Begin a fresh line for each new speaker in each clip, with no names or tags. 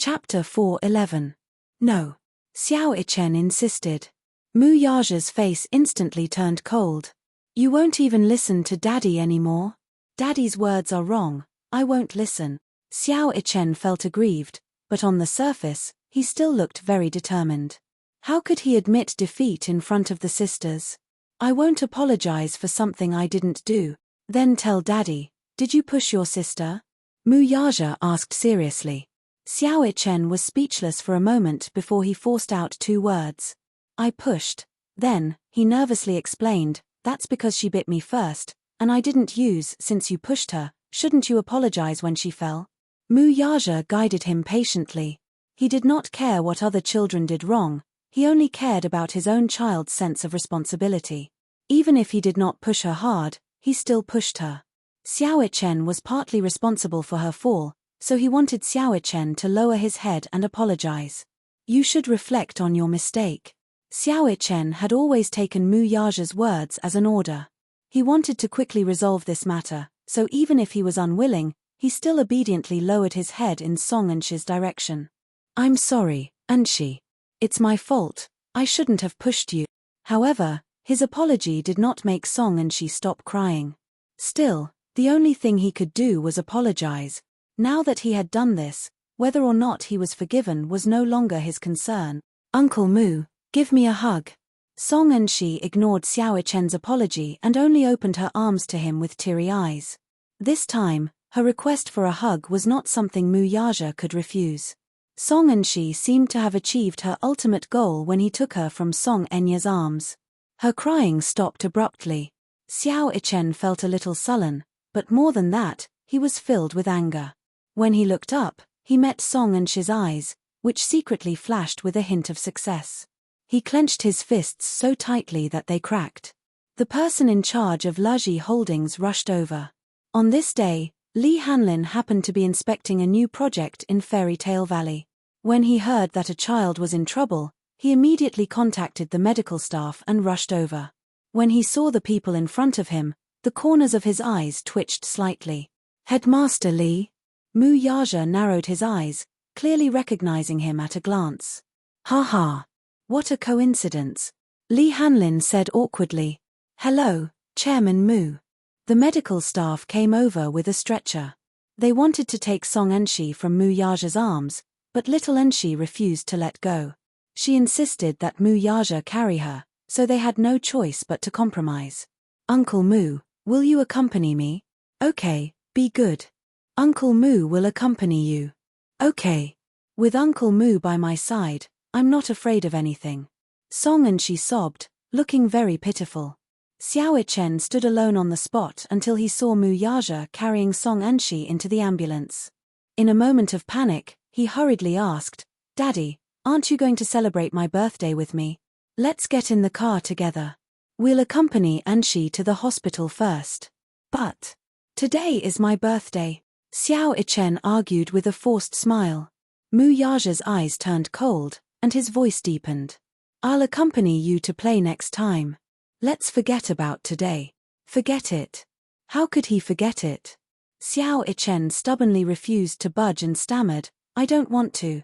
Chapter 4:11. No. Xiao Ichen insisted. Mu Yaja's face instantly turned cold. You won't even listen to Daddy anymore? Daddy's words are wrong, I won't listen. Xiao Ichen felt aggrieved, but on the surface, he still looked very determined. How could he admit defeat in front of the sisters? I won't apologize for something I didn't do. Then tell Daddy, did you push your sister? Mu Yaja asked seriously. Xiao Ichen was speechless for a moment before he forced out 2 words. I pushed. Then, he nervously explained, that's because she bit me first, and I didn't use since you pushed her, shouldn't you apologize when she fell? Mu Yaja guided him patiently. He did not care what other children did wrong, he only cared about his own child's sense of responsibility. Even if he did not push her hard, he still pushed her. Xiao Ichen was partly responsible for her fall, so he wanted Xiao Ichen to lower his head and apologize. You should reflect on your mistake. Xiao Ichen had always taken Mu Yaja's words as an order. He wanted to quickly resolve this matter, so even if he was unwilling, he still obediently lowered his head in Song Enshi's direction. I'm sorry, Enshi. It's my fault, I shouldn't have pushed you. However, his apology did not make Song Enshi stop crying. Still, the only thing he could do was apologize. Now that he had done this, whether or not he was forgiven was no longer his concern. Uncle Mu, give me a hug. Song Enshi ignored Xiao Ichen's apology and only opened her arms to him with teary eyes. This time, her request for a hug was not something Mu Yaja could refuse. Song Enshi seemed to have achieved her ultimate goal when he took her from Song Enya's arms. Her crying stopped abruptly. Xiao Ichen felt a little sullen, but more than that, he was filled with anger. When he looked up, he met Song Enshi's eyes, which secretly flashed with a hint of success. He clenched his fists so tightly that they cracked. The person in charge of Laji Holdings rushed over. On this day, Li Hanlin happened to be inspecting a new project in Fairy Tale Valley. When he heard that a child was in trouble, he immediately contacted the medical staff and rushed over. When he saw the people in front of him, the corners of his eyes twitched slightly. Headmaster Li? Mu Yaja narrowed his eyes, clearly recognizing him at a glance. Ha ha. What a coincidence. Li Hanlin said awkwardly. Hello, Chairman Mu. The medical staff came over with a stretcher. They wanted to take Song Enshi from Mu Yaja's arms, but little Enshi refused to let go. She insisted that Mu Yaja carry her, so they had no choice but to compromise. Uncle Mu, will you accompany me? Okay, be good. Uncle Mu will accompany you. Okay. With Uncle Mu by my side, I'm not afraid of anything. Song Enshi sobbed, looking very pitiful. Xiao Ichen stood alone on the spot until he saw Mu Yaja carrying Song Enshi into the ambulance. In a moment of panic, he hurriedly asked, Daddy, aren't you going to celebrate my birthday with me? Let's get in the car together. We'll accompany Enshi to the hospital first. But today is my birthday. Xiao Ichen argued with a forced smile. Mu Yaja's eyes turned cold, and his voice deepened. I'll accompany you to play next time. Let's forget about today. Forget it. How could he forget it? Xiao Ichen stubbornly refused to budge and stammered, I don't want to.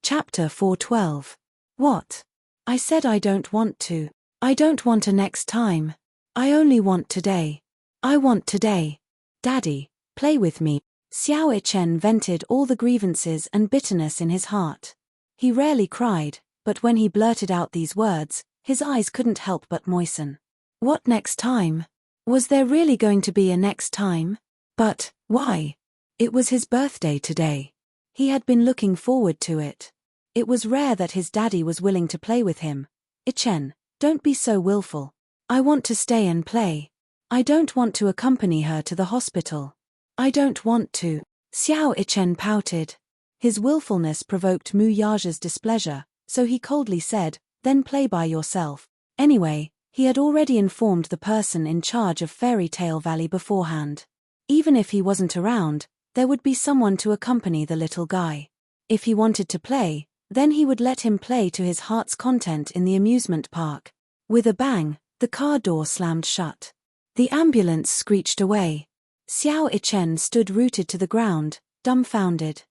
Chapter 4:12. What? I said I don't want to. I don't want a next time. I only want today. I want today. Daddy, play with me. Xiao Ichen vented all the grievances and bitterness in his heart. He rarely cried, but when he blurted out these words, his eyes couldn't help but moisten. What next time? Was there really going to be a next time? But, why? It was his birthday today. He had been looking forward to it. It was rare that his daddy was willing to play with him. Ichen, don't be so willful. I want to stay and play. I don't want to accompany her to the hospital. I don't want to. Xiao Ichen pouted. His willfulness provoked Mu Yaja's displeasure, so he coldly said, then play by yourself. Anyway, he had already informed the person in charge of Fairy Tale Valley beforehand. Even if he wasn't around, there would be someone to accompany the little guy. If he wanted to play, then he would let him play to his heart's content in the amusement park. With a bang, the car door slammed shut. The ambulance screeched away. Xiao Ichen stood rooted to the ground, dumbfounded.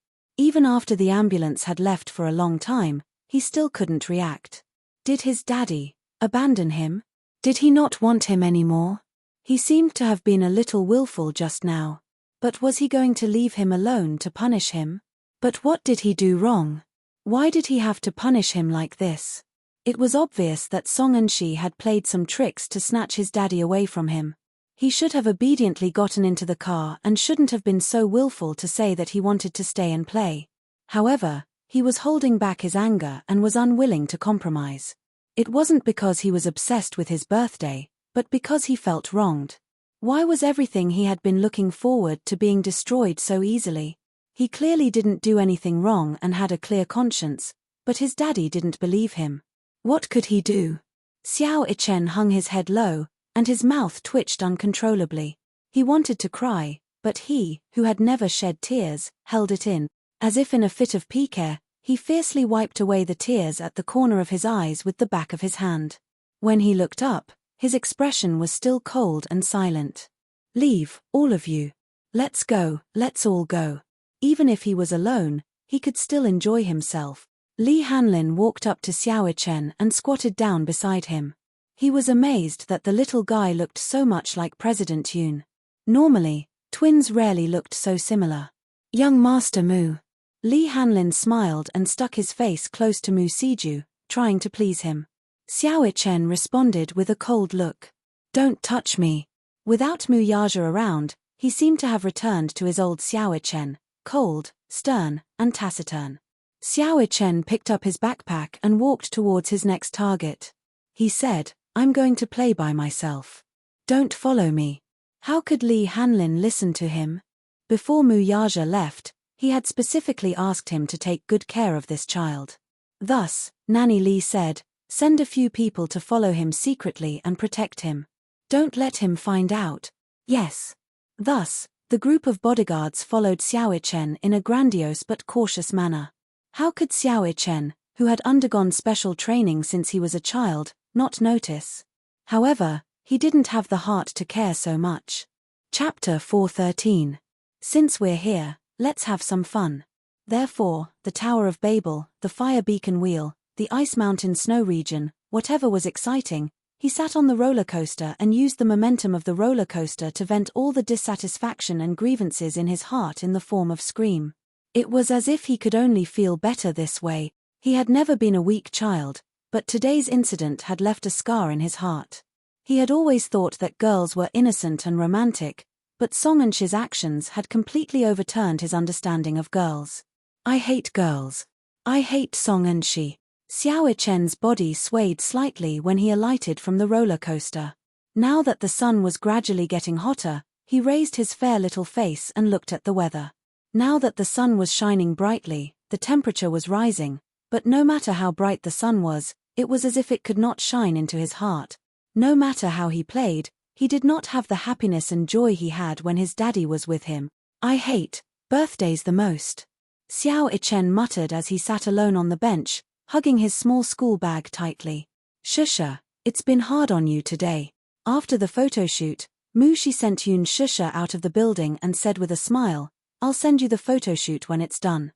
Even after the ambulance had left for a long time, he still couldn't react. Did his daddy abandon him? Did he not want him anymore? He seemed to have been a little willful just now. But was he going to leave him alone to punish him? But what did he do wrong? Why did he have to punish him like this? It was obvious that Song and she had played some tricks to snatch his daddy away from him. He should have obediently gotten into the car and shouldn't have been so willful to say that he wanted to stay and play. However, he was holding back his anger and was unwilling to compromise. It wasn't because he was obsessed with his birthday, but because he felt wronged. Why was everything he had been looking forward to being destroyed so easily? He clearly didn't do anything wrong and had a clear conscience, but his daddy didn't believe him. What could he do? Xiao Ichen hung his head low, and his mouth twitched uncontrollably. He wanted to cry, but he, who had never shed tears, held it in. As if in a fit of pique, he fiercely wiped away the tears at the corner of his eyes with the back of his hand. When he looked up, his expression was still cold and silent. Leave, all of you. Let's go, let's all go. Even if he was alone, he could still enjoy himself. Li Hanlin walked up to Xiao Ichen and squatted down beside him. He was amazed that the little guy looked so much like President Yun. Normally, twins rarely looked so similar. Young Master Mu. Li Hanlin smiled and stuck his face close to Mu Siju, trying to please him. Xiao Ichen responded with a cold look. Don't touch me. Without Mu Yaja around, he seemed to have returned to his old Xiao Ichen, cold, stern, and taciturn. Xiao Ichen picked up his backpack and walked towards his next target. He said, I'm going to play by myself. Don't follow me. How could Li Hanlin listen to him? Before Mu Yaja left, he had specifically asked him to take good care of this child. Thus, Nanny Li said, send a few people to follow him secretly and protect him. Don't let him find out. Yes. Thus, the group of bodyguards followed Xiao Ichen in a grandiose but cautious manner. How could Xiao Ichen, who had undergone special training since he was a child, not notice? However, he didn't have the heart to care so much. Chapter 413. Since we're here, let's have some fun. Therefore, the Tower of Babel, the Fire Beacon Wheel, the Ice Mountain Snow Region, whatever was exciting, he sat on the roller coaster and used the momentum of the roller coaster to vent all the dissatisfaction and grievances in his heart in the form of scream. It was as if he could only feel better this way. He had never been a weak child, but today's incident had left a scar in his heart. He had always thought that girls were innocent and romantic, but Song and Shi's actions had completely overturned his understanding of girls. I hate girls. I hate Song and Shi. Xiao Ichen's body swayed slightly when he alighted from the roller coaster. Now that the sun was gradually getting hotter, he raised his fair little face and looked at the weather. Now that the sun was shining brightly, the temperature was rising, but no matter how bright the sun was, it was as if it could not shine into his heart. No matter how he played, he did not have the happiness and joy he had when his daddy was with him. I hate birthdays the most. Xiao Ichen muttered as he sat alone on the bench, hugging his small school bag tightly. Shusha, it's been hard on you today. After the photo shoot, Mu Shi sent Yun Shusha out of the building and said with a smile, I'll send you the photo shoot when it's done.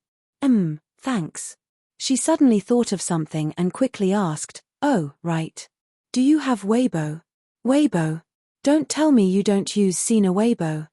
Thanks. She suddenly thought of something and quickly asked, oh, right. Do you have Weibo? Weibo? Don't tell me you don't use Sina Weibo.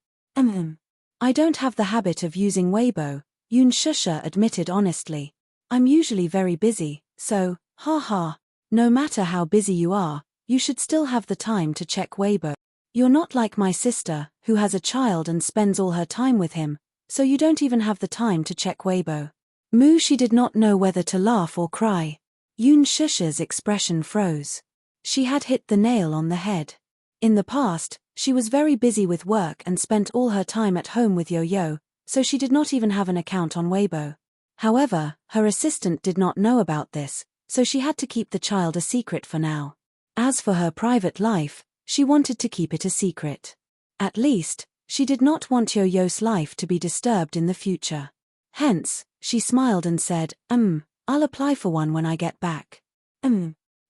I don't have the habit of using Weibo, Yun Shusha admitted honestly. I'm usually very busy, so, haha. No matter how busy you are, you should still have the time to check Weibo. You're not like my sister, who has a child and spends all her time with him, so you don't even have the time to check Weibo. Mu Shi did not know whether to laugh or cry. Yun Shusha's expression froze. She had hit the nail on the head. In the past, she was very busy with work and spent all her time at home with Yo-Yo, so she did not even have an account on Weibo. However, her assistant did not know about this, so she had to keep the child a secret for now. As for her private life, she wanted to keep it a secret. At least, she did not want Yo-Yo's life to be disturbed in the future. Hence, she smiled and said, I'll apply for one when I get back.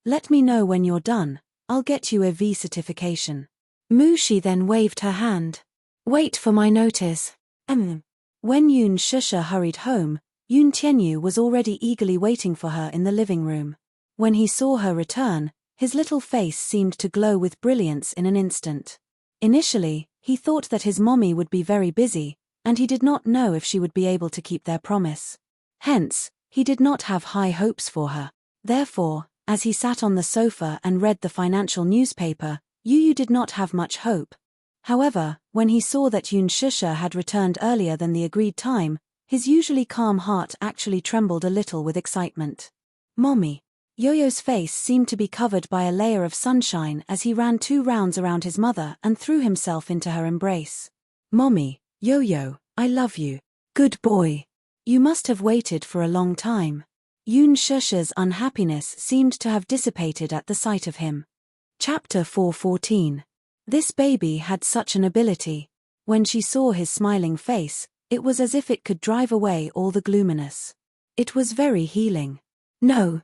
Let me know when you're done, I'll get you a V certification. Mu Shi then waved her hand. Wait for my notice. When Yun Shusha hurried home, Yoon Tianyu was already eagerly waiting for her in the living room. When he saw her return, his little face seemed to glow with brilliance in an instant. Initially, he thought that his mommy would be very busy, and he did not know if she would be able to keep their promise. Hence, he did not have high hopes for her. Therefore, as he sat on the sofa and read the financial newspaper, Yu did not have much hope. However, when he saw that Yoon Shusha had returned earlier than the agreed time, his usually calm heart actually trembled a little with excitement. Mommy. Yo-Yo's face seemed to be covered by a layer of sunshine as he ran 2 rounds around his mother and threw himself into her embrace. Mommy, Yo-Yo, I love you. Good boy. You must have waited for a long time. Yoon Shusha's unhappiness seemed to have dissipated at the sight of him. Chapter 4:14. This baby had such an ability. When she saw his smiling face, it was as if it could drive away all the gloominess. It was very healing. No.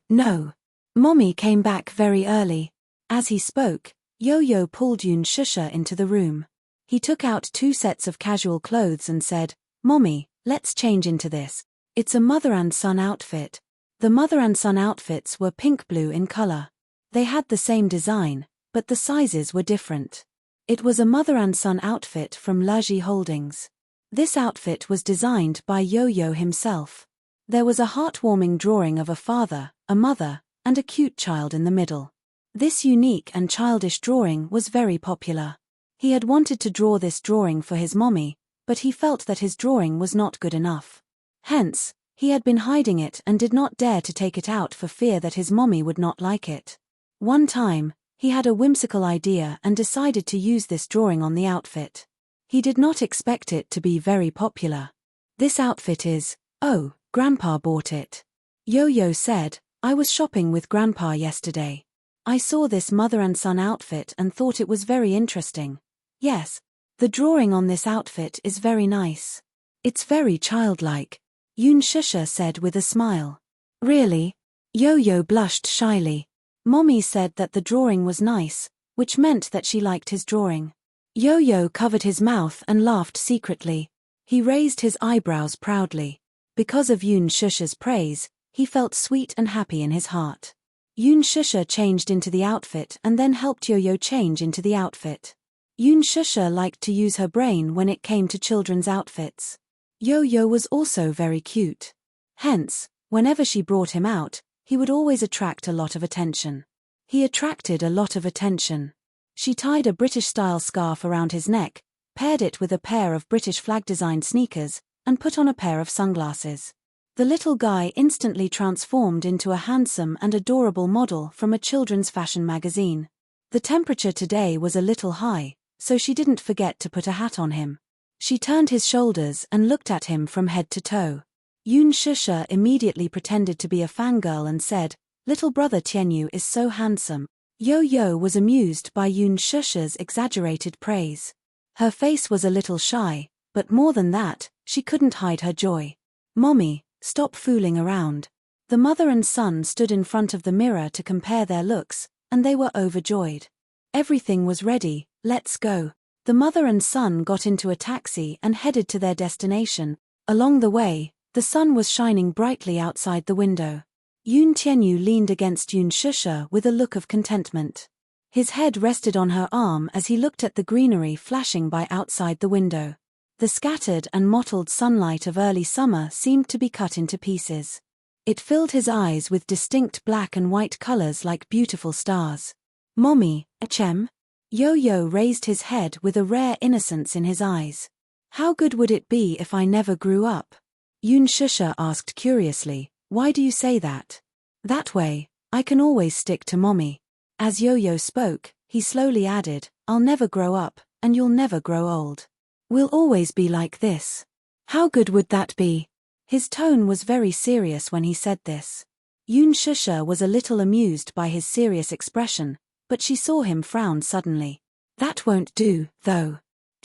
Mommy came back very early. As he spoke, Yo-Yo pulled Yoon Shusha into the room. He took out 2 sets of casual clothes and said, Mommy, let's change into this. It's a mother and son outfit. The mother and son outfits were pink-blue in color. They had the same design, but the sizes were different. It was a mother and son outfit from Laji Holdings. This outfit was designed by Yo-Yo himself. There was a heartwarming drawing of a father, a mother, and a cute child in the middle. This unique and childish drawing was very popular. He had wanted to draw this drawing for his mommy, but he felt that his drawing was not good enough. Hence, he had been hiding it and did not dare to take it out for fear that his mommy would not like it. One time, he had a whimsical idea and decided to use this drawing on the outfit. He did not expect it to be very popular. This outfit is, oh, Grandpa bought it. Yo-Yo said, I was shopping with Grandpa yesterday. I saw this mother and son outfit and thought it was very interesting. Yes, the drawing on this outfit is very nice. It's very childlike, Yoon Shusha said with a smile. Really? Yo-Yo blushed shyly. Mommy said that the drawing was nice, which meant that she liked his drawing. Yo-Yo covered his mouth and laughed secretly. He raised his eyebrows proudly. Because of Yoon Shusha's praise, he felt sweet and happy in his heart. Yoon Shusha changed into the outfit and then helped Yo-Yo change into the outfit. Yoon Shusha liked to use her brain when it came to children's outfits. Yo-Yo was also very cute. Hence, whenever she brought him out, he would always attract a lot of attention. He attracted a lot of attention. She tied a British-style scarf around his neck, paired it with a pair of British flag-designed sneakers, and put on a pair of sunglasses. The little guy instantly transformed into a handsome and adorable model from a children's fashion magazine. The temperature today was a little high, so she didn't forget to put a hat on him. She turned his shoulders and looked at him from head to toe. Yoon Shusha immediately pretended to be a fangirl and said, Little brother Tianyu is so handsome. Yo-Yo was amused by Yoon Shusha's exaggerated praise. Her face was a little shy, but more than that, she couldn't hide her joy. Mommy, stop fooling around. The mother and son stood in front of the mirror to compare their looks, and they were overjoyed. Everything was ready, let's go. The mother and son got into a taxi and headed to their destination. Along the way, the sun was shining brightly outside the window. Yoon Tianyu leaned against Yoon Shusha with a look of contentment. His head rested on her arm as he looked at the greenery flashing by outside the window. The scattered and mottled sunlight of early summer seemed to be cut into pieces. It filled his eyes with distinct black and white colors like beautiful stars. Mommy, Achem? Yo-Yo raised his head with a rare innocence in his eyes. How good would it be if I never grew up? Yoon Shusha asked curiously, why do you say that? That way, I can always stick to Mommy. As Yo-Yo spoke, he slowly added, I'll never grow up, and you'll never grow old. We'll always be like this. How good would that be? His tone was very serious when he said this. Yoon Shusha was a little amused by his serious expression, but she saw him frown suddenly. That won't do, though.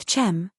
Chem.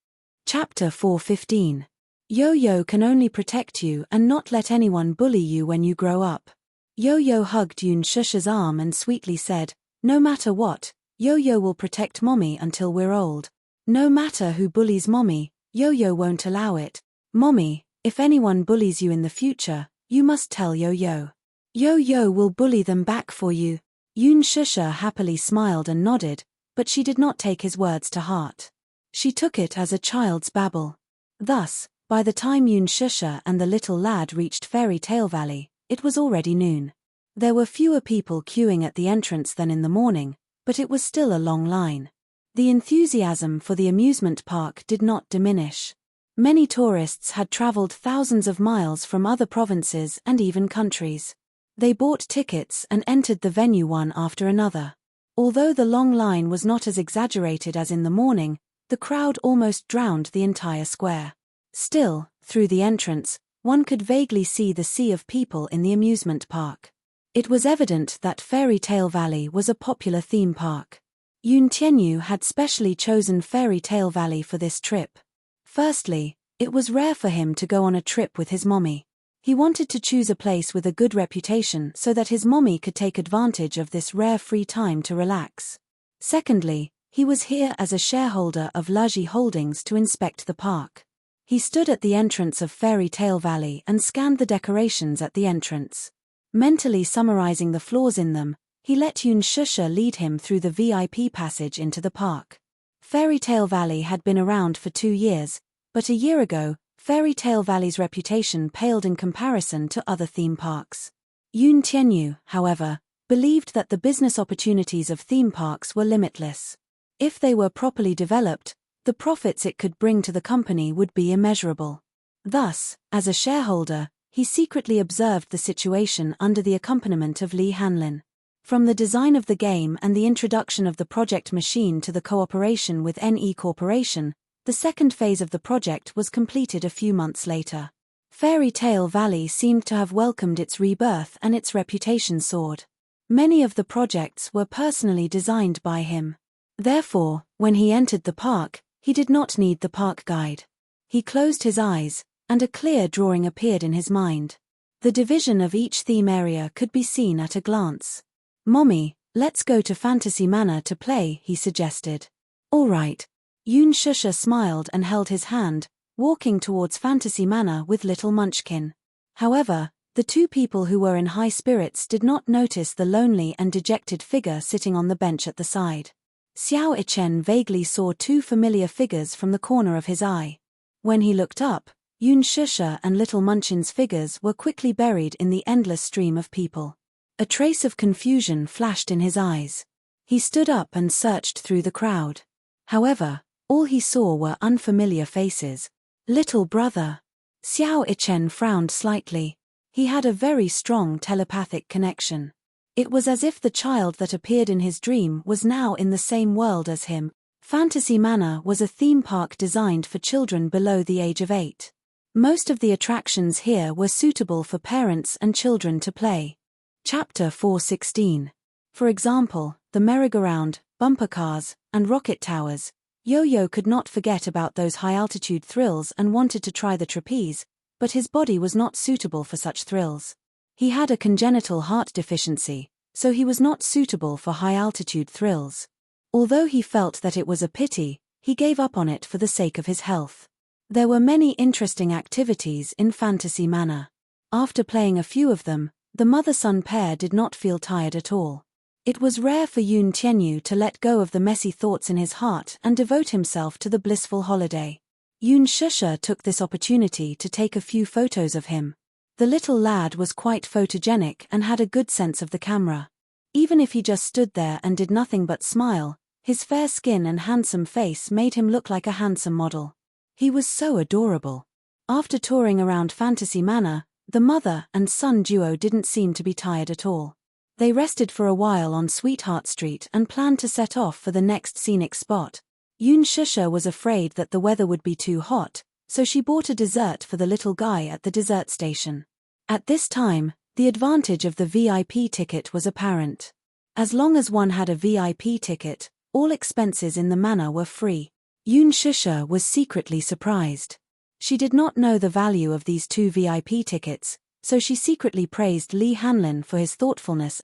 Chapter 4:15. Yo-Yo can only protect you and not let anyone bully you when you grow up. Yo-Yo hugged Yoon Shusha's arm and sweetly said, no matter what, Yo-Yo will protect Mommy until we're old. No matter who bullies Mommy, Yo-Yo won't allow it. Mommy, If anyone bullies you in the future, you must tell Yo-Yo. Yo-Yo will bully them back for you. Yoon Shusha happily smiled and nodded, but she did not take his words to heart. She took it as a child's babble. Thus, by the time Yoon Shusha and the little lad reached Fairy Tale Valley, it was already noon. There were fewer people queuing at the entrance than in the morning, but it was still a long line. The enthusiasm for the amusement park did not diminish. Many tourists had traveled thousands of miles from other provinces and even countries. They bought tickets and entered the venue one after another. Although the long line was not as exaggerated as in the morning, the crowd almost drowned the entire square. Still, through the entrance, one could vaguely see the sea of people in the amusement park. It was evident that Fairy Tale Valley was a popular theme park. Yoon Tianyu had specially chosen Fairy Tale Valley for this trip. Firstly, it was rare for him to go on a trip with his mommy. He wanted to choose a place with a good reputation so that his mommy could take advantage of this rare free time to relax. Secondly, he was here as a shareholder of Laji Holdings to inspect the park. He stood at the entrance of Fairy Tale Valley and scanned the decorations at the entrance. Mentally summarizing the flaws in them, he let Yoon Shusha lead him through the VIP passage into the park. Fairy Tale Valley had been around for 2 years, but a year ago, Fairy Tale Valley's reputation paled in comparison to other theme parks. Yoon Tianyu, however, believed that the business opportunities of theme parks were limitless. If they were properly developed, the profits it could bring to the company would be immeasurable. Thus, as a shareholder, he secretly observed the situation under the accompaniment of Lee Hanlin. From the design of the game and the introduction of the project machine to the cooperation with NE Corporation, the second phase of the project was completed a few months later. Fairy Tale Valley seemed to have welcomed its rebirth and its reputation soared. Many of the projects were personally designed by him. Therefore, when he entered the park, he did not need the park guide. He closed his eyes, and a clear drawing appeared in his mind. The division of each theme area could be seen at a glance. "Mommy, let's go to Fantasy Manor to play," he suggested. "All right." Yoon Shusha smiled and held his hand, walking towards Fantasy Manor with little Munchkin. However, the two people who were in high spirits did not notice the lonely and dejected figure sitting on the bench at the side. Xiao Ichen vaguely saw 2 familiar figures from the corner of his eye. When he looked up, Yoon Shusha and little Munchin's figures were quickly buried in the endless stream of people. A trace of confusion flashed in his eyes. He stood up and searched through the crowd. However, all he saw were unfamiliar faces. "Little brother." Xiao Ichen frowned slightly. He had a very strong telepathic connection. It was as if the child that appeared in his dream was now in the same world as him. Fantasy Manor was a theme park designed for children below the age of 8. Most of the attractions here were suitable for parents and children to play. Chapter 416. For example, the merry-go-round, bumper cars, and rocket towers. Yo-Yo could not forget about those high-altitude thrills and wanted to try the trapeze, but his body was not suitable for such thrills. He had a congenital heart deficiency, so he was not suitable for high-altitude thrills. Although he felt that it was a pity, he gave up on it for the sake of his health. There were many interesting activities in Fantasy Manor. After playing a few of them, the mother-son pair did not feel tired at all. It was rare for Yoon Tianyu to let go of the messy thoughts in his heart and devote himself to the blissful holiday. Yoon Shusha took this opportunity to take a few photos of him. The little lad was quite photogenic and had a good sense of the camera. Even if he just stood there and did nothing but smile, his fair skin and handsome face made him look like a handsome model. He was so adorable. After touring around Fantasy Manor, the mother and son duo didn't seem to be tired at all. They rested for a while on Sweetheart Street and planned to set off for the next scenic spot. Yoon Shusha was afraid that the weather would be too hot, so she bought a dessert for the little guy at the dessert station. At this time, the advantage of the VIP ticket was apparent. As long as one had a VIP ticket, all expenses in the manor were free. Yoon Shusha was secretly surprised. She did not know the value of these 2 VIP tickets, so she secretly praised Lee Hanlin for his thoughtfulness.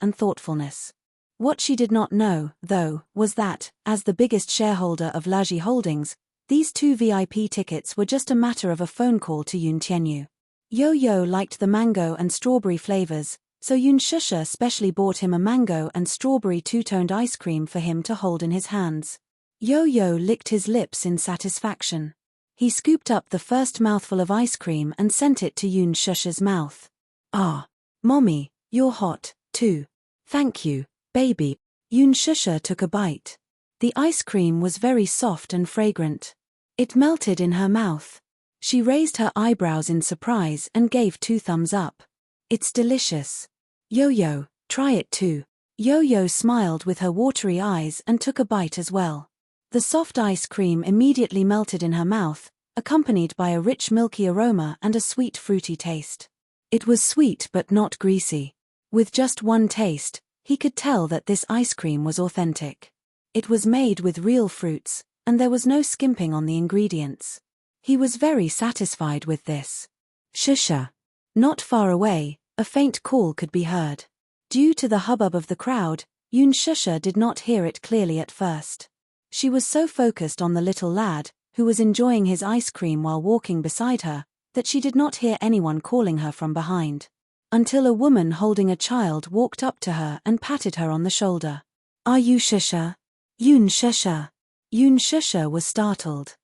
What she did not know, though, was that, as the biggest shareholder of Laji Holdings, These 2 VIP tickets were just a matter of a phone call to Yoon Tianyu. Yo-Yo liked the mango and strawberry flavors, so Yoon Shusha specially bought him a mango and strawberry two-toned ice cream for him to hold in his hands. Yo-Yo licked his lips in satisfaction. He scooped up the first mouthful of ice cream and sent it to Yoon Shusha's mouth. Ah, Mommy, you're hot, too. Thank you, baby. Yoon Shusha took a bite. The ice cream was very soft and fragrant. It melted in her mouth. She raised her eyebrows in surprise and gave 2 thumbs up. It's delicious. Yo-Yo, try it too. Yo-Yo smiled with her watery eyes and took a bite as well. The soft ice cream immediately melted in her mouth, accompanied by a rich milky aroma and a sweet fruity taste. It was sweet but not greasy. With just one taste, he could tell that this ice cream was authentic. It was made with real fruits, and there was no skimping on the ingredients. He was very satisfied with this. Shusha. Not far away, a faint call could be heard. Due to the hubbub of the crowd, Yoon Shusha did not hear it clearly at first. She was so focused on the little lad, who was enjoying his ice cream while walking beside her, that she did not hear anyone calling her from behind. Until a woman holding a child walked up to her and patted her on the shoulder. Are you Shusha? Yoon Shusha. Yoon Shusha was startled.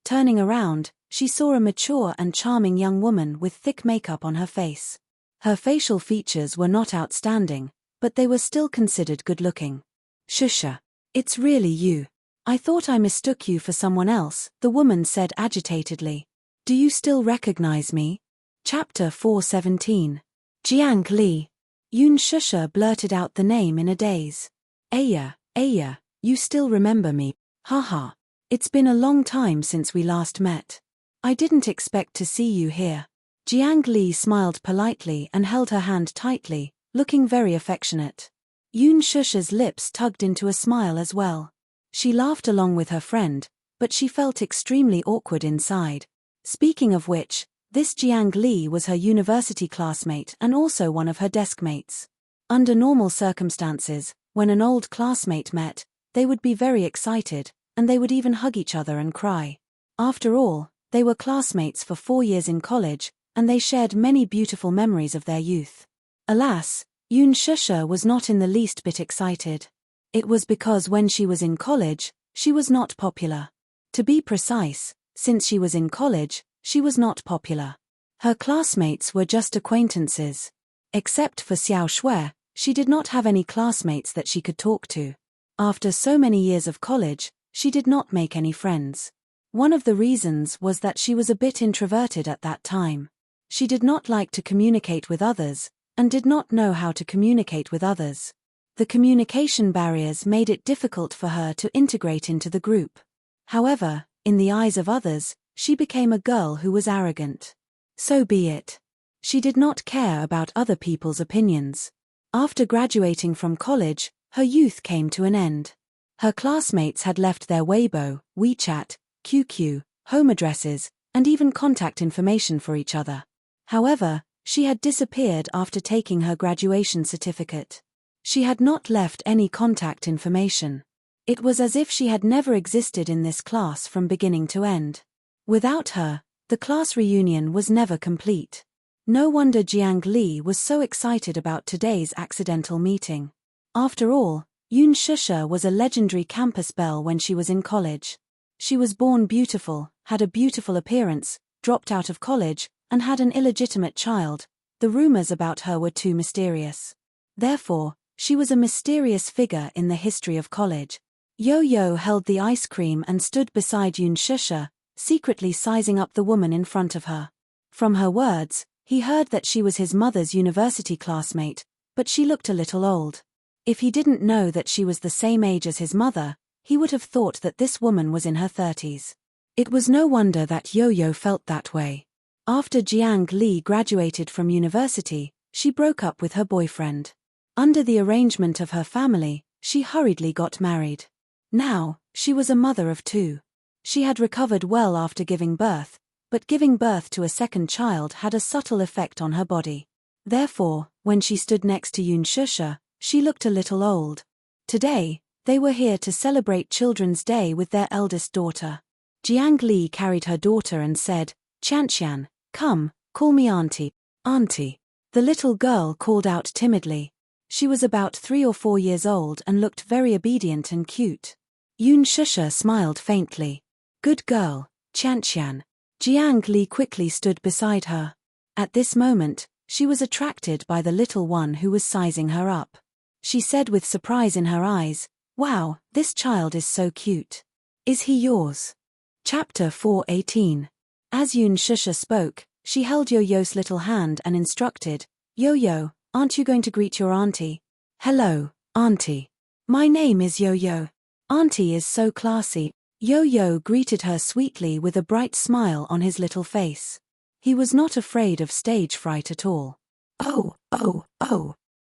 Turning around, she saw a mature and charming young woman with thick makeup on her face. Her facial features were not outstanding, but they were still considered good-looking. Shusha. It's really you. I thought I mistook you for someone else, the woman said agitatedly. Do you still recognize me? Chapter 417. Jiang Li. Yoon Shusha blurted out the name in a daze. Aya, you still remember me. Haha. It's been a long time since we last met. I didn't expect to see you here. Jiang Li smiled politely and held her hand tightly, looking very affectionate. Yoon Shusha's lips tugged into a smile as well. She laughed along with her friend, but she felt extremely awkward inside. Speaking of which, this Jiang Li was her university classmate and also one of her desk mates. Under normal circumstances, when an old classmate met, they would be very excited, and they would even hug each other and cry. After all, they were classmates for 4 years in college, and they shared many beautiful memories of their youth. Alas, Yoon Shusha was not in the least bit excited. It was because when she was in college, she was not popular. To be precise, since she was in college, she was not popular. Her classmates were just acquaintances. Except for Xiao Shui, she did not have any classmates that she could talk to. After so many years of college, she did not make any friends. One of the reasons was that she was a bit introverted at that time. She did not like to communicate with others, and did not know how to communicate with others. The communication barriers made it difficult for her to integrate into the group. However, in the eyes of others, she became a girl who was arrogant. So be it. She did not care about other people's opinions. After graduating from college, her youth came to an end. Her classmates had left their Weibo, WeChat, QQ, home addresses, and even contact information for each other. However, she had disappeared after taking her graduation certificate. She had not left any contact information. It was as if she had never existed in this class from beginning to end. Without her, the class reunion was never complete. No wonder Jiang Li was so excited about today's accidental meeting. After all, Yoon Shusha was a legendary campus belle when she was in college. She was born beautiful, had a beautiful appearance, dropped out of college, and had an illegitimate child. The rumors about her were too mysterious. Therefore, she was a mysterious figure in the history of college. Yo-Yo held the ice cream and stood beside Yoon Shusha, secretly sizing up the woman in front of her. From her words, he heard that she was his mother's university classmate, but she looked a little old. If he didn't know that she was the same age as his mother, he would have thought that this woman was in her 30s. It was no wonder that Yo-Yo felt that way. After Jiang Li graduated from university, she broke up with her boyfriend. Under the arrangement of her family, she hurriedly got married. Now, she was a mother of 2. She had recovered well after giving birth, but giving birth to a second child had a subtle effect on her body. Therefore, when she stood next to Yoon Shusha, she looked a little old. Today, they were here to celebrate Children's Day with their eldest daughter. Jiang Li carried her daughter and said, "Qianqian, come, call me auntie." "Auntie." The little girl called out timidly. She was about 3 or 4 years old and looked very obedient and cute. Yun Shusha smiled faintly. "Good girl, Qianqian." Jiang Li quickly stood beside her. At this moment, she was attracted by the little one who was sizing her up. She said with surprise in her eyes, "Wow, this child is so cute. Is he yours?" Chapter 4:18. As Yun Shusha spoke, she held Yo-Yo's little hand and instructed, "Yo-Yo, aren't you going to greet your auntie?" "Hello, auntie. My name is Yo-Yo. Auntie is so classy." Yo-Yo greeted her sweetly with a bright smile on his little face. He was not afraid of stage fright at all. Oh,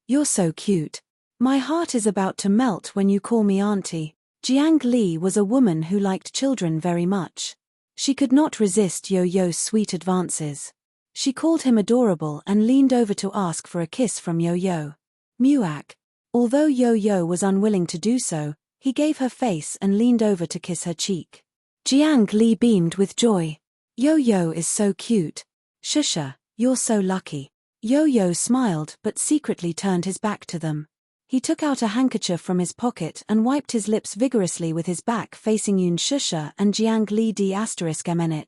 you're so cute. My heart is about to melt when you call me auntie." Jiang Li was a woman who liked children very much. She could not resist Yo-Yo's sweet advances. She called him adorable and leaned over to ask for a kiss from Yo-Yo. Muak. Although Yo-Yo was unwilling to do so, he gave her face and leaned over to kiss her cheek. Jiang Li beamed with joy. "Yo-Yo is so cute. Shusha, you're so lucky." Yo-Yo smiled but secretly turned his back to them. He took out a handkerchief from his pocket and wiped his lips vigorously with his back facing Yun Shusha and Jiang Li d*mn.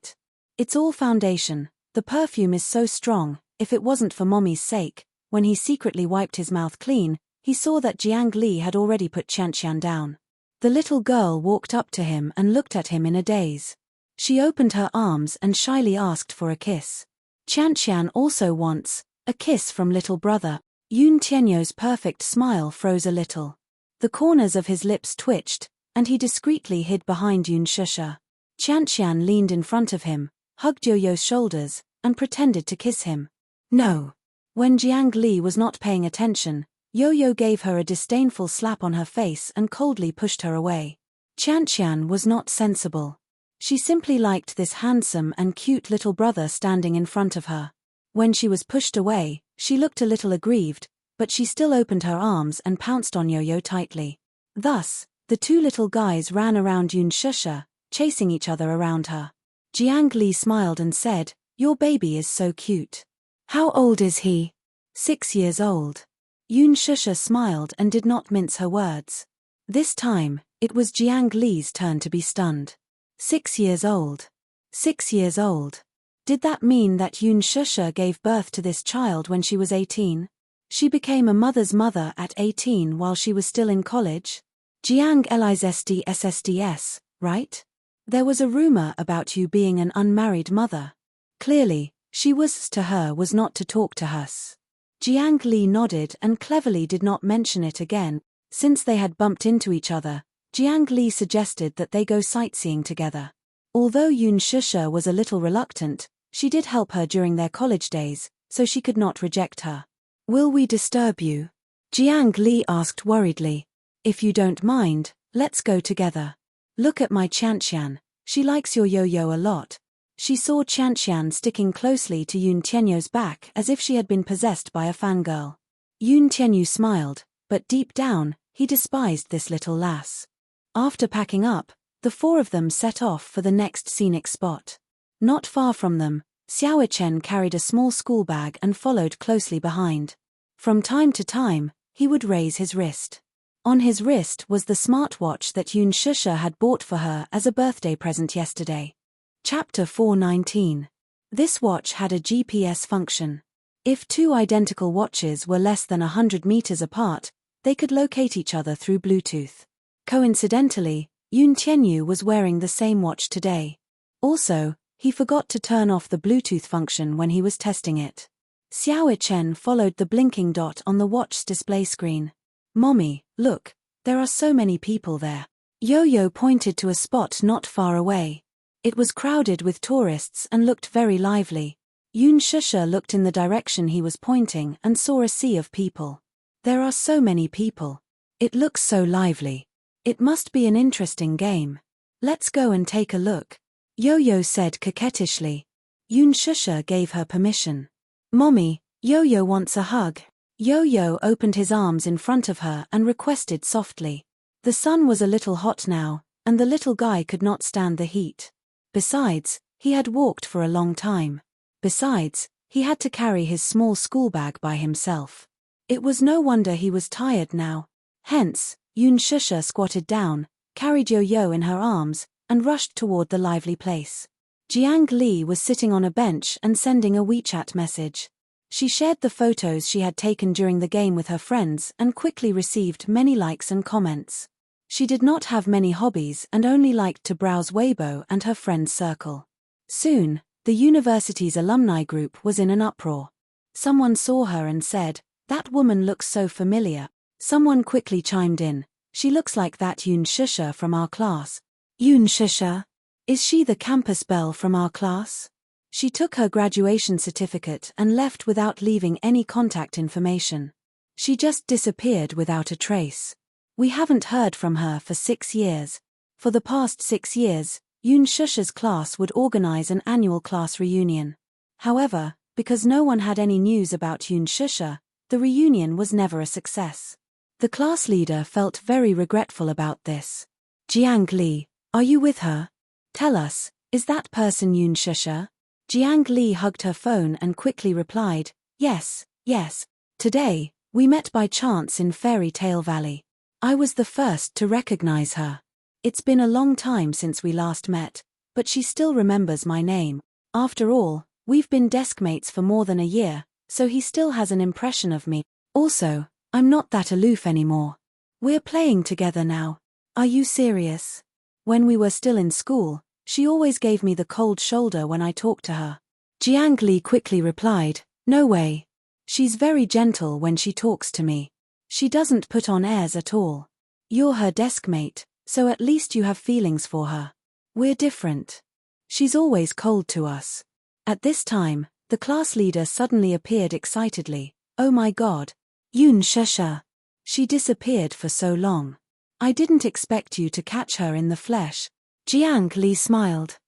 "It's all foundation. The perfume is so strong. If it wasn't for Mommy's sake." When he secretly wiped his mouth clean, he saw that Jiang Li had already put Qianqian down. The little girl walked up to him and looked at him in a daze. She opened her arms and shyly asked for a kiss. "Qianqian also wants a kiss from little brother." Yun Tianyo's perfect smile froze a little. The corners of his lips twitched, and he discreetly hid behind Yun Shusha. Qianqian leaned in front of him, hugged Yo-Yo's shoulders, and pretended to kiss him. "No." When Jiang Li was not paying attention, Yo-Yo gave her a disdainful slap on her face and coldly pushed her away. Qianqian was not sensible. She simply liked this handsome and cute little brother standing in front of her. When she was pushed away, she looked a little aggrieved, but she still opened her arms and pounced on Yo-Yo tightly. Thus, the two little guys ran around Yun Shusha, chasing each other around her. Jiang Li smiled and said, "Your baby is so cute. How old is he?" 6 years old. Yun Shusha smiled and did not mince her words. This time, it was Jiang Li's turn to be stunned. 6 years old. 6 years old. Did that mean that Yun Shusha gave birth to this child when she was 18? She became a mother's mother at 18 while she was still in college? Jiang Li's SSDS, right? There was a rumor about you being an unmarried mother. Clearly, she was to her was not to talk to us. Jiang Li nodded and cleverly did not mention it again. Since they had bumped into each other, Jiang Li suggested that they go sightseeing together. Although Yun Shusha was a little reluctant, she did help her during their college days, so she could not reject her. "Will we disturb you?" Jiang Li asked worriedly. "If you don't mind, let's go together. Look at my Qianqian, she likes your Yo-Yo a lot." She saw Qianqian sticking closely to Yun Tianyo's back as if she had been possessed by a fangirl. Yun Tianyu smiled, but deep down, he despised this little lass. After packing up, the four of them set off for the next scenic spot. Not far from them, Xiaochen carried a small school bag and followed closely behind. From time to time, he would raise his wrist. On his wrist was the smartwatch that Yun Shusha had bought for her as a birthday present yesterday. Chapter 4:19. This watch had a GPS function. If two identical watches were less than 100 meters apart, they could locate each other through Bluetooth. Coincidentally, Yun Tianyu was wearing the same watch today. Also, he forgot to turn off the Bluetooth function when he was testing it. Xiaochen followed the blinking dot on the watch's display screen. "Mommy, look, there are so many people there." Yo-Yo pointed to a spot not far away. It was crowded with tourists and looked very lively. Yun Shusha looked in the direction he was pointing and saw a sea of people. "There are so many people. It looks so lively. It must be an interesting game. Let's go and take a look," Yo-Yo said coquettishly. Yun Shusha gave her permission. "Mommy, Yo-Yo wants a hug." Yo-Yo opened his arms in front of her and requested softly. The sun was a little hot now, and the little guy could not stand the heat. Besides, he had walked for a long time. Besides, he had to carry his small schoolbag by himself. It was no wonder he was tired now. Hence, Yoon Shusha squatted down, carried Yo-Yo in her arms, and rushed toward the lively place. Jiang Li was sitting on a bench and sending a WeChat message. She shared the photos she had taken during the game with her friends and quickly received many likes and comments. She did not have many hobbies and only liked to browse Weibo and her friends' circle. Soon, the university's alumni group was in an uproar. Someone saw her and said, "That woman looks so familiar." Someone quickly chimed in, "She looks like that Yoon Shusha from our class." Yoon Shusha? Is she the campus belle from our class? She took her graduation certificate and left without leaving any contact information. She just disappeared without a trace. We haven't heard from her for 6 years. For the past 6 years, Yoon Shusha's class would organize an annual class reunion. However, because no one had any news about Yoon Shusha, the reunion was never a success. The class leader felt very regretful about this. "Jiang Li, are you with her? Tell us, is that person Yoon Shusha?" Jiang Li hugged her phone and quickly replied, "Yes, yes. Today, we met by chance in Fairy Tale Valley. I was the first to recognize her. It's been a long time since we last met, but she still remembers my name. After all, we've been deskmates for more than a year, so he still has an impression of me. Also, I'm not that aloof anymore. We're playing together now. Are you serious? When we were still in school, she always gave me the cold shoulder when I talked to her." Jiang Li quickly replied, "No way. She's very gentle when she talks to me. She doesn't put on airs at all. You're her deskmate, so at least you have feelings for her. We're different. She's always cold to us." At this time, the class leader suddenly appeared excitedly. "Oh my god. Yoon Shusha. She disappeared for so long. I didn't expect you to catch her in the flesh." Jiang Li smiled.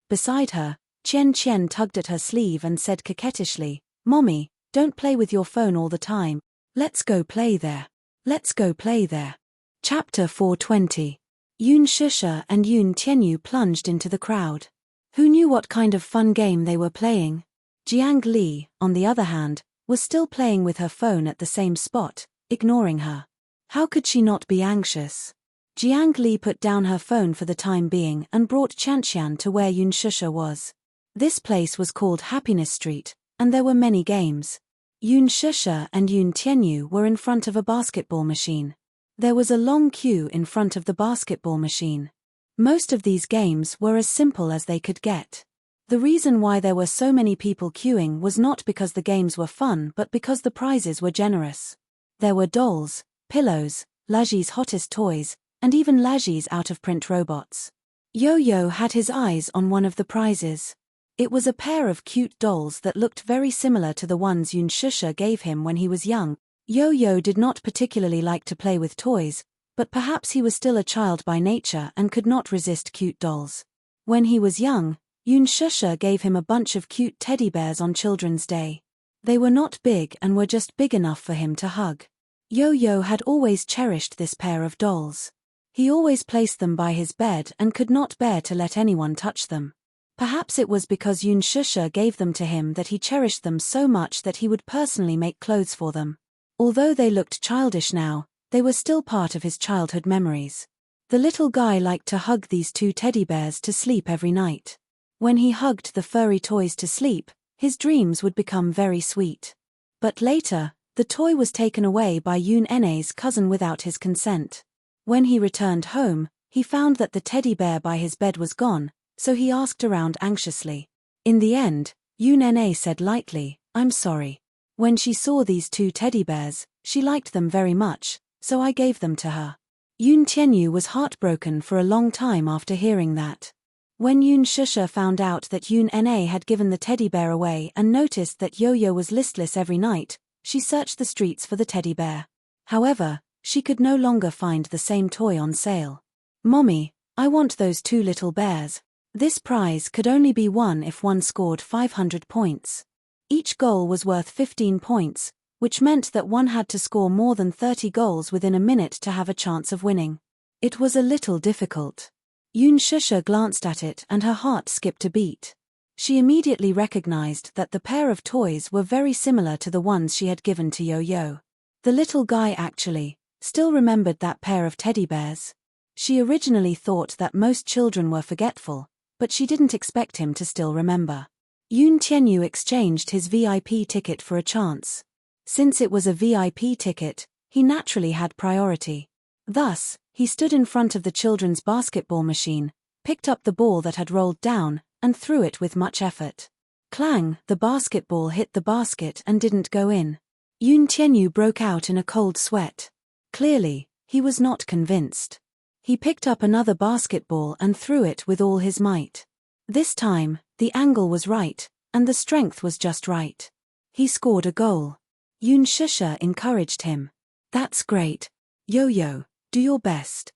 Beside her, Qian Qian tugged at her sleeve and said coquettishly, "Mommy, don't play with your phone all the time. Let's go play there. Let's go play there." Chapter 420. Yoon Shusha and Yoon Tianyu plunged into the crowd. Who knew what kind of fun game they were playing? Jiang Li, on the other hand, was still playing with her phone at the same spot, ignoring her. How could she not be anxious? Jiang Li put down her phone for the time being and brought Qianqian to where Yoon Shusha was. This place was called Happiness Street, and there were many games. Yoon Shusha and Yoon Tianyu were in front of a basketball machine. There was a long queue in front of the basketball machine. Most of these games were as simple as they could get. The reason why there were so many people queuing was not because the games were fun but because the prizes were generous. There were dolls, pillows, Laji's hottest toys, and even Laji's out-of-print robots. Yo-Yo had his eyes on one of the prizes. It was a pair of cute dolls that looked very similar to the ones Yoon Shusha gave him when he was young. Yo-Yo did not particularly like to play with toys, but perhaps he was still a child by nature and could not resist cute dolls. When he was young, Yoon Shusha gave him a bunch of cute teddy bears on Children's Day. They were not big and were just big enough for him to hug. Yo-Yo had always cherished this pair of dolls. He always placed them by his bed and could not bear to let anyone touch them. Perhaps it was because Yoon Shusha gave them to him that he cherished them so much that he would personally make clothes for them. Although they looked childish now, they were still part of his childhood memories. The little guy liked to hug these 2 teddy bears to sleep every night. When he hugged the furry toys to sleep, his dreams would become very sweet. But later, the toy was taken away by Yoon Ene's cousin without his consent. When he returned home, he found that the teddy bear by his bed was gone, so he asked around anxiously. In the end, Yoon Ene said lightly, "I'm sorry. When she saw these 2 teddy bears, she liked them very much, so I gave them to her." Yoon Tianyu was heartbroken for a long time after hearing that. When Yoon Shusha found out that Yoon Ene had given the teddy bear away and noticed that Yo-Yo was listless every night, she searched the streets for the teddy bear. However, she could no longer find the same toy on sale. "Mommy, I want those 2 little bears." This prize could only be won if one scored 500 points. Each goal was worth 15 points, which meant that one had to score more than 30 goals within a minute to have a chance of winning. It was a little difficult. Yoon Shusha glanced at it and her heart skipped a beat. She immediately recognized that the pair of toys were very similar to the ones she had given to Yo-Yo. The little guy actually still remembered that pair of teddy bears. She originally thought that most children were forgetful, but she didn't expect him to still remember. Yoon Tianyu exchanged his VIP ticket for a chance. Since it was a VIP ticket, he naturally had priority. Thus, he stood in front of the children's basketball machine, picked up the ball that had rolled down, and threw it with much effort. Clang, the basketball hit the basket and didn't go in. Yoon Tianyu broke out in a cold sweat. Clearly, he was not convinced. He picked up another basketball and threw it with all his might. This time, the angle was right, and the strength was just right. He scored a goal. Yoon Shusha encouraged him. That's great. Yo-Yo, do your best.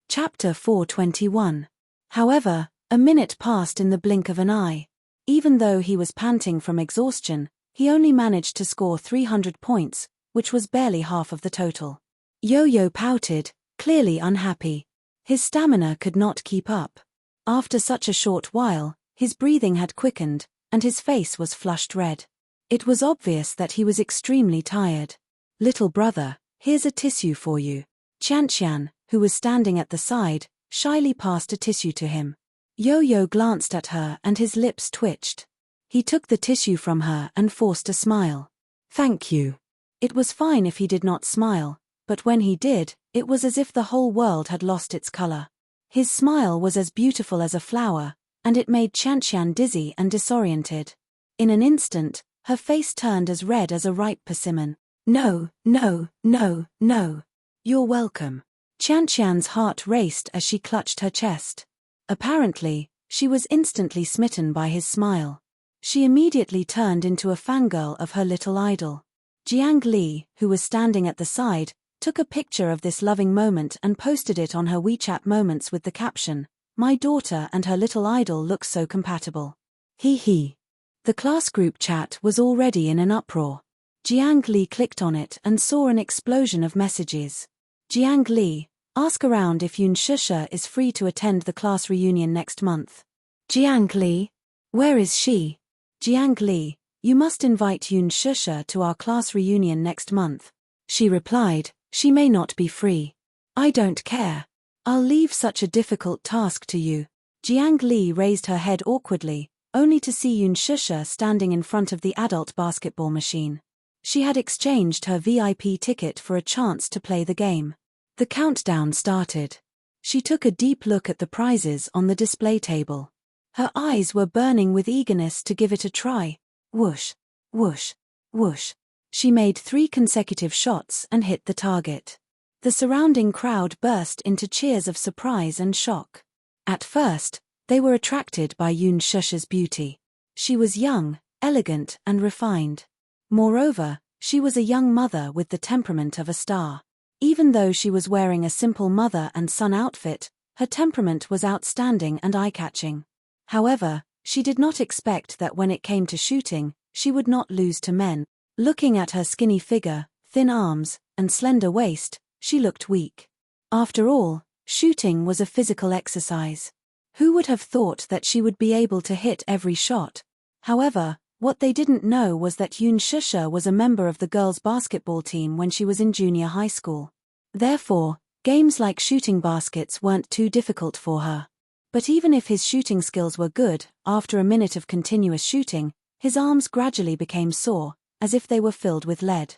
Chapter 421. However, a minute passed in the blink of an eye. Even though he was panting from exhaustion, he only managed to score 300 points, which was barely half of the total. Yo-Yo pouted, clearly unhappy. His stamina could not keep up. After such a short while, his breathing had quickened, and his face was flushed red. It was obvious that he was extremely tired. Little brother, here's a tissue for you. Qianqian, who was standing at the side, shyly passed a tissue to him. Yo-Yo glanced at her and his lips twitched. He took the tissue from her and forced a smile. Thank you. It was fine if he did not smile, but when he did, it was as if the whole world had lost its color. His smile was as beautiful as a flower, and it made Qianqian dizzy and disoriented. In an instant, her face turned as red as a ripe persimmon. No, no, no, no. You're welcome. Qianqian's heart raced as she clutched her chest. Apparently, she was instantly smitten by his smile. She immediately turned into a fangirl of her little idol. Jiang Li, who was standing at the side, took a picture of this loving moment and posted it on her WeChat Moments with the caption, "My daughter and her little idol look so compatible. Hee hee." The class group chat was already in an uproar. Jiang Li clicked on it and saw an explosion of messages. Jiang Li, ask around if Yoon Shusha is free to attend the class reunion next month. Jiang Li? Where is she? Jiang Li, you must invite Yoon Shusha to our class reunion next month. She replied, she may not be free. I don't care. I'll leave such a difficult task to you. Jiang Li raised her head awkwardly, only to see Yoon Shusha standing in front of the adult basketball machine. She had exchanged her VIP ticket for a chance to play the game. The countdown started. She took a deep look at the prizes on the display table. Her eyes were burning with eagerness to give it a try. Whoosh, whoosh, whoosh. She made 3 consecutive shots and hit the target. The surrounding crowd burst into cheers of surprise and shock. At first, they were attracted by Yoon Shusha's beauty. She was young, elegant, and refined. Moreover, she was a young mother with the temperament of a star. Even though she was wearing a simple mother and son outfit, her temperament was outstanding and eye-catching. However, she did not expect that when it came to shooting, she would not lose to men. Looking at her skinny figure, thin arms, and slender waist, she looked weak. After all, shooting was a physical exercise. Who would have thought that she would be able to hit every shot? However, what they didn't know was that Yoon Shusha was a member of the girls' basketball team when she was in junior high school. Therefore, games like shooting baskets weren't too difficult for her. But even if his shooting skills were good, after a minute of continuous shooting, his arms gradually became sore, as if they were filled with lead.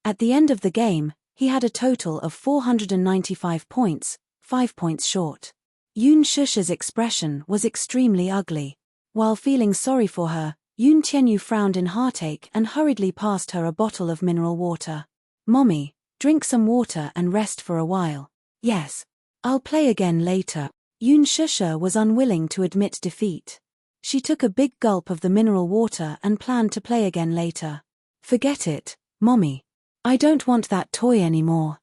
At the end of the game, he had a total of 495 points, 5 points short. Yoon Shusha's expression was extremely ugly. While feeling sorry for her, Yoon Tianyu frowned in heartache and hurriedly passed her a bottle of mineral water. Mommy, drink some water and rest for a while. Yes. I'll play again later. Yoon Shusha was unwilling to admit defeat. She took a big gulp of the mineral water and planned to play again later. Forget it, Mommy. I don't want that toy anymore.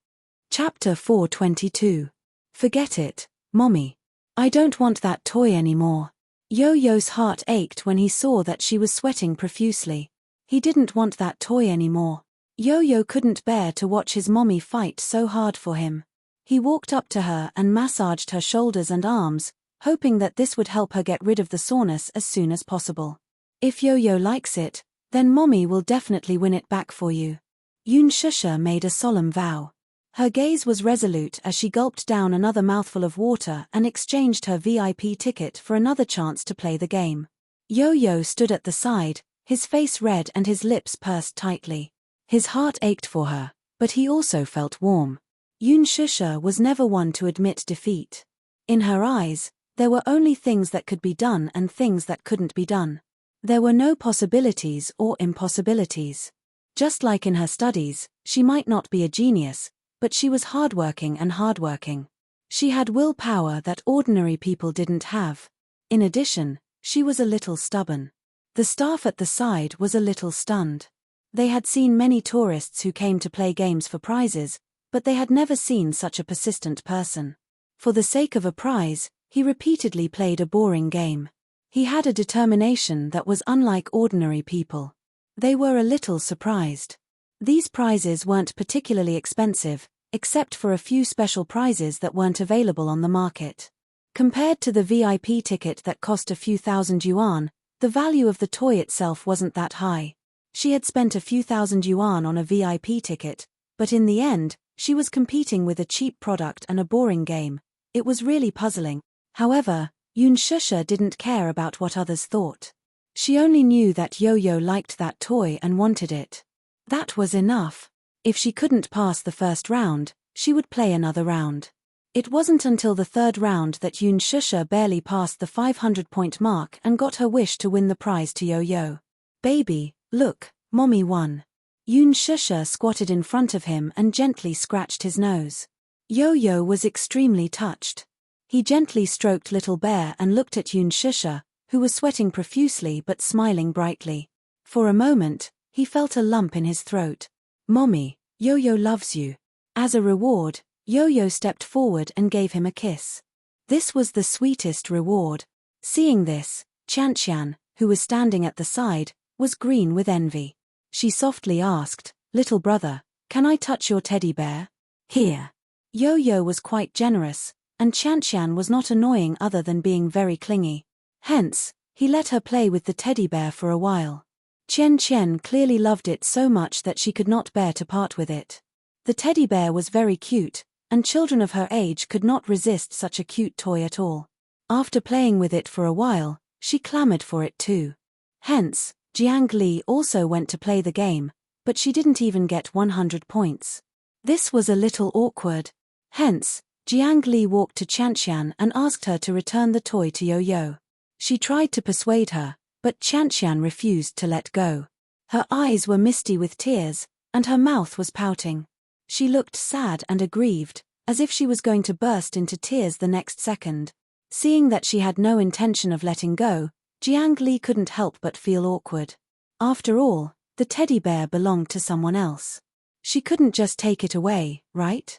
Chapter 422. Forget it, Mommy. I don't want that toy anymore. Yo-Yo's heart ached when he saw that she was sweating profusely. He didn't want that toy anymore. Yo-Yo couldn't bear to watch his mommy fight so hard for him. He walked up to her and massaged her shoulders and arms, hoping that this would help her get rid of the soreness as soon as possible. If Yo-Yo likes it, then Mommy will definitely win it back for you. Yoon Shusha made a solemn vow. Her gaze was resolute as she gulped down another mouthful of water and exchanged her VIP ticket for another chance to play the game. Yo-Yo stood at the side, his face red and his lips pursed tightly. His heart ached for her, but he also felt warm. Yoon Shusha was never one to admit defeat. In her eyes, there were only things that could be done and things that couldn't be done. There were no possibilities or impossibilities. Just like in her studies, she might not be a genius, but she was hardworking and hardworking. She had willpower that ordinary people didn't have. In addition, she was a little stubborn. The staff at the side was a little stunned. They had seen many tourists who came to play games for prizes, but they had never seen such a persistent person. For the sake of a prize, he repeatedly played a boring game. He had a determination that was unlike ordinary people. They were a little surprised. These prizes weren't particularly expensive, except for a few special prizes that weren't available on the market. Compared to the VIP ticket that cost a few thousand yuan, the value of the toy itself wasn't that high. She had spent a few thousand yuan on a VIP ticket, but in the end, she was competing with a cheap product and a boring game. It was really puzzling. However, Yoon Shusha didn't care about what others thought. She only knew that Yo-Yo liked that toy and wanted it. That was enough. If she couldn't pass the first round, she would play another round. It wasn't until the third round that Yoon Shusha barely passed the 500-point mark and got her wish to win the prize to Yo-Yo. Baby, look, Mommy won. Yoon Shusha squatted in front of him and gently scratched his nose. Yo-Yo was extremely touched. He gently stroked Little Bear and looked at Yoon Shusha, who was sweating profusely but smiling brightly. For a moment, he felt a lump in his throat. Mommy, Yo-Yo loves you. As a reward, Yo-Yo stepped forward and gave him a kiss. This was the sweetest reward. Seeing this, Qianqian, who was standing at the side, was green with envy. She softly asked, "Little brother, can I touch your teddy bear?" "Here." Yo-Yo was quite generous, and Qianqian was not annoying other than being very clingy. Hence, he let her play with the teddy bear for a while. Qian clearly loved it so much that she could not bear to part with it. The teddy bear was very cute, and children of her age could not resist such a cute toy at all. After playing with it for a while, she clamored for it too. Hence, Jiang Li also went to play the game, but she didn't even get 100 points. This was a little awkward. Hence, Jiang Li walked to Qianqian and asked her to return the toy to Yo-Yo. She tried to persuade her, but Qianqian refused to let go. Her eyes were misty with tears, and her mouth was pouting. She looked sad and aggrieved, as if she was going to burst into tears the next second. Seeing that she had no intention of letting go, Jiang Li couldn't help but feel awkward. After all, the teddy bear belonged to someone else. She couldn't just take it away, right?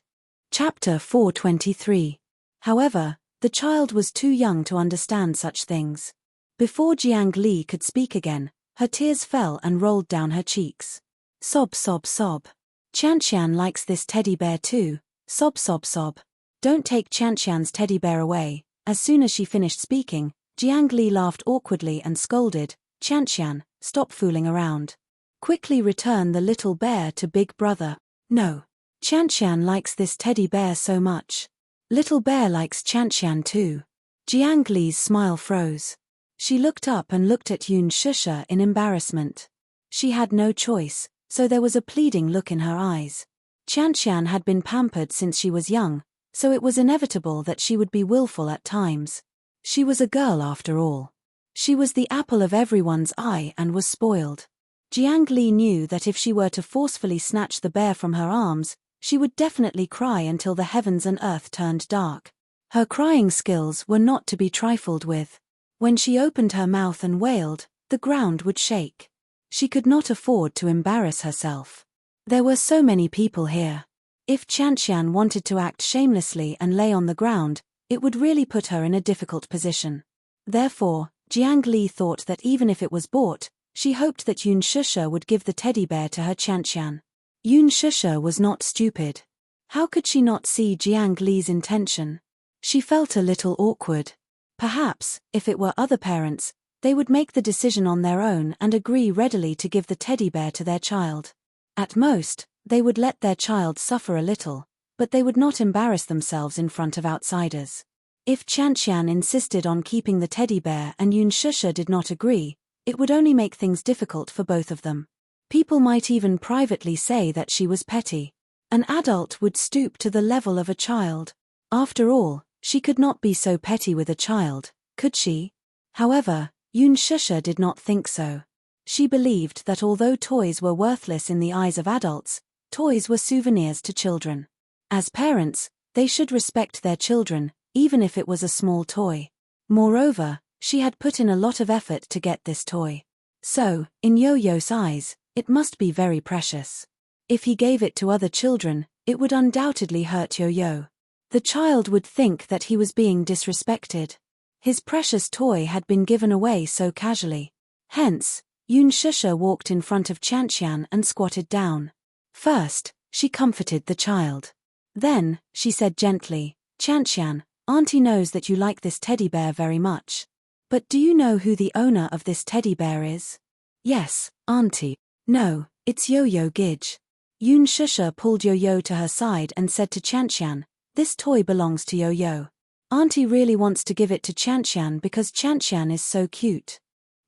Chapter 423. However, the child was too young to understand such things. Before Jiang Li could speak again, her tears fell and rolled down her cheeks. Sob sob sob. Qianqian likes this teddy bear too. Sob sob sob. Don't take Qianqian's teddy bear away. As soon as she finished speaking, Jiang Li laughed awkwardly and scolded, "Qianqian, stop fooling around. Quickly return the little bear to Big Brother." "No. Qianqian likes this teddy bear so much. Little bear likes Qianqian too." Jiang Li's smile froze. She looked up and looked at Yoon Shusha in embarrassment. She had no choice, so there was a pleading look in her eyes. Qianqian had been pampered since she was young, so it was inevitable that she would be willful at times. She was a girl after all. She was the apple of everyone's eye and was spoiled. Jiang Li knew that if she were to forcefully snatch the bear from her arms, she would definitely cry until the heavens and earth turned dark. Her crying skills were not to be trifled with. When she opened her mouth and wailed, the ground would shake. She could not afford to embarrass herself. There were so many people here. If Qianqian wanted to act shamelessly and lay on the ground, it would really put her in a difficult position. Therefore, Jiang Li thought that even if it was bought, she hoped that Yoon Shusha would give the teddy bear to her Qianqian. Yoon Shusha was not stupid. How could she not see Jiang Li's intention? She felt a little awkward. Perhaps, if it were other parents, they would make the decision on their own and agree readily to give the teddy bear to their child. At most, they would let their child suffer a little, but they would not embarrass themselves in front of outsiders. If Qianqian insisted on keeping the teddy bear and Yunshusha did not agree, it would only make things difficult for both of them. People might even privately say that she was petty. An adult would stoop to the level of a child. After all, she could not be so petty with a child, could she? However, Yunshusha did not think so. She believed that although toys were worthless in the eyes of adults, toys were souvenirs to children. As parents, they should respect their children, even if it was a small toy. Moreover, she had put in a lot of effort to get this toy. So, in Yo-Yo's eyes, it must be very precious. If he gave it to other children, it would undoubtedly hurt Yo-Yo. The child would think that he was being disrespected. His precious toy had been given away so casually. Hence, Yunshusha walked in front of Qianqian and squatted down. First, she comforted the child. Then, she said gently, "Qianqian, Auntie knows that you like this teddy bear very much. But do you know who the owner of this teddy bear is?" "Yes, Auntie." "No, it's Yo-Yo Gidge." Yunshusha pulled Yo-Yo to her side and said to Qianqian, "This toy belongs to Yo-Yo. Auntie really wants to give it to Qianqian because Qianqian is so cute.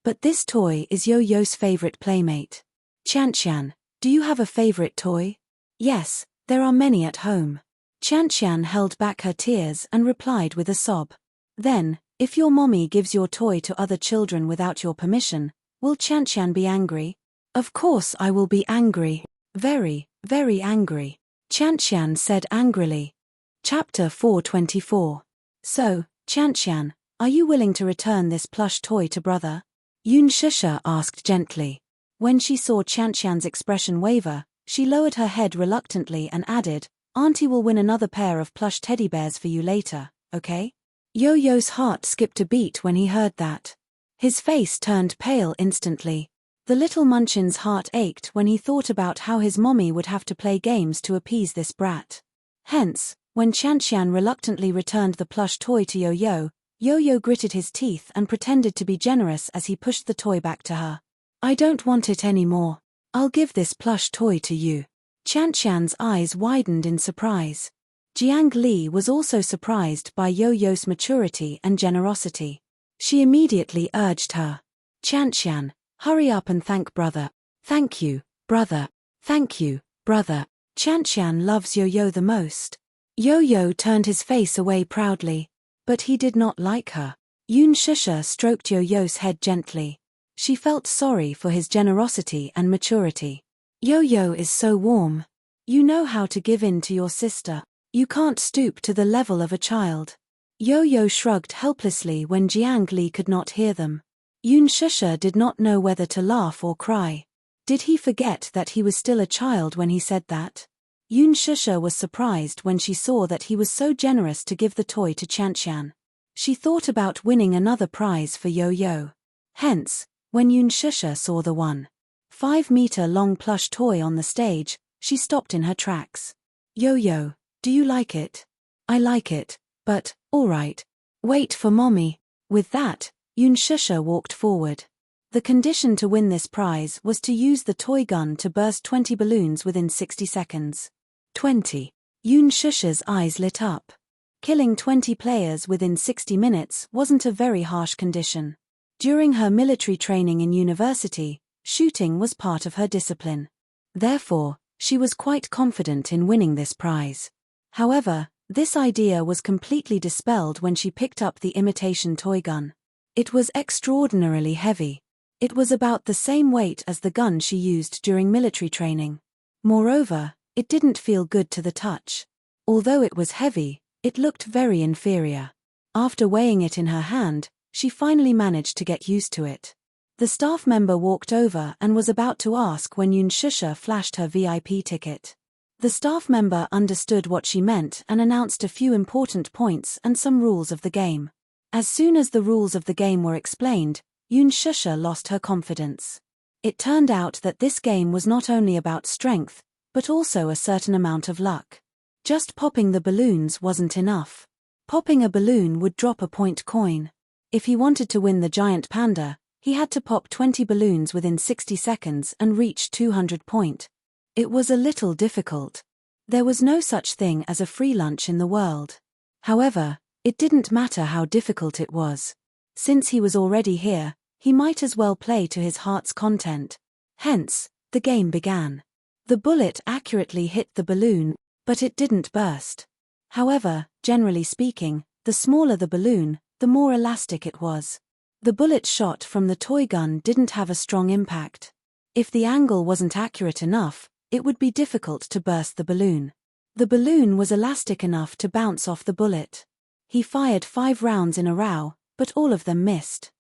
But this toy is Yo-Yo's favorite playmate. Qianqian, do you have a favorite toy?" "Yes, there are many at home." Qianqian held back her tears and replied with a sob. "Then, if your mommy gives your toy to other children without your permission, will Qianqian be angry?" "Of course I will be angry. Very, very angry," Qianqian said angrily. Chapter 424. "So, Qianqian, are you willing to return this plush toy to brother?" Yunshusha asked gently. When she saw Qianqian's expression waver, she lowered her head reluctantly and added, "Auntie will win another pair of plush teddy bears for you later, okay?" Yo-Yo's heart skipped a beat when he heard that. His face turned pale instantly. The little munchin's heart ached when he thought about how his mommy would have to play games to appease this brat. Hence, when Qianqian reluctantly returned the plush toy to Yo-Yo, Yo-Yo gritted his teeth and pretended to be generous as he pushed the toy back to her. "I don't want it anymore. I'll give this plush toy to you." Qianqian's eyes widened in surprise. Jiang Li was also surprised by Yo-Yo's maturity and generosity. She immediately urged her. "Qianqian, hurry up and thank brother." "Thank you, brother. Thank you, brother." Qianqian loves Yo-Yo the most. Yo-Yo turned his face away proudly. But he did not like her. Yunshusha stroked Yo-Yo's head gently. She felt sorry for his generosity and maturity. "Yo-Yo is so warm. You know how to give in to your sister. You can't stoop to the level of a child." Yo-Yo shrugged helplessly when Jiang Li could not hear them. Yunshusha did not know whether to laugh or cry. Did he forget that he was still a child when he said that? Yunshusha was surprised when she saw that he was so generous to give the toy to Qianqian. She thought about winning another prize for Yo-Yo. Hence, when Yunshusha saw the 1.5-meter-long plush toy on the stage, she stopped in her tracks. "Yo-Yo, do you like it?" "I like it, but, all right. Wait for mommy." With that, Yunshusha walked forward. The condition to win this prize was to use the toy gun to burst 20 balloons within 60 seconds. 20. Yunshusha's eyes lit up. Killing 20 players within 60 minutes wasn't a very harsh condition. During her military training in university, shooting was part of her discipline. Therefore, she was quite confident in winning this prize. However, this idea was completely dispelled when she picked up the imitation toy gun. It was extraordinarily heavy. It was about the same weight as the gun she used during military training. Moreover, it didn't feel good to the touch. Although it was heavy, it looked very inferior. After weighing it in her hand, she finally managed to get used to it. The staff member walked over and was about to ask when Yunshusha flashed her VIP ticket. The staff member understood what she meant and announced a few important points and some rules of the game. As soon as the rules of the game were explained, Yunshusha lost her confidence. It turned out that this game was not only about strength, but also a certain amount of luck. Just popping the balloons wasn't enough. Popping a balloon would drop a point coin. If he wanted to win the giant panda, he had to pop 20 balloons within 60 seconds and reach 200 point. It was a little difficult. There was no such thing as a free lunch in the world. However, it didn't matter how difficult it was. Since he was already here, he might as well play to his heart's content. Hence, the game began. The bullet accurately hit the balloon, but it didn't burst. However, generally speaking, the smaller the balloon, the more elastic it was. The bullet shot from the toy gun didn't have a strong impact. If the angle wasn't accurate enough, it would be difficult to burst the balloon. The balloon was elastic enough to bounce off the bullet. He fired 5 rounds in a row, but all of them missed.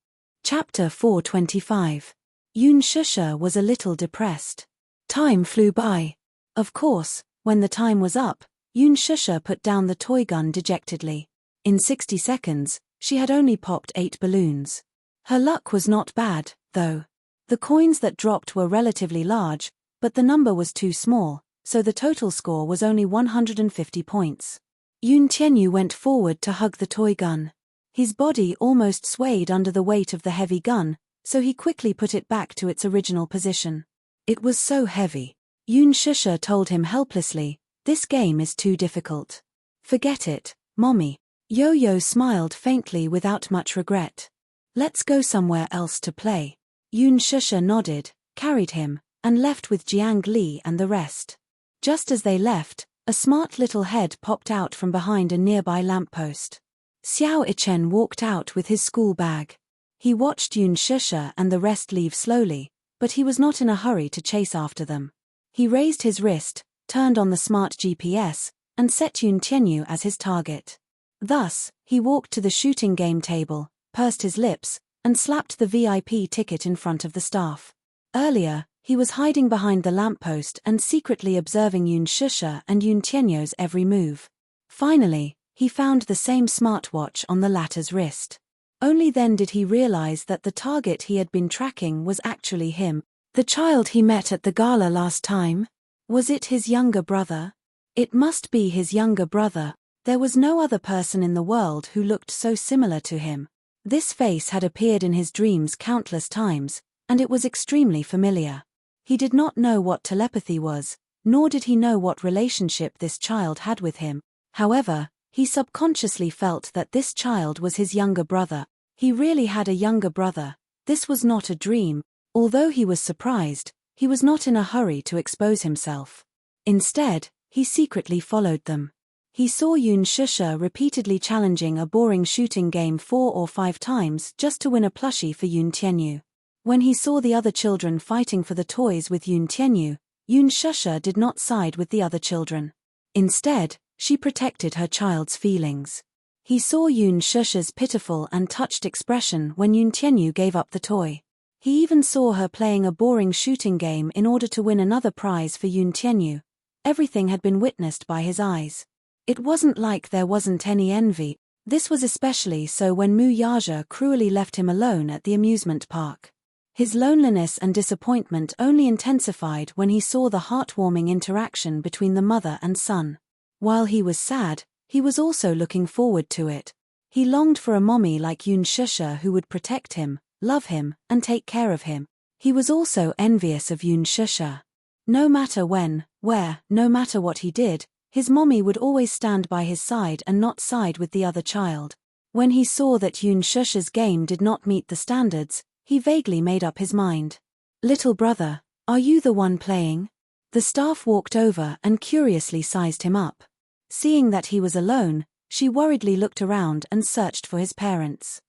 Chapter 425. Yoon Shusha was a little depressed. Time flew by. Of course, when the time was up, Yoon Shusha put down the toy gun dejectedly. In 60 seconds, she had only popped 8 balloons. Her luck was not bad, though. The coins that dropped were relatively large, but the number was too small, so the total score was only 150 points. Yoon Tianyu went forward to hug the toy gun. His body almost swayed under the weight of the heavy gun, so he quickly put it back to its original position. It was so heavy. Yoon Shusha told him helplessly, "This game is too difficult. Forget it, Mommy." Yo-Yo smiled faintly without much regret. "Let's go somewhere else to play." Yoon Shusha nodded, carried him, and left with Jiang Li and the rest. Just as they left, a smart little head popped out from behind a nearby lamppost. Xiao Ichen walked out with his school bag. He watched Yoon Shusha and the rest leave slowly, but he was not in a hurry to chase after them. He raised his wrist, turned on the smart GPS, and set Yoon Tianyu as his target. Thus, he walked to the shooting game table, pursed his lips, and slapped the VIP ticket in front of the staff. Earlier, he was hiding behind the lamppost and secretly observing Yoon Shusha and Yoon Tianyu's every move. Finally, he found the same smartwatch on the latter's wrist. Only then did he realize that the target he had been tracking was actually him, the child he met at the gala last time. Was it his younger brother? It must be his younger brother. There was no other person in the world who looked so similar to him. This face had appeared in his dreams countless times, and it was extremely familiar. He did not know what telepathy was, nor did he know what relationship this child had with him. However, he subconsciously felt that this child was his younger brother. He really had a younger brother. This was not a dream. Although he was surprised, he was not in a hurry to expose himself. Instead, he secretly followed them. He saw Yoon Shusha repeatedly challenging a boring shooting game 4 or 5 times just to win a plushie for Yoon Tianyu. When he saw the other children fighting for the toys with Yoon Tianyu, Yoon Shusha did not side with the other children. Instead, she protected her child's feelings. He saw Yoon Shusha's pitiful and touched expression when Yoon Tianyu gave up the toy. He even saw her playing a boring shooting game in order to win another prize for Yoon Tianyu. Everything had been witnessed by his eyes. It wasn't like there wasn't any envy. This was especially so when Mu Yaja cruelly left him alone at the amusement park. His loneliness and disappointment only intensified when he saw the heartwarming interaction between the mother and son. While he was sad, he was also looking forward to it. He longed for a mommy like Yoon Shusha who would protect him, love him, and take care of him. He was also envious of Yoon Shusha. No matter when, where, no matter what he did, his mommy would always stand by his side and not side with the other child. When he saw that Yoon Shusha's game did not meet the standards, he vaguely made up his mind. "Little brother, are you the one playing?" The staff walked over and curiously sized him up. Seeing that he was alone, she worriedly looked around and searched for his parents.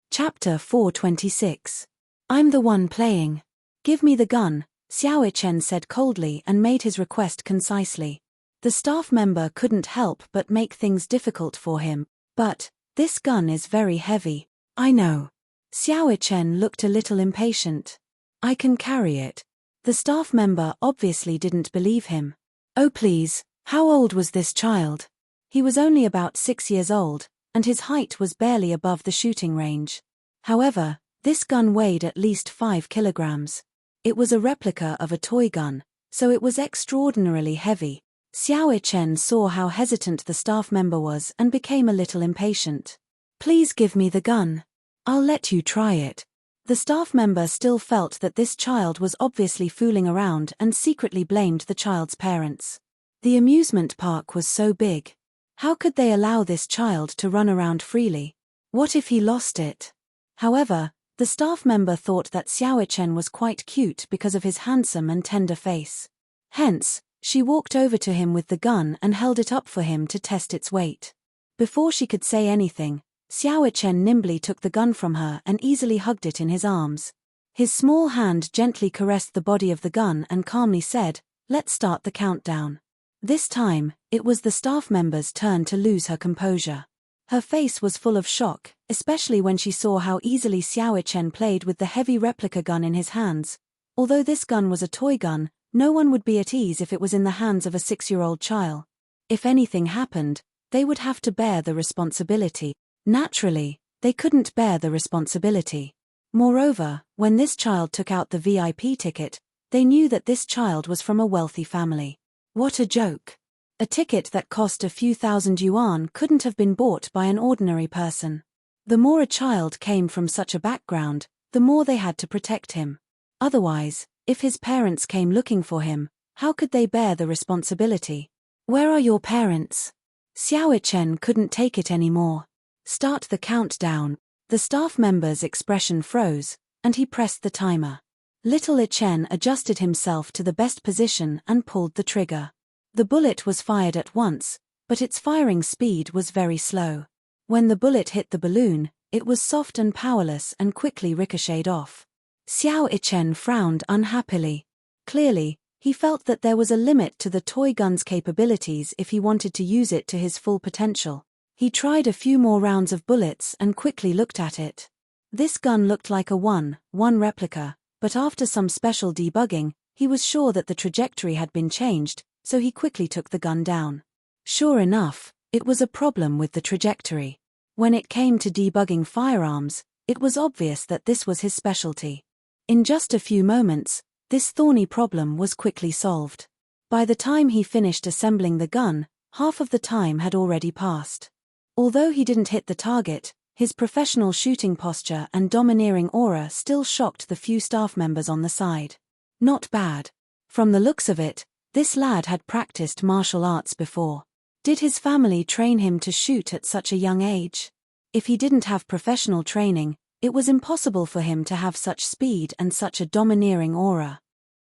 Chapter 426. "I'm the one playing. Give me the gun," Xiao Ichen said coldly and made his request concisely. The staff member couldn't help but make things difficult for him. "But, this gun is very heavy." "I know." Xiao Ichen looked a little impatient. "I can carry it." The staff member obviously didn't believe him. "Oh please, how old was this child?" He was only about 6 years old, and his height was barely above the shooting range. However, this gun weighed at least 5 kilograms. It was a replica of a toy gun, so it was extraordinarily heavy. Xiao Ichen saw how hesitant the staff member was and became a little impatient. "Please give me the gun." I'll let you try it. The staff member still felt that this child was obviously fooling around and secretly blamed the child's parents. The amusement park was so big. How could they allow this child to run around freely? What if he lost it? However, the staff member thought that Xiaochen was quite cute because of his handsome and tender face. Hence, she walked over to him with the gun and held it up for him to test its weight. Before she could say anything, Xiaochen nimbly took the gun from her and easily hugged it in his arms. His small hand gently caressed the body of the gun and calmly said, "Let's start the countdown." This time, it was the staff member's turn to lose her composure. Her face was full of shock, especially when she saw how easily Xiaochen played with the heavy replica gun in his hands. Although this gun was a toy gun, no one would be at ease if it was in the hands of a 6-year-old child. If anything happened, they would have to bear the responsibility. Naturally, they couldn't bear the responsibility. Moreover, when this child took out the VIP ticket, they knew that this child was from a wealthy family. What a joke. A ticket that cost a few thousand yuan couldn't have been bought by an ordinary person. The more a child came from such a background, the more they had to protect him. Otherwise, if his parents came looking for him, how could they bear the responsibility? Where are your parents? Xiaochen couldn't take it anymore. Start the countdown. The staff member's expression froze, and he pressed the timer. Little Chen adjusted himself to the best position and pulled the trigger. The bullet was fired at once, but its firing speed was very slow. When the bullet hit the balloon, it was soft and powerless and quickly ricocheted off. Xiao Ichen frowned unhappily. Clearly, he felt that there was a limit to the toy gun's capabilities if he wanted to use it to his full potential. He tried a few more rounds of bullets and quickly looked at it. This gun looked like a 1-1 replica, but after some special debugging, he was sure that the trajectory had been changed, so he quickly took the gun down. Sure enough, it was a problem with the trajectory. When it came to debugging firearms, it was obvious that this was his specialty. In just a few moments, this thorny problem was quickly solved. By the time he finished assembling the gun, half of the time had already passed. Although he didn't hit the target, his professional shooting posture and domineering aura still shocked the few staff members on the side. Not bad. From the looks of it, this lad had practiced martial arts before. Did his family train him to shoot at such a young age? If he didn't have professional training, it was impossible for him to have such speed and such a domineering aura.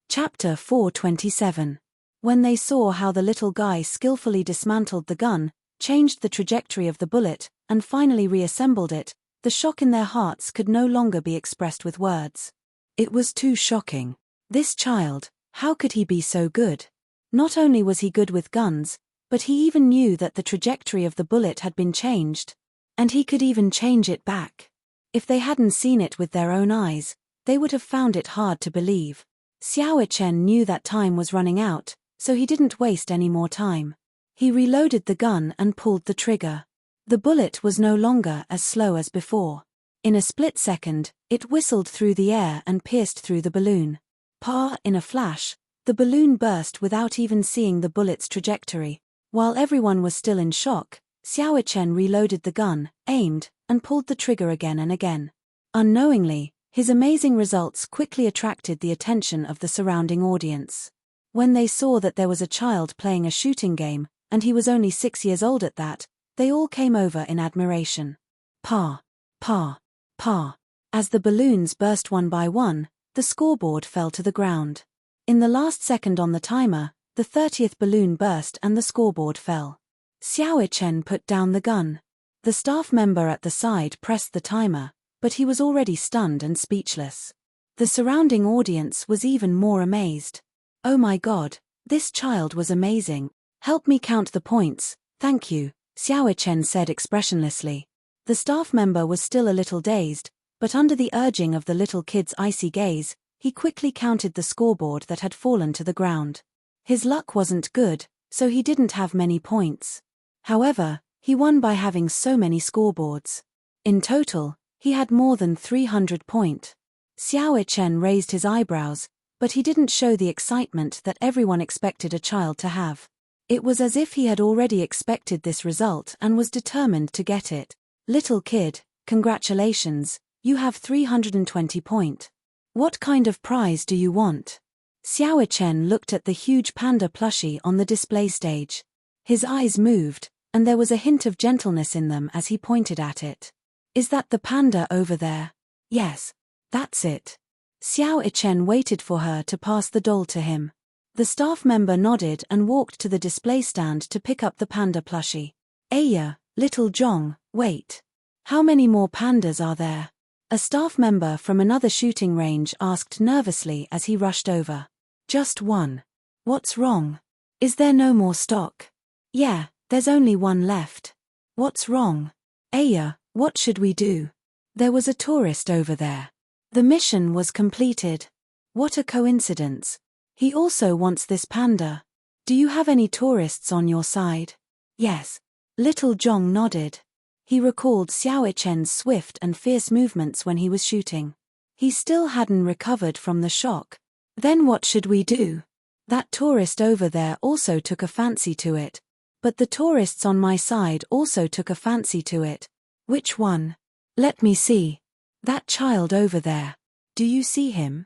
Chapter 427. When they saw how the little guy skillfully dismantled the gun, changed the trajectory of the bullet, and finally reassembled it, the shock in their hearts could no longer be expressed with words. It was too shocking. This child, how could he be so good? Not only was he good with guns, but he even knew that the trajectory of the bullet had been changed. And he could even change it back. If they hadn't seen it with their own eyes, they would have found it hard to believe. Xiaochen knew that time was running out, so he didn't waste any more time. He reloaded the gun and pulled the trigger. The bullet was no longer as slow as before. In a split second, it whistled through the air and pierced through the balloon. In a flash, the balloon burst without even seeing the bullet's trajectory. While everyone was still in shock, Xiaochen reloaded the gun, aimed, and pulled the trigger again and again. Unknowingly, his amazing results quickly attracted the attention of the surrounding audience. When they saw that there was a child playing a shooting game, and he was only 6 years old at that, they all came over in admiration. Pa! Pa! Pa! As the balloons burst one by one, the scoreboard fell to the ground. In the last second on the timer, the 30th balloon burst and the scoreboard fell. Xiaochen put down the gun. The staff member at the side pressed the timer, but he was already stunned and speechless. The surrounding audience was even more amazed. Oh my God, this child was amazing. Help me count the points, thank you, Xiaochen said expressionlessly. The staff member was still a little dazed, but under the urging of the little kid's icy gaze, he quickly counted the scoreboard that had fallen to the ground. His luck wasn't good, so he didn't have many points. However, he won by having so many scoreboards. In total, he had more than 300 points. Xiaochen raised his eyebrows, but he didn't show the excitement that everyone expected a child to have. It was as if he had already expected this result and was determined to get it. Little kid, congratulations, You have 320 point. What kind of prize do you want? Xiao Chen looked at the huge panda plushie on the display stage. His eyes moved, and there was a hint of gentleness in them as he pointed at it. Is that the panda over there? Yes. That's it. Xiao Chen waited for her to pass the doll to him. The staff member nodded and walked to the display stand to pick up the panda plushie. Aya, little Zhong, wait. How many more pandas are there? A staff member from another shooting range asked nervously as he rushed over. Just one. What's wrong? Is there no more stock? Yeah, there's only one left. What's wrong? Aya, what should we do? There was a tourist over there. The mission was completed. What a coincidence. He also wants this panda. Do you have any tourists on your side? Yes. Little Zhong nodded. He recalled Xiao Chen's swift and fierce movements when he was shooting. He still hadn't recovered from the shock. Then what should we do? That tourist over there also took a fancy to it. But the tourists on my side also took a fancy to it. Which one? Let me see. That child over there. Do you see him?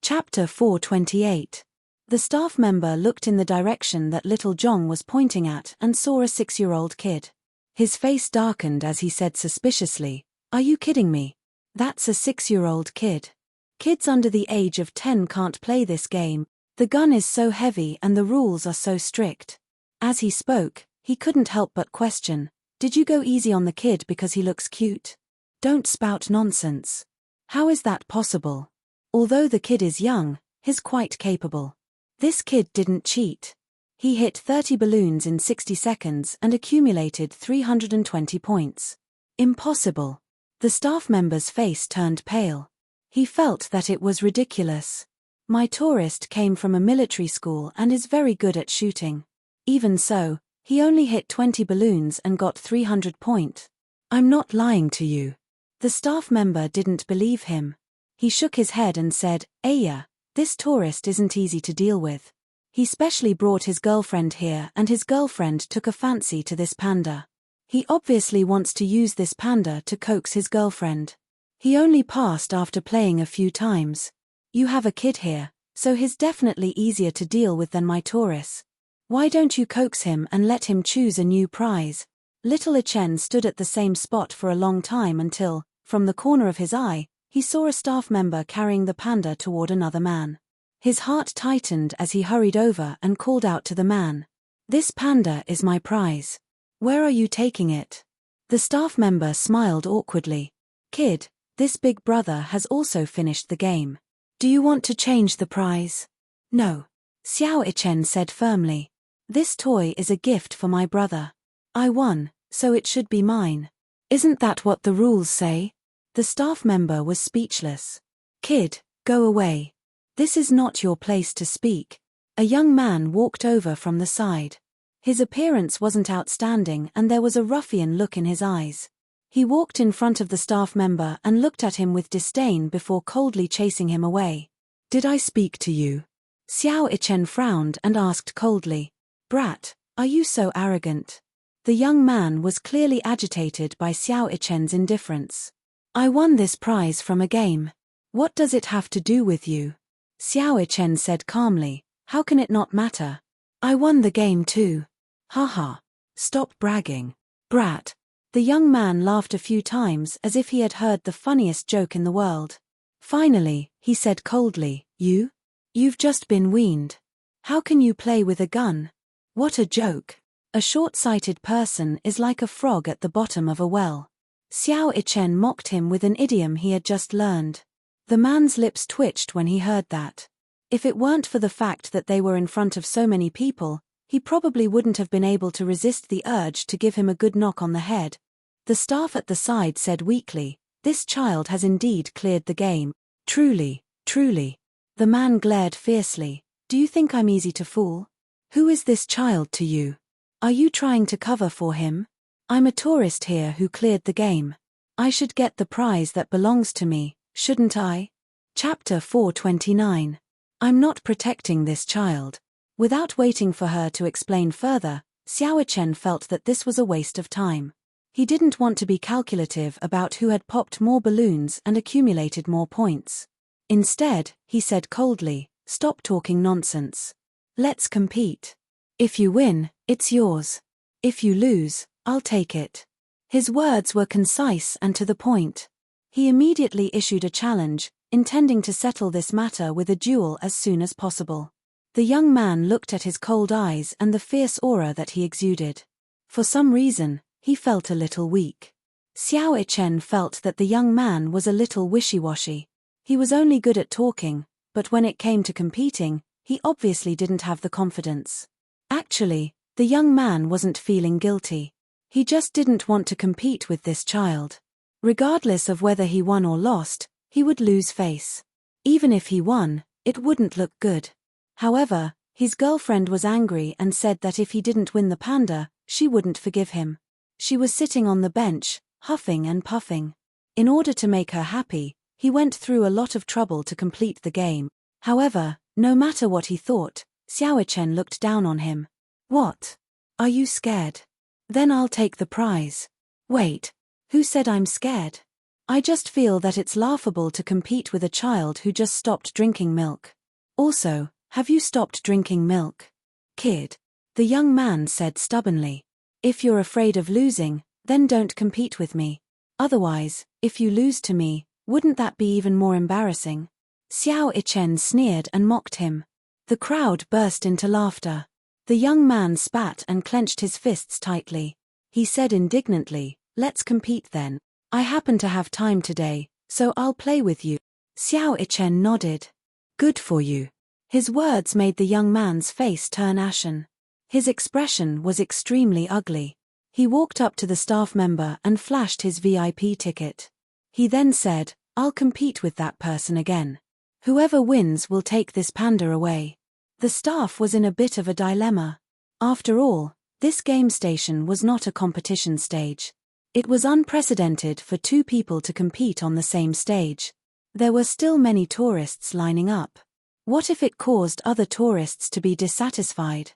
Chapter 428. The staff member looked in the direction that little Zhong was pointing at and saw a 6-year-old kid. His face darkened as he said suspiciously, "Are you kidding me? That's a 6-year-old kid. Kids under the age of 10 can't play this game, the gun is so heavy and the rules are so strict." As he spoke, he couldn't help but question, "Did you go easy on the kid because he looks cute? Don't spout nonsense. How is that possible? Although the kid is young, he's quite capable. This kid didn't cheat. He hit 30 balloons in 60 seconds and accumulated 320 points. Impossible." The staff member's face turned pale. He felt that it was ridiculous. My tourist came from a military school and is very good at shooting. Even so, he only hit 20 balloons and got 300 points. I'm not lying to you. The staff member didn't believe him. He shook his head and said, "Aya, this tourist isn't easy to deal with. He specially brought his girlfriend here and his girlfriend took a fancy to this panda. He obviously wants to use this panda to coax his girlfriend. He only passed after playing a few times. You have a kid here, so he's definitely easier to deal with than my tourist. Why don't you coax him and let him choose a new prize?" Little Chen stood at the same spot for a long time until, from the corner of his eye, he saw a staff member carrying the panda toward another man. His heart tightened as he hurried over and called out to the man. "This panda is my prize. Where are you taking it?" The staff member smiled awkwardly. "Kid, this big brother has also finished the game. Do you want to change the prize?" "No." Xiao Chen said firmly. "This toy is a gift for my brother. I won, so it should be mine. Isn't that what the rules say?" The staff member was speechless. "Kid, go away. This is not your place to speak." A young man walked over from the side. His appearance wasn't outstanding and there was a ruffian look in his eyes. He walked in front of the staff member and looked at him with disdain before coldly chasing him away. "Did I speak to you?" Xiao Chen frowned and asked coldly. "Brat, are you so arrogant?" The young man was clearly agitated by Xiao Chen's indifference. "I won this prize from a game. What does it have to do with you?" Xiao Chen said calmly, "How can it not matter? I won the game too. Haha. Stop bragging. Brat." The young man laughed a few times as if he had heard the funniest joke in the world. Finally, he said coldly, You've just been weaned. How can you play with a gun? What a joke. A short-sighted person is like a frog at the bottom of a well." Xiao Chen mocked him with an idiom he had just learned. The man's lips twitched when he heard that. If it weren't for the fact that they were in front of so many people, he probably wouldn't have been able to resist the urge to give him a good knock on the head. The staff at the side said weakly, "This child has indeed cleared the game. Truly, truly." The man glared fiercely. "Do you think I'm easy to fool? Who is this child to you? Are you trying to cover for him? I'm a tourist here who cleared the game. I should get the prize that belongs to me, shouldn't I?" Chapter 429. I'm not protecting this child. Without waiting for her to explain further, Xiao Chen felt that this was a waste of time. He didn't want to be calculative about who had popped more balloons and accumulated more points. Instead, he said coldly, "Stop talking nonsense. Let's compete. If you win, it's yours. If you lose, I'll take it." His words were concise and to the point. He immediately issued a challenge, intending to settle this matter with a duel as soon as possible. The young man looked at his cold eyes and the fierce aura that he exuded. For some reason, he felt a little weak. Xiao Ichen felt that the young man was a little wishy-washy. He was only good at talking, but when it came to competing, he obviously didn't have the confidence. Actually, the young man wasn't feeling guilty. He just didn't want to compete with this child. Regardless of whether he won or lost, he would lose face. Even if he won, it wouldn't look good. However, his girlfriend was angry and said that if he didn't win the panda, she wouldn't forgive him. She was sitting on the bench, huffing and puffing. In order to make her happy, he went through a lot of trouble to complete the game. However, no matter what he thought, Xiao Ichen looked down on him. "What? Are you scared? Then I'll take the prize." "Wait, who said I'm scared? I just feel that it's laughable to compete with a child who just stopped drinking milk. Also, have you stopped drinking milk?" "Kid," the young man said stubbornly. "If you're afraid of losing, then don't compete with me. Otherwise, if you lose to me, wouldn't that be even more embarrassing?" Xiao Ichen sneered and mocked him. The crowd burst into laughter. The young man spat and clenched his fists tightly. He said indignantly, "Let's compete then. I happen to have time today, so I'll play with you." Xiao Ichen nodded. "Good for you." His words made the young man's face turn ashen. His expression was extremely ugly. He walked up to the staff member and flashed his VIP ticket. He then said, "I'll compete with that person again. Whoever wins will take this panda away." The staff was in a bit of a dilemma. After all, this game station was not a competition stage. It was unprecedented for two people to compete on the same stage. There were still many tourists lining up. What if it caused other tourists to be dissatisfied?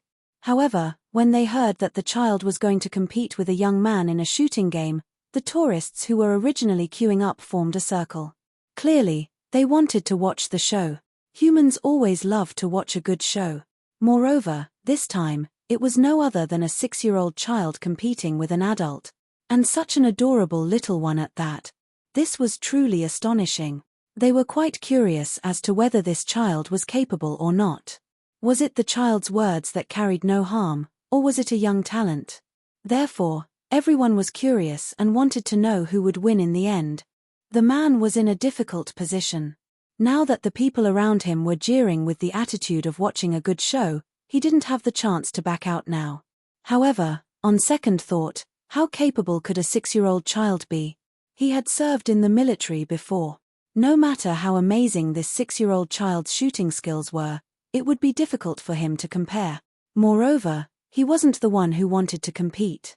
However, when they heard that the child was going to compete with a young man in a shooting game, the tourists who were originally queuing up formed a circle. Clearly, they wanted to watch the show. Humans always love to watch a good show. Moreover, this time, it was no other than a 6-year-old child competing with an adult. And such an adorable little one at that. This was truly astonishing. They were quite curious as to whether this child was capable or not. Was it the child's words that carried no harm, or was it a young talent? Therefore, everyone was curious and wanted to know who would win in the end. The man was in a difficult position. Now that the people around him were jeering with the attitude of watching a good show, he didn't have the chance to back out now. However, on second thought, how capable could a 6-year-old child be? He had served in the military before. No matter how amazing this 6-year-old child's shooting skills were, it would be difficult for him to compare. Moreover, he wasn't the one who wanted to compete.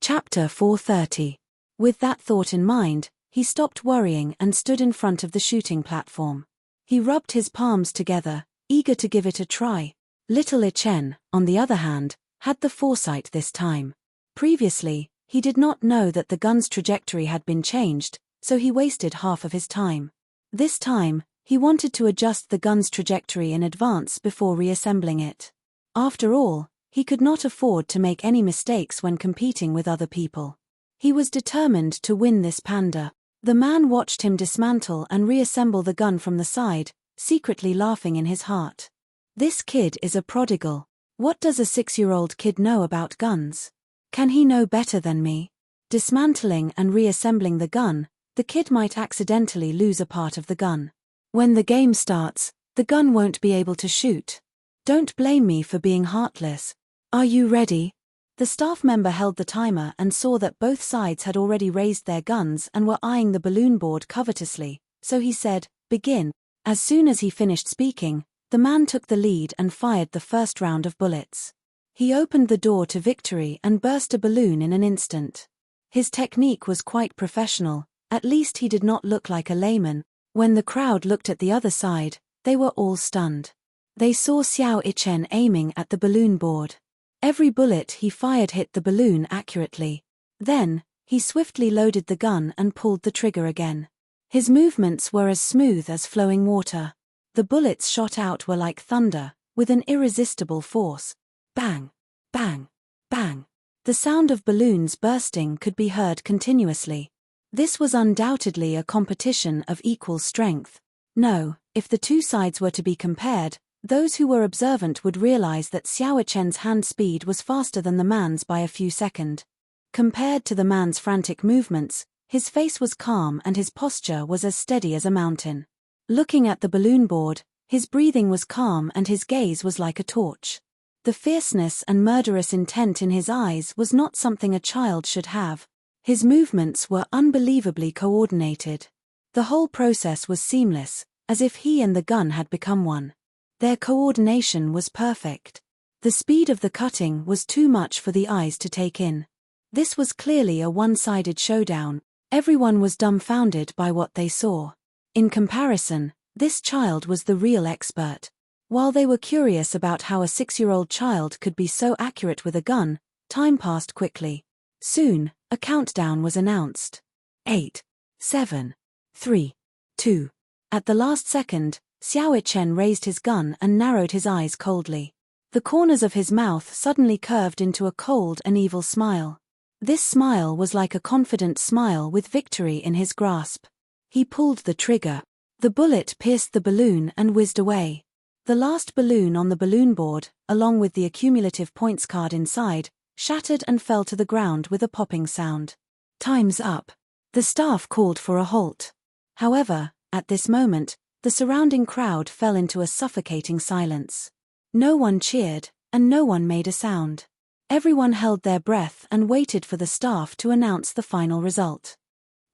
Chapter 430. With that thought in mind, he stopped worrying and stood in front of the shooting platform. He rubbed his palms together, eager to give it a try. Little Ichen, on the other hand, had the foresight this time. Previously, he did not know that the gun's trajectory had been changed, so he wasted half of his time. This time, he wanted to adjust the gun's trajectory in advance before reassembling it. After all, he could not afford to make any mistakes when competing with other people. He was determined to win this panda. The man watched him dismantle and reassemble the gun from the side, secretly laughing in his heart. This kid is a prodigal. What does a 6-year-old kid know about guns? Can he know better than me? Dismantling and reassembling the gun, the kid might accidentally lose a part of the gun. When the game starts, the gun won't be able to shoot. Don't blame me for being heartless. Are you ready? The staff member held the timer and saw that both sides had already raised their guns and were eyeing the balloon board covetously, so he said, "Begin." As soon as he finished speaking, the man took the lead and fired the first round of bullets. He opened the door to victory and burst a balloon in an instant. His technique was quite professional, at least he did not look like a layman. When the crowd looked at the other side, they were all stunned. They saw Xiao Ichen aiming at the balloon board. Every bullet he fired hit the balloon accurately. Then, He swiftly loaded the gun and pulled the trigger again. His movements were as smooth as flowing water. The bullets shot out were like thunder, with an irresistible force. Bang! Bang! Bang! The sound of balloons bursting could be heard continuously. This was undoubtedly a competition of equal strength. No, if the two sides were to be compared, those who were observant would realize that Xiao Chen's hand speed was faster than the man's by a few seconds. Compared to the man's frantic movements, his face was calm and his posture was as steady as a mountain. Looking at the balloon board, his breathing was calm and his gaze was like a torch. The fierceness and murderous intent in his eyes was not something a child should have. His movements were unbelievably coordinated. The whole process was seamless, as if he and the gun had become one. Their coordination was perfect. The speed of the cutting was too much for the eyes to take in. This was clearly a one-sided showdown. Everyone was dumbfounded by what they saw. In comparison, this child was the real expert. While they were curious about how a 6-year-old child could be so accurate with a gun, time passed quickly. Soon, a countdown was announced. 8, 7, 3, 2. At the last second, Xiao Chen raised his gun and narrowed his eyes coldly. The corners of his mouth suddenly curved into a cold and evil smile. This smile was like a confident smile with victory in his grasp. He pulled the trigger. The bullet pierced the balloon and whizzed away. The last balloon on the balloon board, along with the accumulative points card inside, shattered and fell to the ground with a popping sound. Time's up. The staff called for a halt. However, at this moment, the surrounding crowd fell into a suffocating silence. No one cheered, and no one made a sound. Everyone held their breath and waited for the staff to announce the final result.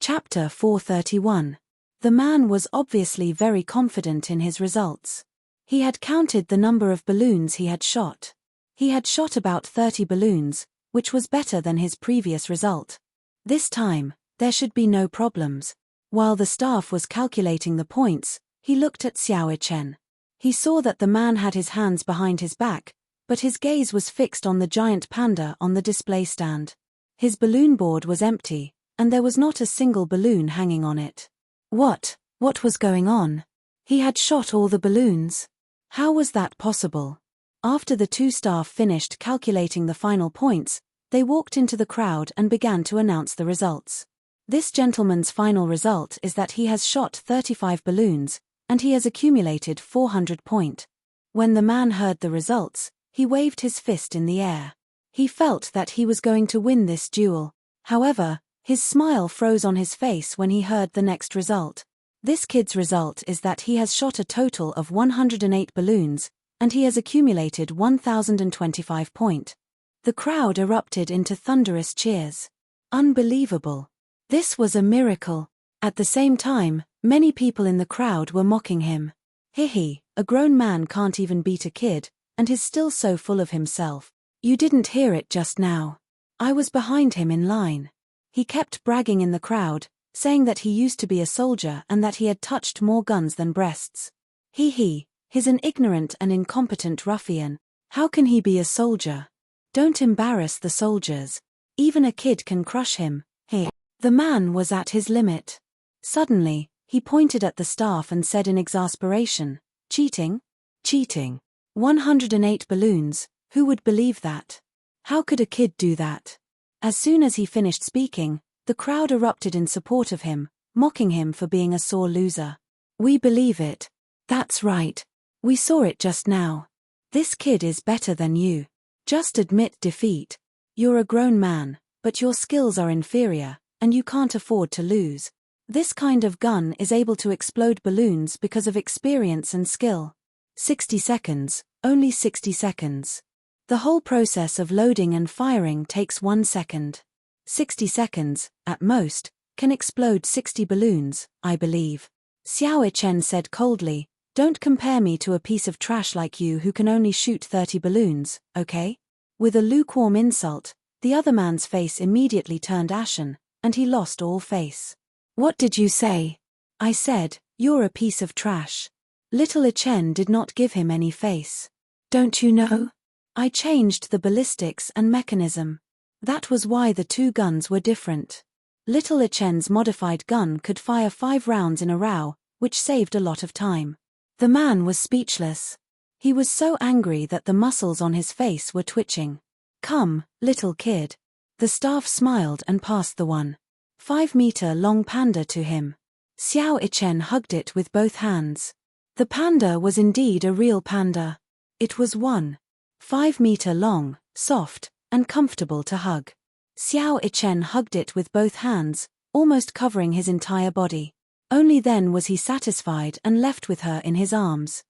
Chapter 431. The man was obviously very confident in his results. He had counted the number of balloons he had shot. He had shot about 30 balloons, which was better than his previous result. This time, there should be no problems. While the staff was calculating the points, he looked at Xiao Chen. He saw that the man had his hands behind his back, but his gaze was fixed on the giant panda on the display stand. His balloon board was empty, and there was not a single balloon hanging on it. What was going on? He had shot all the balloons. How was that possible? After the two staff finished calculating the final points, they walked into the crowd and began to announce the results. This gentleman's final result is that he has shot 35 balloons, and he has accumulated 400 points. When the man heard the results, he waved his fist in the air. He felt that he was going to win this duel. However, his smile froze on his face when he heard the next result. This kid's result is that he has shot a total of 108 balloons, and he has accumulated 1,025 points. The crowd erupted into thunderous cheers. Unbelievable. This was a miracle. At the same time, many people in the crowd were mocking him. Hihi, a grown man can't even beat a kid, and he's still so full of himself. You didn't hear it just now. I was behind him in line. He kept bragging in the crowd, saying that he used to be a soldier and that he had touched more guns than breasts. He's an ignorant and incompetent ruffian. How can he be a soldier? Don't embarrass the soldiers. Even a kid can crush him. The man was at his limit. Suddenly, he pointed at the staff and said in exasperation, "Cheating? Cheating. 108 balloons, who would believe that? How could a kid do that?" As soon as he finished speaking, the crowd erupted in support of him, mocking him for being a sore loser. "We believe it. That's right. We saw it just now. This kid is better than you. Just admit defeat. You're a grown man, but your skills are inferior, and you can't afford to lose. This kind of gun is able to explode balloons because of experience and skill. 60 seconds, only 60 seconds. The whole process of loading and firing takes 1 second. 60 seconds, at most, can explode 60 balloons, I believe." Xiao Chen said coldly, "Don't compare me to a piece of trash like you who can only shoot 30 balloons, okay?" With a lukewarm insult, the other man's face immediately turned ashen, and he lost all face. "What did you say?" "I said, you're a piece of trash." Little Chen did not give him any face. "Don't you know? I changed the ballistics and mechanism. That was why the two guns were different. Little Ichen's modified gun could fire 5 rounds in a row, which saved a lot of time. The man was speechless. He was so angry that the muscles on his face were twitching. "Come, little kid." The staff smiled and passed the 1.5-meter-long panda to him. Xiao Ichen hugged it with both hands. The panda was indeed a real panda. It was 1.5 meter long, soft, and comfortable to hug. Xiao Ichen hugged it with both hands, almost covering his entire body. Only then was he satisfied and left with her in his arms.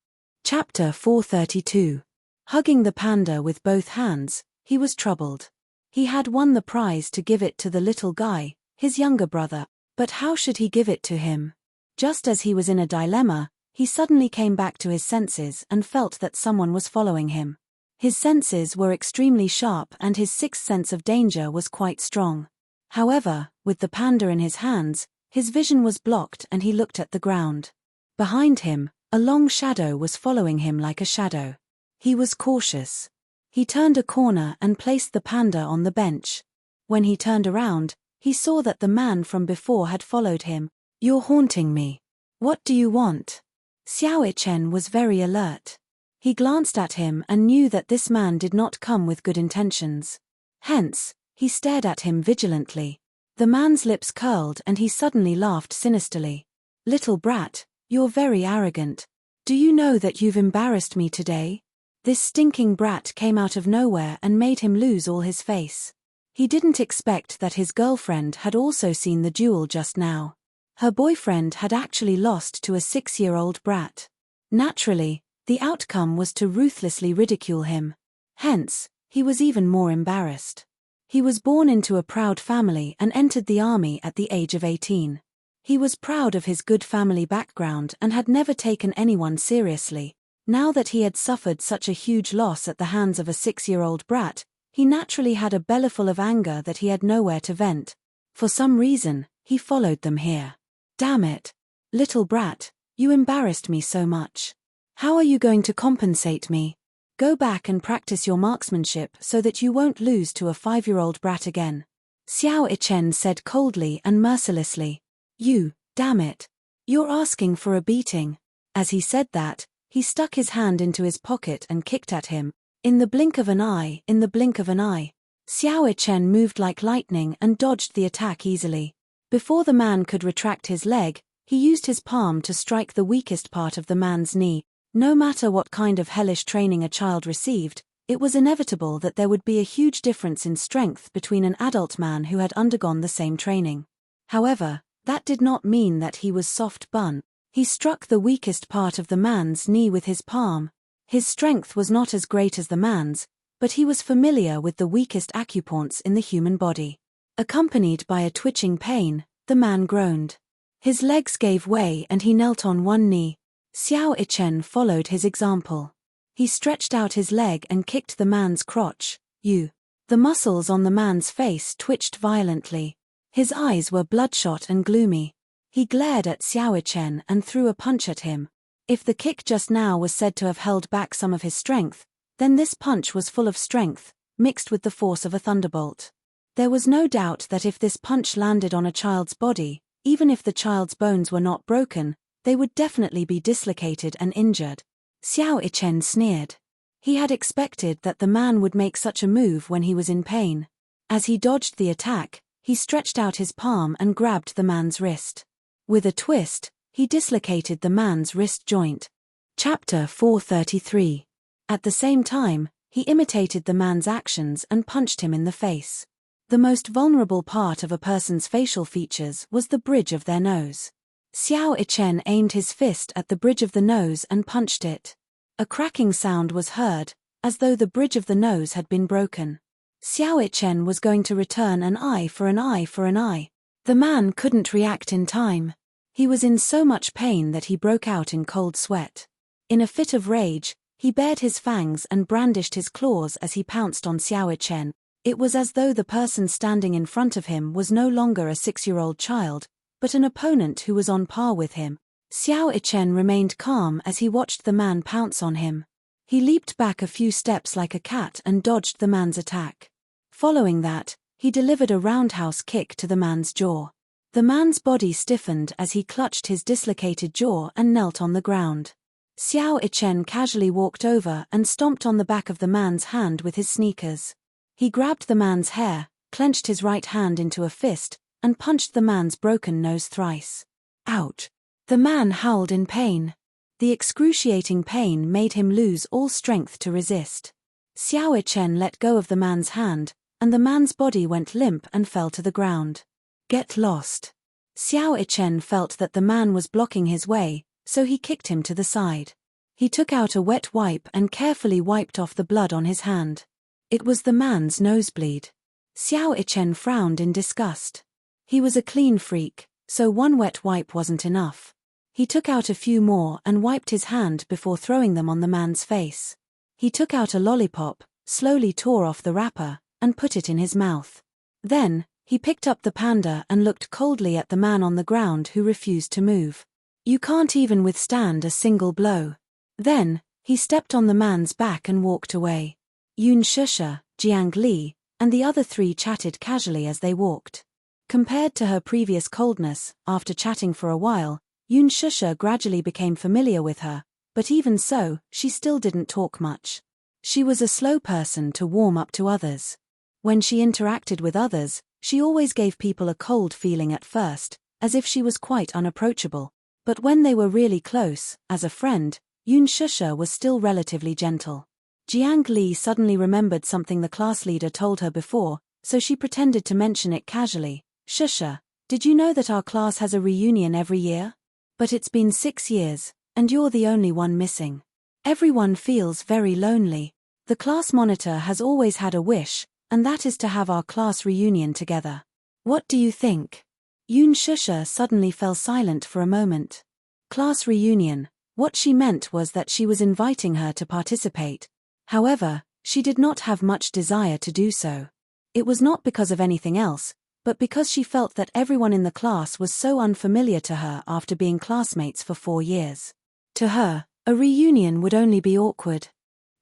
Chapter 432. Hugging the panda with both hands, he was troubled. He had won the prize to give it to the little guy, his younger brother, but how should he give it to him? Just as he was in a dilemma, he suddenly came back to his senses and felt that someone was following him. His senses were extremely sharp and his sixth sense of danger was quite strong. However, with the panda in his hands, his vision was blocked and he looked at the ground. Behind him, a long shadow was following him like a shadow. He was cautious. He turned a corner and placed the panda on the bench. When he turned around, he saw that the man from before had followed him. "You're haunting me. What do you want?" Xiao Ichen was very alert. He glanced at him and knew that this man did not come with good intentions. Hence, he stared at him vigilantly. The man's lips curled and he suddenly laughed sinisterly. "Little brat, you're very arrogant. Do you know that you've embarrassed me today?" This stinking brat came out of nowhere and made him lose all his face. He didn't expect that his girlfriend had also seen the duel just now. Her boyfriend had actually lost to a 6-year-old brat. Naturally, the outcome was to ruthlessly ridicule him. Hence, he was even more embarrassed. He was born into a proud family and entered the army at the age of 18. He was proud of his good family background and had never taken anyone seriously. Now that he had suffered such a huge loss at the hands of a 6-year-old brat, he naturally had a bellyful of anger that he had nowhere to vent. For some reason, he followed them here. "Damn it. Little brat, you embarrassed me so much. How are you going to compensate me? Go back and practice your marksmanship so that you won't lose to a 5-year-old brat again." Xiao Ichen said coldly and mercilessly. "You, damn it. You're asking for a beating." As he said that, he stuck his hand into his pocket and kicked at him. In the blink of an eye, in the blink of an eye. Xiao Ichen moved like lightning and dodged the attack easily. Before the man could retract his leg, he used his palm to strike the weakest part of the man's knee. No matter what kind of hellish training a child received, it was inevitable that there would be a huge difference in strength between an adult man who had undergone the same training. However, that did not mean that he was soft bun. He struck the weakest part of the man's knee with his palm. His strength was not as great as the man's, but he was familiar with the weakest acupoints in the human body. Accompanied by a twitching pain, the man groaned. His legs gave way and he knelt on one knee. Xiao Ichen followed his example. He stretched out his leg and kicked the man's crotch. "You." The muscles on the man's face twitched violently. His eyes were bloodshot and gloomy. He glared at Xiao Ichen and threw a punch at him. If the kick just now was said to have held back some of his strength, then this punch was full of strength, mixed with the force of a thunderbolt. There was no doubt that if this punch landed on a child's body, even if the child's bones were not broken, they would definitely be dislocated and injured. Xiao Ichen sneered. He had expected that the man would make such a move when he was in pain. As he dodged the attack, he stretched out his palm and grabbed the man's wrist. With a twist, he dislocated the man's wrist joint. Chapter 433. At the same time, he imitated the man's actions and punched him in the face. The most vulnerable part of a person's facial features was the bridge of their nose. Xiao Ichen aimed his fist at the bridge of the nose and punched it. A cracking sound was heard, as though the bridge of the nose had been broken. Xiao Ichen was going to return an eye for an eye for an eye. The man couldn't react in time. He was in so much pain that he broke out in cold sweat. In a fit of rage, he bared his fangs and brandished his claws as he pounced on Xiao Ichen. It was as though the person standing in front of him was no longer a 6-year-old child, but an opponent who was on par with him. Xiao Ichen remained calm as he watched the man pounce on him. He leaped back a few steps like a cat and dodged the man's attack. Following that, He delivered a roundhouse kick to the man's jaw. The man's body stiffened as he clutched his dislocated jaw and knelt on the ground. Xiao Ichen casually walked over and stomped on the back of the man's hand with his sneakers. He grabbed the man's hair, clenched his right hand into a fist, and punched the man's broken nose thrice. Ouch! The man howled in pain. The excruciating pain made him lose all strength to resist. Xiao Ichen let go of the man's hand, and the man's body went limp and fell to the ground. Get lost. Xiao Ichen felt that the man was blocking his way, so he kicked him to the side. He took out a wet wipe and carefully wiped off the blood on his hand. It was the man's nosebleed. Xiao Ichen frowned in disgust. He was a clean freak, so one wet wipe wasn't enough. He took out a few more and wiped his hand before throwing them on the man's face. He took out a lollipop, slowly tore off the wrapper, and put it in his mouth. Then, he picked up the panda and looked coldly at the man on the ground who refused to move. You can't even withstand a single blow. Then, he stepped on the man's back and walked away. Yun Shusha, Jiang Li, and the other three chatted casually as they walked. Compared to her previous coldness, after chatting for a while, Yun Shusha gradually became familiar with her, but even so, she still didn't talk much. She was a slow person to warm up to others. When she interacted with others, she always gave people a cold feeling at first, as if she was quite unapproachable. But when they were really close, as a friend, Yun Shusha was still relatively gentle. Jiang Li suddenly remembered something the class leader told her before, so she pretended to mention it casually. Shusha, did you know that our class has a reunion every year? But it's been 6 years, and you're the only one missing. Everyone feels very lonely. The class monitor has always had a wish, and that is to have our class reunion together. What do you think? Yun Shusha suddenly fell silent for a moment. Class reunion. What she meant was that she was inviting her to participate. However, she did not have much desire to do so. It was not because of anything else, but because she felt that everyone in the class was so unfamiliar to her after being classmates for 4 years. To her, a reunion would only be awkward.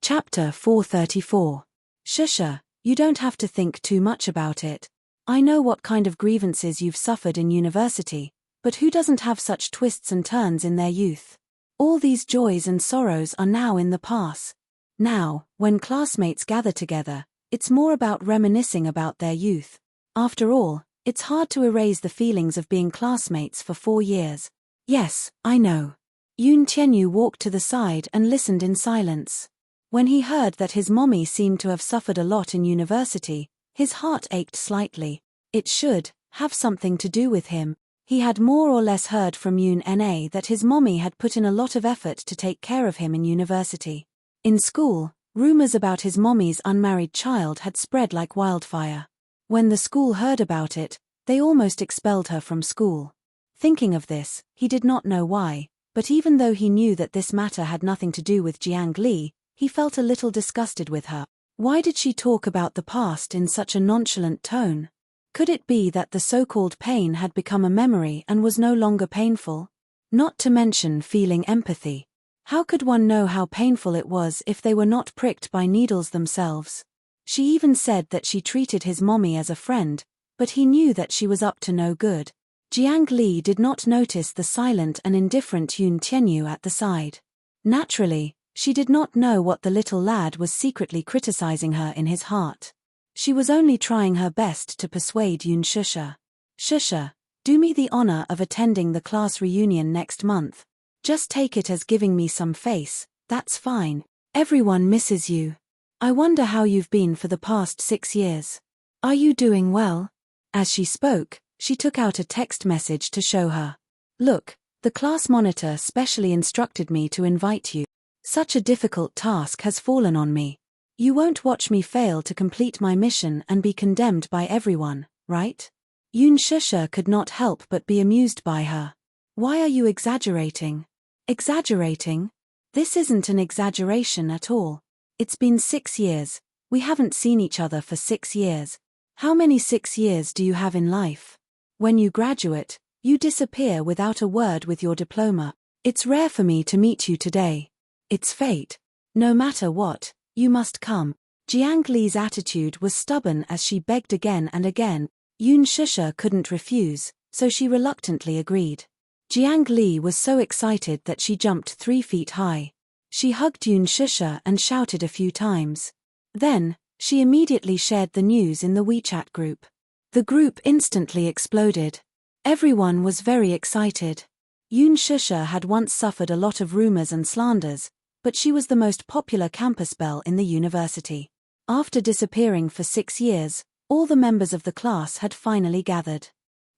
Chapter 434. Shusha, you don't have to think too much about it. I know what kind of grievances you've suffered in university, but who doesn't have such twists and turns in their youth? All these joys and sorrows are now in the past. Now, when classmates gather together, it's more about reminiscing about their youth. After all, it's hard to erase the feelings of being classmates for 4 years. Yes, I know. Yun Tianyu walked to the side and listened in silence. When he heard that his mommy seemed to have suffered a lot in university, his heart ached slightly. It should have something to do with him. He had more or less heard from Yun Na that his mommy had put in a lot of effort to take care of him in university. In school, rumors about his mommy's unmarried child had spread like wildfire. When the school heard about it, they almost expelled her from school. Thinking of this, he did not know why, but even though he knew that this matter had nothing to do with Jiang Li, he felt a little disgusted with her. Why did she talk about the past in such a nonchalant tone? Could it be that the so-called pain had become a memory and was no longer painful? Not to mention feeling empathy. How could one know how painful it was if they were not pricked by needles themselves? She even said that she treated his mommy as a friend, but he knew that she was up to no good. Jiang Li did not notice the silent and indifferent Yun Tianyu at the side. Naturally, she did not know what the little lad was secretly criticizing her in his heart. She was only trying her best to persuade Yun Shusha. Shusha, do me the honor of attending the class reunion next month. Just take it as giving me some face, that's fine. Everyone misses you. I wonder how you've been for the past 6 years. Are you doing well? As she spoke, she took out a text message to show her. Look, the class monitor specially instructed me to invite you. Such a difficult task has fallen on me. You won't watch me fail to complete my mission and be condemned by everyone, right? Yun Shusha could not help but be amused by her. Why are you exaggerating? Exaggerating? This isn't an exaggeration at all. It's been 6 years. We haven't seen each other for 6 years. How many 6 years do you have in life? When you graduate, you disappear without a word with your diploma. It's rare for me to meet you today. It's fate. No matter what, you must come. Jiang Li's attitude was stubborn as she begged again and again. Yun Shusha couldn't refuse, so she reluctantly agreed. Jiang Li was so excited that she jumped 3 feet high. She hugged Yun Shusha and shouted a few times. Then, she immediately shared the news in the WeChat group. The group instantly exploded. Everyone was very excited. Yun Shusha had once suffered a lot of rumors and slanders, but she was the most popular campus belle in the university. After disappearing for 6 years, all the members of the class had finally gathered.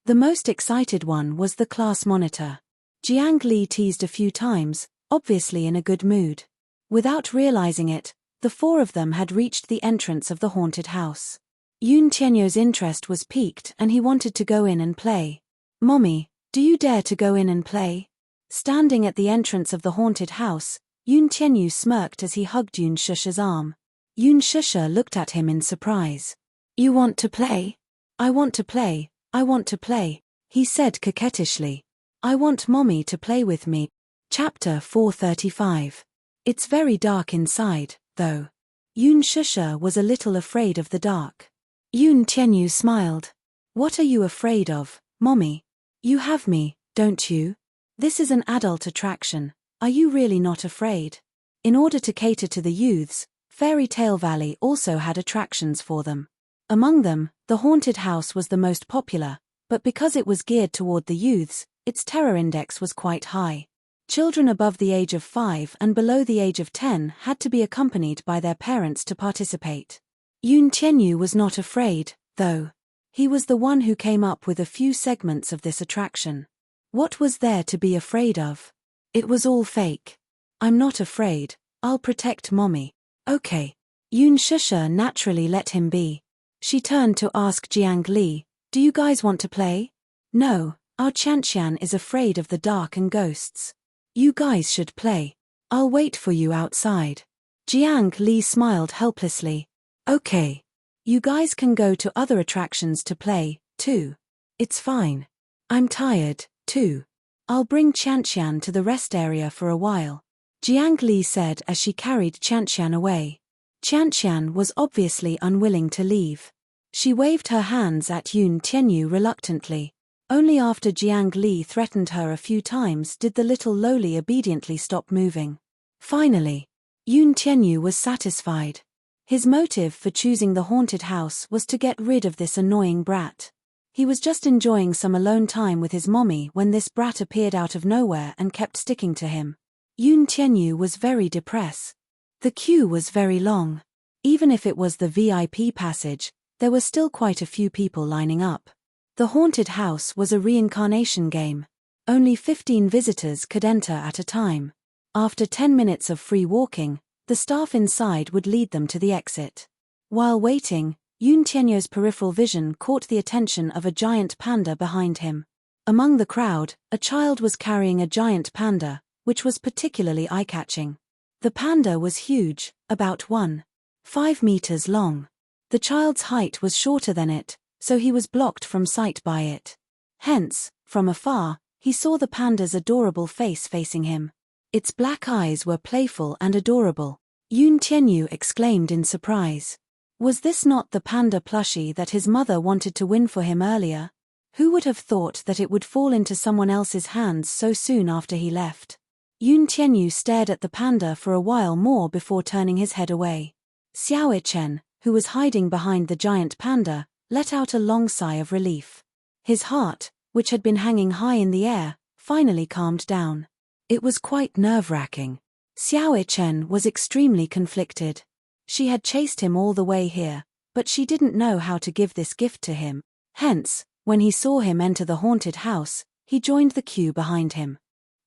The most excited one was the class monitor. Jiang Li teased a few times, obviously in a good mood. Without realizing it, the 4 of them had reached the entrance of the haunted house. Yun Tianyou's interest was piqued and he wanted to go in and play. "Mommy, do you dare to go in and play?" Standing at the entrance of the haunted house, Yun Tianyou smirked as he hugged Yun Shusha's arm. Yun Shusha looked at him in surprise. "You want to play?" "I want to play, I want to play," he said coquettishly. "I want Mommy to play with me." Chapter 435. It's very dark inside, though. Yun Shusha was a little afraid of the dark. Yun Tianyou smiled. "What are you afraid of, Mommy? You have me, don't you? This is an adult attraction. Are you really not afraid?" In order to cater to the youths, Fairy Tale Valley also had attractions for them. Among them, the haunted house was the most popular, but because it was geared toward the youths, its terror index was quite high. Children above the age of 5 and below the age of 10 had to be accompanied by their parents to participate. Yun Tianyou was not afraid, though. He was the one who came up with a few segments of this attraction. What was there to be afraid of? It was all fake. "I'm not afraid, I'll protect Mommy." "Okay." Yun Shusha naturally let him be. She turned to ask Jiang Li, "Do you guys want to play?" "No, our Qianqian is afraid of the dark and ghosts. You guys should play. I'll wait for you outside." Jiang Li smiled helplessly. "Okay. You guys can go to other attractions to play, too. It's fine. I'm tired, too. I'll bring Qianqian to the rest area for a while," Jiang Li said as she carried Qianqian away. Qianqian was obviously unwilling to leave. She waved her hands at Yun Tianyou reluctantly. Only after Jiang Li threatened her a few times did the little loli obediently stop moving. Finally, Yun Tianyou was satisfied. His motive for choosing the haunted house was to get rid of this annoying brat. He was just enjoying some alone time with his mommy when this brat appeared out of nowhere and kept sticking to him. Yun Tianyou was very depressed. The queue was very long. Even if it was the VIP passage, there were still quite a few people lining up. The haunted house was a reincarnation game. Only 15 visitors could enter at a time. After 10 minutes of free walking, the staff inside would lead them to the exit. While waiting, Yun Tianyou's peripheral vision caught the attention of a giant panda behind him. Among the crowd, a child was carrying a giant panda, which was particularly eye-catching. The panda was huge, about 1.5 meters long. The child's height was shorter than it, so he was blocked from sight by it. Hence, from afar, he saw the panda's adorable face facing him. Its black eyes were playful and adorable. Yun Tianyou exclaimed in surprise. Was this not the panda plushie that his mother wanted to win for him earlier? Who would have thought that it would fall into someone else's hands so soon after he left? Yun Tianyou stared at the panda for a while more before turning his head away. Xiao Chen, who was hiding behind the giant panda, let out a long sigh of relief. His heart, which had been hanging high in the air, finally calmed down. It was quite nerve-wracking. Xiao Chen was extremely conflicted. She had chased him all the way here, but she didn't know how to give this gift to him. Hence, when he saw him enter the haunted house, he joined the queue behind him.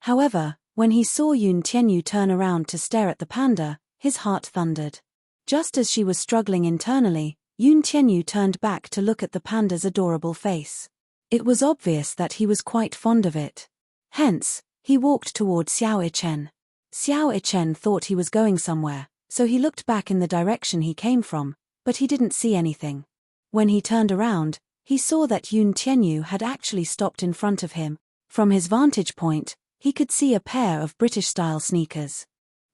However, when he saw Yun Tianyou turn around to stare at the panda, his heart thundered. Just as she was struggling internally, Yun Tianyou turned back to look at the panda's adorable face. It was obvious that he was quite fond of it. Hence, he walked toward Xiao Chen. Xiao Chen thought he was going somewhere, so he looked back in the direction he came from, but he didn't see anything. When he turned around, he saw that Yun Tianyou had actually stopped in front of him. From his vantage point, he could see a pair of British-style sneakers.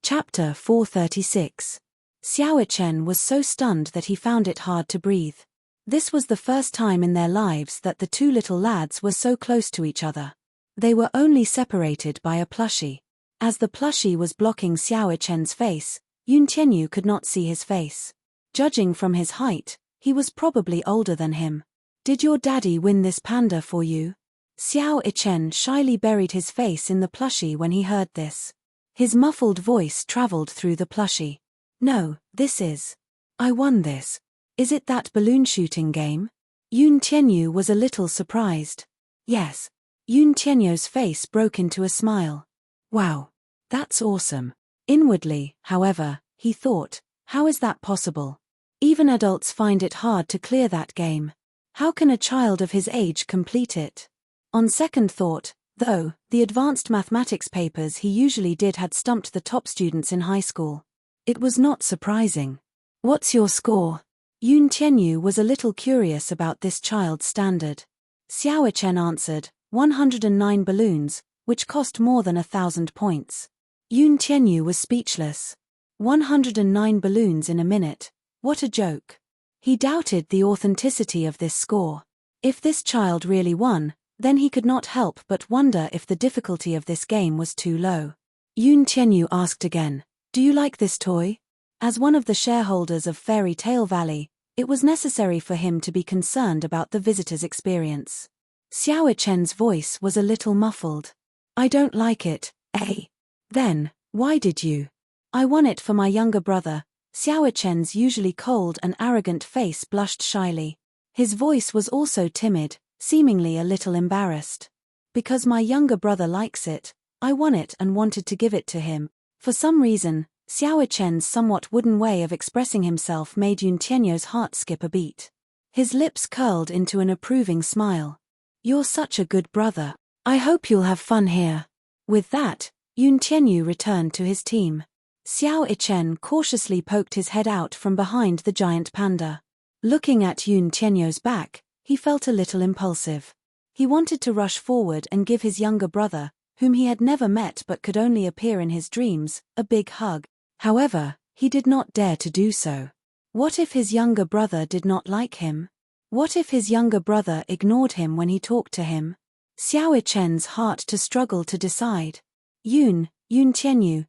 Chapter 436. Xiao Chen was so stunned that he found it hard to breathe. This was the first time in their lives that the two little lads were so close to each other. They were only separated by a plushie. As the plushie was blocking Xiao Chen's face, Yun Tianyu could not see his face. Judging from his height, he was probably older than him. Did your daddy win this panda for you? Xiao Chen shyly buried his face in the plushie when he heard this. His muffled voice traveled through the plushie. No, this is. I won this. Is it that balloon shooting game? Yun Tianyu was a little surprised. Yes. Yun Tianyu's face broke into a smile. Wow. That's awesome. Inwardly, however, he thought, how is that possible? Even adults find it hard to clear that game. How can a child of his age complete it? On second thought, though, the advanced mathematics papers he usually did had stumped the top students in high school. It was not surprising. What's your score? Yun Tianyu was a little curious about this child's standard. Xiao Chen answered, 109 balloons, which cost more than 1,000 points. Yun Tianyu was speechless. 109 balloons in a minute. What a joke. He doubted the authenticity of this score. If this child really won, then he could not help but wonder if the difficulty of this game was too low. Yun Tianyu asked again, do you like this toy? As one of the shareholders of Fairy Tale Valley, it was necessary for him to be concerned about the visitor's experience. Xiao Chen's voice was a little muffled. I don't like it, eh? Then, why did you? I won it for my younger brother. Xiao Chen's usually cold and arrogant face blushed shyly. His voice was also timid, seemingly a little embarrassed. Because my younger brother likes it, I won it and wanted to give it to him. For some reason, Xiao Chen's somewhat wooden way of expressing himself made Yun Tianyu's heart skip a beat. His lips curled into an approving smile. You're such a good brother. I hope you'll have fun here. With that, Yun Tianyu returned to his team. Xiao Chen cautiously poked his head out from behind the giant panda. Looking at Yun Tianyu's back, he felt a little impulsive. He wanted to rush forward and give his younger brother, whom he had never met but could only appear in his dreams, a big hug. However, he did not dare to do so. What if his younger brother did not like him? What if his younger brother ignored him when he talked to him? Xiao Chen's heart to struggle to decide. Yun Tianyu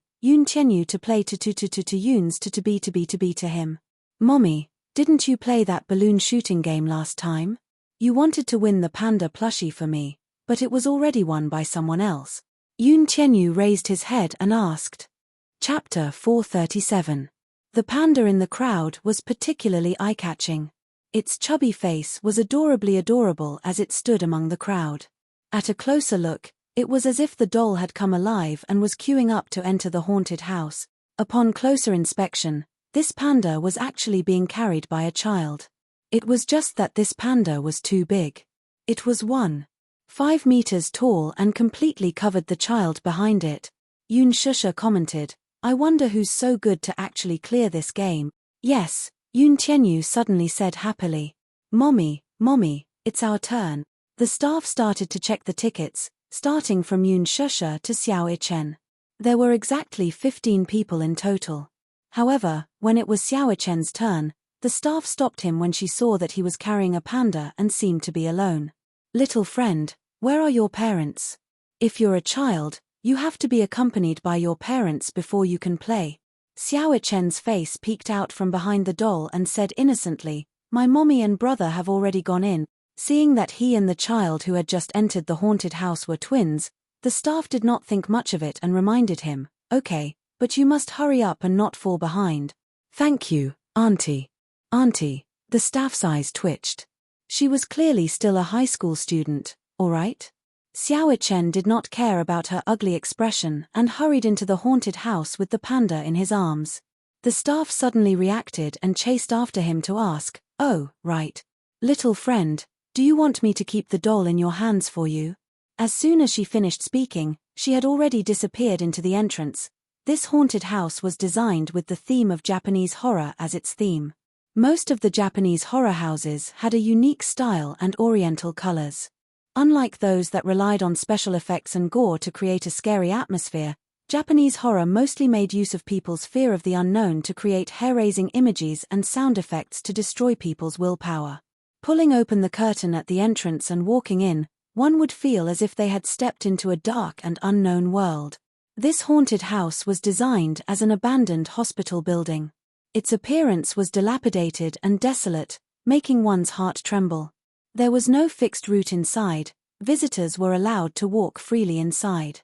to play to Yun's to be to him. Mommy, didn't you play that balloon shooting game last time? You wanted to win the panda plushie for me, but it was already won by someone else. Yun Tianyu raised his head and asked. Chapter 437. The panda in the crowd was particularly eye-catching. Its chubby face was adorably adorable as it stood among the crowd. At a closer look, it was as if the doll had come alive and was queuing up to enter the haunted house. Upon closer inspection, this panda was actually being carried by a child. It was just that this panda was too big. It was 1.5 meters tall and completely covered the child behind it. Yun Shusha commented, I wonder who's so good to actually clear this game. Yes, Yun Tianyu suddenly said happily. Mommy, it's our turn. The staff started to check the tickets, starting from Yun Shusha to Xiao Chen. There were exactly 15 people in total. However, when it was Xiao Chen's turn, the staff stopped him when she saw that he was carrying a panda and seemed to be alone. Little friend, where are your parents? If you're a child, you have to be accompanied by your parents before you can play. Xiao Chen's face peeked out from behind the doll and said innocently, my mommy and brother have already gone in. Seeing that he and the child who had just entered the haunted house were twins, the staff did not think much of it and reminded him, okay, but you must hurry up and not fall behind. Thank you, Auntie. Auntie, the staff's eyes twitched. She was clearly still a high school student, all right? Xiao Chen did not care about her ugly expression and hurried into the haunted house with the panda in his arms. The staff suddenly reacted and chased after him to ask, oh, right. Little friend, do you want me to keep the doll in your hands for you? As soon as she finished speaking, she had already disappeared into the entrance. This haunted house was designed with the theme of Japanese horror as its theme. Most of the Japanese horror houses had a unique style and oriental colors. Unlike those that relied on special effects and gore to create a scary atmosphere, Japanese horror mostly made use of people's fear of the unknown to create hair-raising images and sound effects to destroy people's willpower. Pulling open the curtain at the entrance and walking in, one would feel as if they had stepped into a dark and unknown world. This haunted house was designed as an abandoned hospital building. Its appearance was dilapidated and desolate, making one's heart tremble. There was no fixed route inside, visitors were allowed to walk freely inside.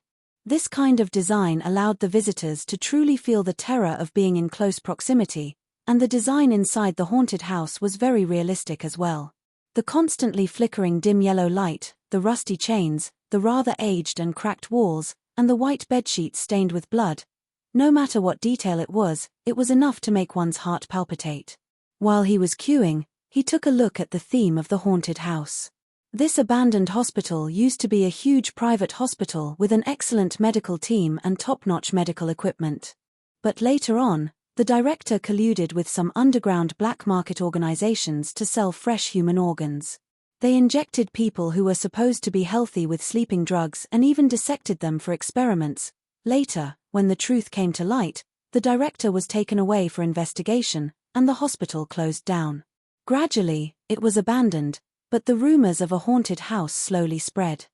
This kind of design allowed the visitors to truly feel the terror of being in close proximity, and the design inside the haunted house was very realistic as well. The constantly flickering dim yellow light, the rusty chains, the rather aged and cracked walls, and the white bedsheets stained with blood, no matter what detail it was enough to make one's heart palpitate. While he was queuing, he took a look at the theme of the haunted house. This abandoned hospital used to be a huge private hospital with an excellent medical team and top-notch medical equipment. But later on, the director colluded with some underground black market organizations to sell fresh human organs. They injected people who were supposed to be healthy with sleeping drugs and even dissected them for experiments. Later, when the truth came to light, the director was taken away for investigation, and the hospital closed down. Gradually, it was abandoned, but the rumors of a haunted house slowly spread.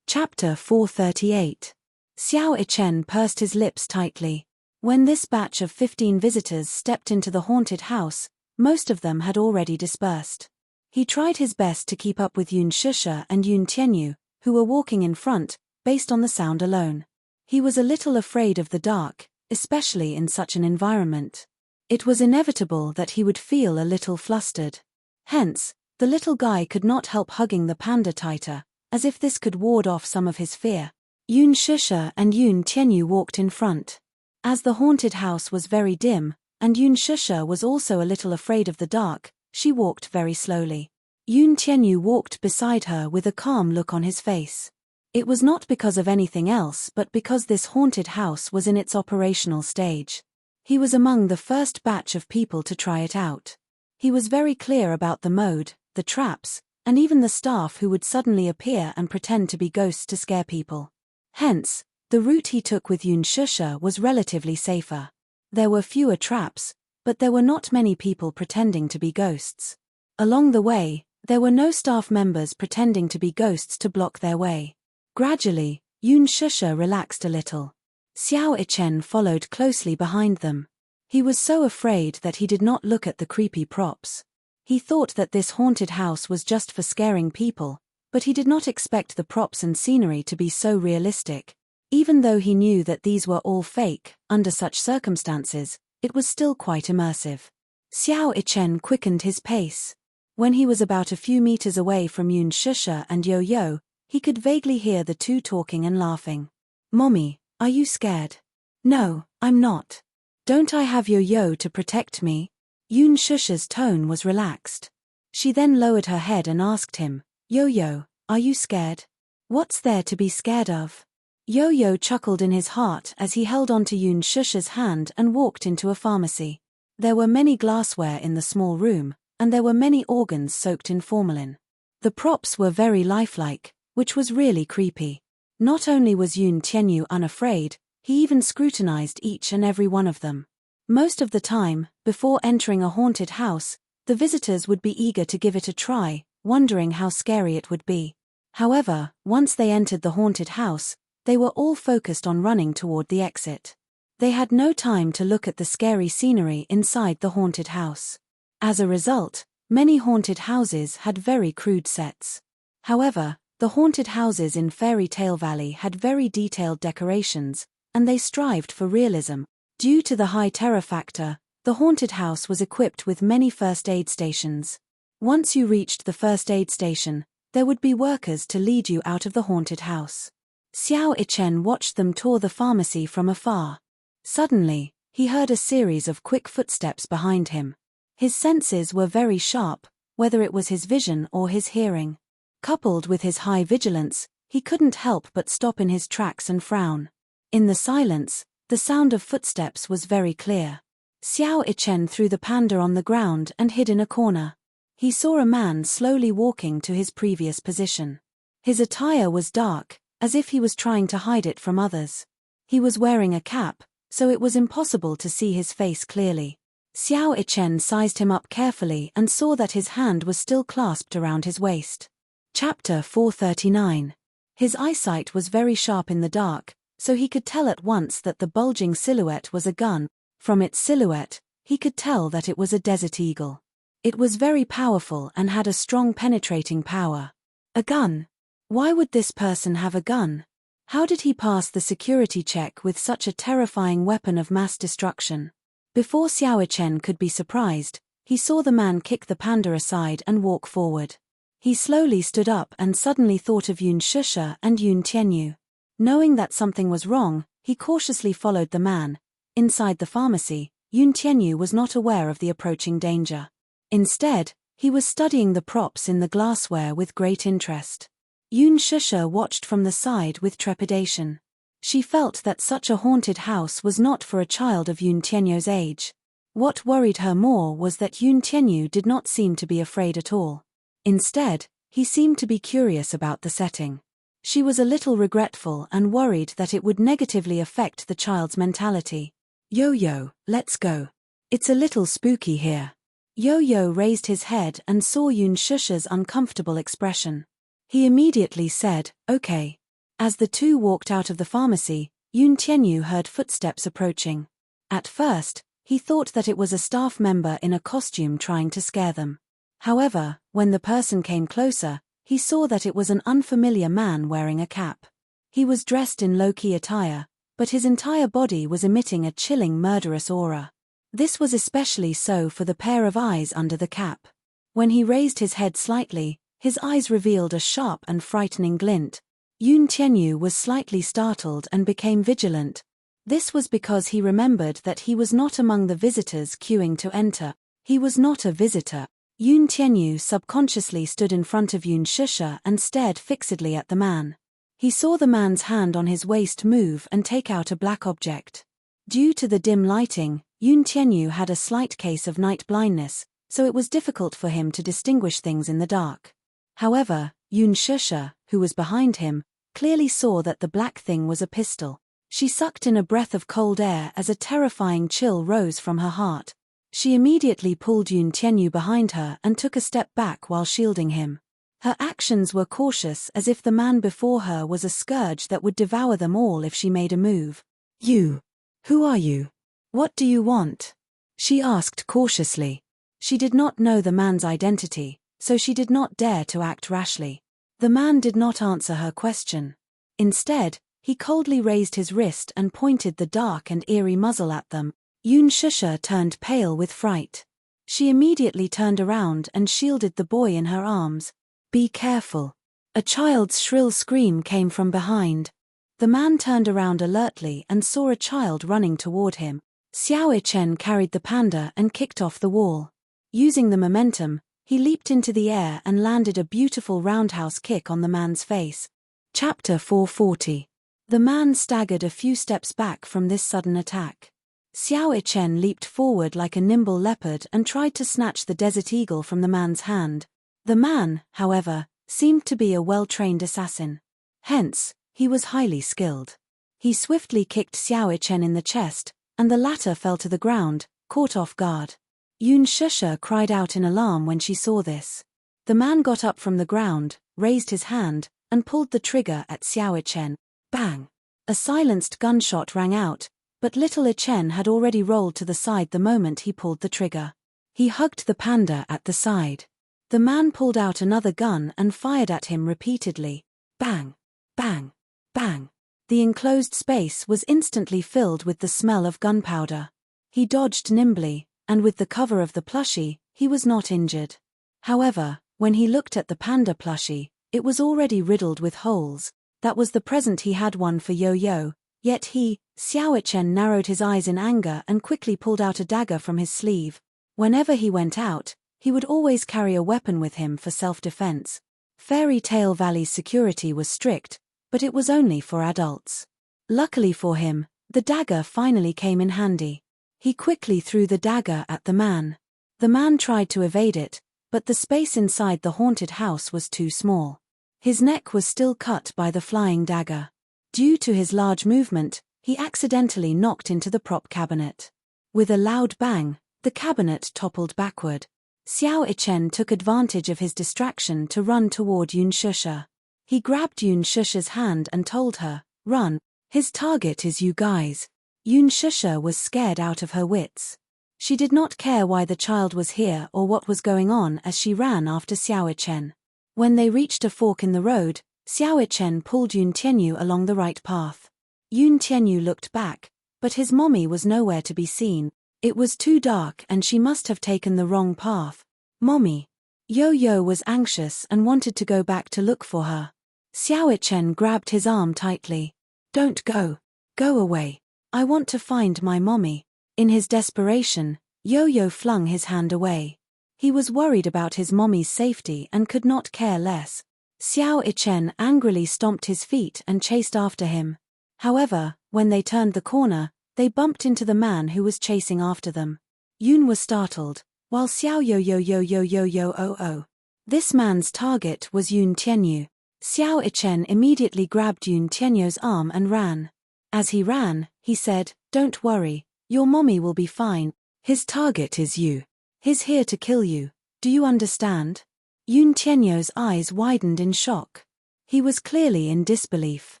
Chapter 438. Xiao Ichen pursed his lips tightly. When this batch of 15 visitors stepped into the haunted house, most of them had already dispersed. He tried his best to keep up with Yun Shusha and Yun Tianyu, who were walking in front, based on the sound alone. He was a little afraid of the dark, especially in such an environment. It was inevitable that he would feel a little flustered. Hence, the little guy could not help hugging the panda tighter, as if this could ward off some of his fear. Yun Shusha and Yun Tianyu walked in front. As the haunted house was very dim, and Yun Shusha was also a little afraid of the dark, she walked very slowly. Yun Tianyu walked beside her with a calm look on his face. It was not because of anything else but because this haunted house was in its operational stage. He was among the first batch of people to try it out. He was very clear about the mode, the traps, and even the staff who would suddenly appear and pretend to be ghosts to scare people. Hence, the route he took with Yun Shusha was relatively safer. There were fewer traps, but there were not many people pretending to be ghosts. Along the way, there were no staff members pretending to be ghosts to block their way. Gradually, Yun Shusha relaxed a little. Xiao Ichen followed closely behind them. He was so afraid that he did not look at the creepy props. He thought that this haunted house was just for scaring people, but he did not expect the props and scenery to be so realistic. Even though he knew that these were all fake, under such circumstances, it was still quite immersive. Xiao Ichen quickened his pace. When he was about a few meters away from Yun Shusha and Yo-Yo, he could vaguely hear the two talking and laughing. "Mommy, are you scared?" "No, I'm not. Don't I have Yo-Yo to protect me?" Yun Shusha's tone was relaxed. She then lowered her head and asked him, "Yo-Yo, are you scared? What's there to be scared of?" Yo-Yo chuckled in his heart as he held onto Yun Shusha's hand and walked into a pharmacy. There were many glassware in the small room, and there were many organs soaked in formalin. The props were very lifelike, which was really creepy. Not only was Yun Tianyu unafraid, he even scrutinized each and every one of them. Most of the time, before entering a haunted house, the visitors would be eager to give it a try, wondering how scary it would be. However, once they entered the haunted house, they were all focused on running toward the exit. They had no time to look at the scary scenery inside the haunted house. As a result, many haunted houses had very crude sets. However, the haunted houses in Fairy Tale Valley had very detailed decorations, and they strived for realism. Due to the high terror factor, the haunted house was equipped with many first aid stations. Once you reached the first aid station, there would be workers to lead you out of the haunted house. Xiao Ichen watched them tour the pharmacy from afar. Suddenly, he heard a series of quick footsteps behind him. His senses were very sharp, whether it was his vision or his hearing. Coupled with his high vigilance, he couldn't help but stop in his tracks and frown. In the silence, the sound of footsteps was very clear. Xiao Ichen threw the panda on the ground and hid in a corner. He saw a man slowly walking to his previous position. His attire was dark, as if he was trying to hide it from others. He was wearing a cap, so it was impossible to see his face clearly. Xiao Ichen sized him up carefully and saw that his hand was still clasped around his waist. Chapter 439. His eyesight was very sharp in the dark, so he could tell at once that the bulging silhouette was a gun. From its silhouette, he could tell that it was a desert eagle. It was very powerful and had a strong penetrating power. A gun? Why would this person have a gun? How did he pass the security check with such a terrifying weapon of mass destruction? Before Xiao Ichen could be surprised, he saw the man kick the panda aside and walk forward. He slowly stood up and suddenly thought of Yun Shusha and Yun Tianyu. Knowing that something was wrong, he cautiously followed the man. Inside the pharmacy, Yun Tianyu was not aware of the approaching danger. Instead, he was studying the props in the glassware with great interest. Yun Shusha watched from the side with trepidation. She felt that such a haunted house was not for a child of Yun Tianyu's age. What worried her more was that Yun Tianyu did not seem to be afraid at all. Instead, he seemed to be curious about the setting. She was a little regretful and worried that it would negatively affect the child's mentality. Yo-Yo, let's go. It's a little spooky here. Yo-Yo raised his head and saw Yun Shusha's uncomfortable expression. He immediately said, okay. As the two walked out of the pharmacy, Yun Tianyu heard footsteps approaching. At first, he thought that it was a staff member in a costume trying to scare them. However, when the person came closer, he saw that it was an unfamiliar man wearing a cap. He was dressed in low-key attire, but his entire body was emitting a chilling murderous aura. This was especially so for the pair of eyes under the cap. When he raised his head slightly, his eyes revealed a sharp and frightening glint. Yun Tianyu was slightly startled and became vigilant. This was because he remembered that he was not among the visitors queuing to enter. He was not a visitor. Yun Tianyu subconsciously stood in front of Yun Shusha and stared fixedly at the man. He saw the man's hand on his waist move and take out a black object. Due to the dim lighting, Yun Tianyu had a slight case of night blindness, so it was difficult for him to distinguish things in the dark. However, Yun Shusha, who was behind him, clearly saw that the black thing was a pistol. She sucked in a breath of cold air as a terrifying chill rose from her heart. She immediately pulled Yun Tianyu behind her and took a step back while shielding him. Her actions were cautious, as if the man before her was a scourge that would devour them all if she made a move. You. Who are you? What do you want? She asked cautiously. She did not know the man's identity, so she did not dare to act rashly. The man did not answer her question. Instead, he coldly raised his wrist and pointed the dark and eerie muzzle at them. Yun Shusha turned pale with fright. She immediately turned around and shielded the boy in her arms. Be careful. A child's shrill scream came from behind. The man turned around alertly and saw a child running toward him. Xiao Ichen carried the panda and kicked off the wall. Using the momentum, he leaped into the air and landed a beautiful roundhouse kick on the man's face. Chapter 440. The man staggered a few steps back from this sudden attack. Xiao Ichen leaped forward like a nimble leopard and tried to snatch the desert eagle from the man's hand. The man, however, seemed to be a well-trained assassin. Hence, he was highly skilled. He swiftly kicked Xiao Ichen in the chest, and the latter fell to the ground, caught off guard. Yun Shusha cried out in alarm when she saw this. The man got up from the ground, raised his hand, and pulled the trigger at Xiao Ichen. Bang! A silenced gunshot rang out, but little Ichen had already rolled to the side the moment he pulled the trigger. He hugged the panda at the side. The man pulled out another gun and fired at him repeatedly. Bang! Bang! Bang! The enclosed space was instantly filled with the smell of gunpowder. He dodged nimbly, and with the cover of the plushie, he was not injured. However, when he looked at the panda plushie, it was already riddled with holes. That was the present he had won for Yo-Yo, yet he, Xiao Ichen, narrowed his eyes in anger and quickly pulled out a dagger from his sleeve. Whenever he went out, he would always carry a weapon with him for self-defense. Fairy Tale Valley's security was strict, but it was only for adults. Luckily for him, the dagger finally came in handy. He quickly threw the dagger at the man. The man tried to evade it, but the space inside the haunted house was too small. His neck was still cut by the flying dagger. Due to his large movement, He accidentally knocked into the prop cabinet. With a loud bang, the cabinet toppled backward. Xiao Ichen took advantage of his distraction to run toward Yun Shusha. He grabbed Yun Shusha's hand and told her, "Run, his target is you guys." Yun Shusha was scared out of her wits. She did not care why the child was here or what was going on as she ran after Xiao Ichen. When they reached a fork in the road, Xiao Ichen pulled Yun Tianyu along the right path. Yun Tianyu looked back, but his mommy was nowhere to be seen. It was too dark and she must have taken the wrong path. Mommy. Yo-Yo was anxious and wanted to go back to look for her. Xiao Ichen grabbed his arm tightly. "Don't go. Go away. I want to find my mommy." In his desperation, Yo-Yo flung his hand away. He was worried about his mommy's safety and could not care less. Xiao Ichen angrily stomped his feet and chased after him. However, when they turned the corner, they bumped into the man who was chasing after them. Yun was startled, while Xiao Yo-Yo-Yo-Yo-Yo-Yo-Oh. This man's target was Yun Tianyu. Xiao Ichen immediately grabbed Yun Tianyu's arm and ran. As he ran, he said, "Don't worry, your mommy will be fine. His target is you. He's here to kill you. Do you understand?" Yun Tianyu's eyes widened in shock. He was clearly in disbelief.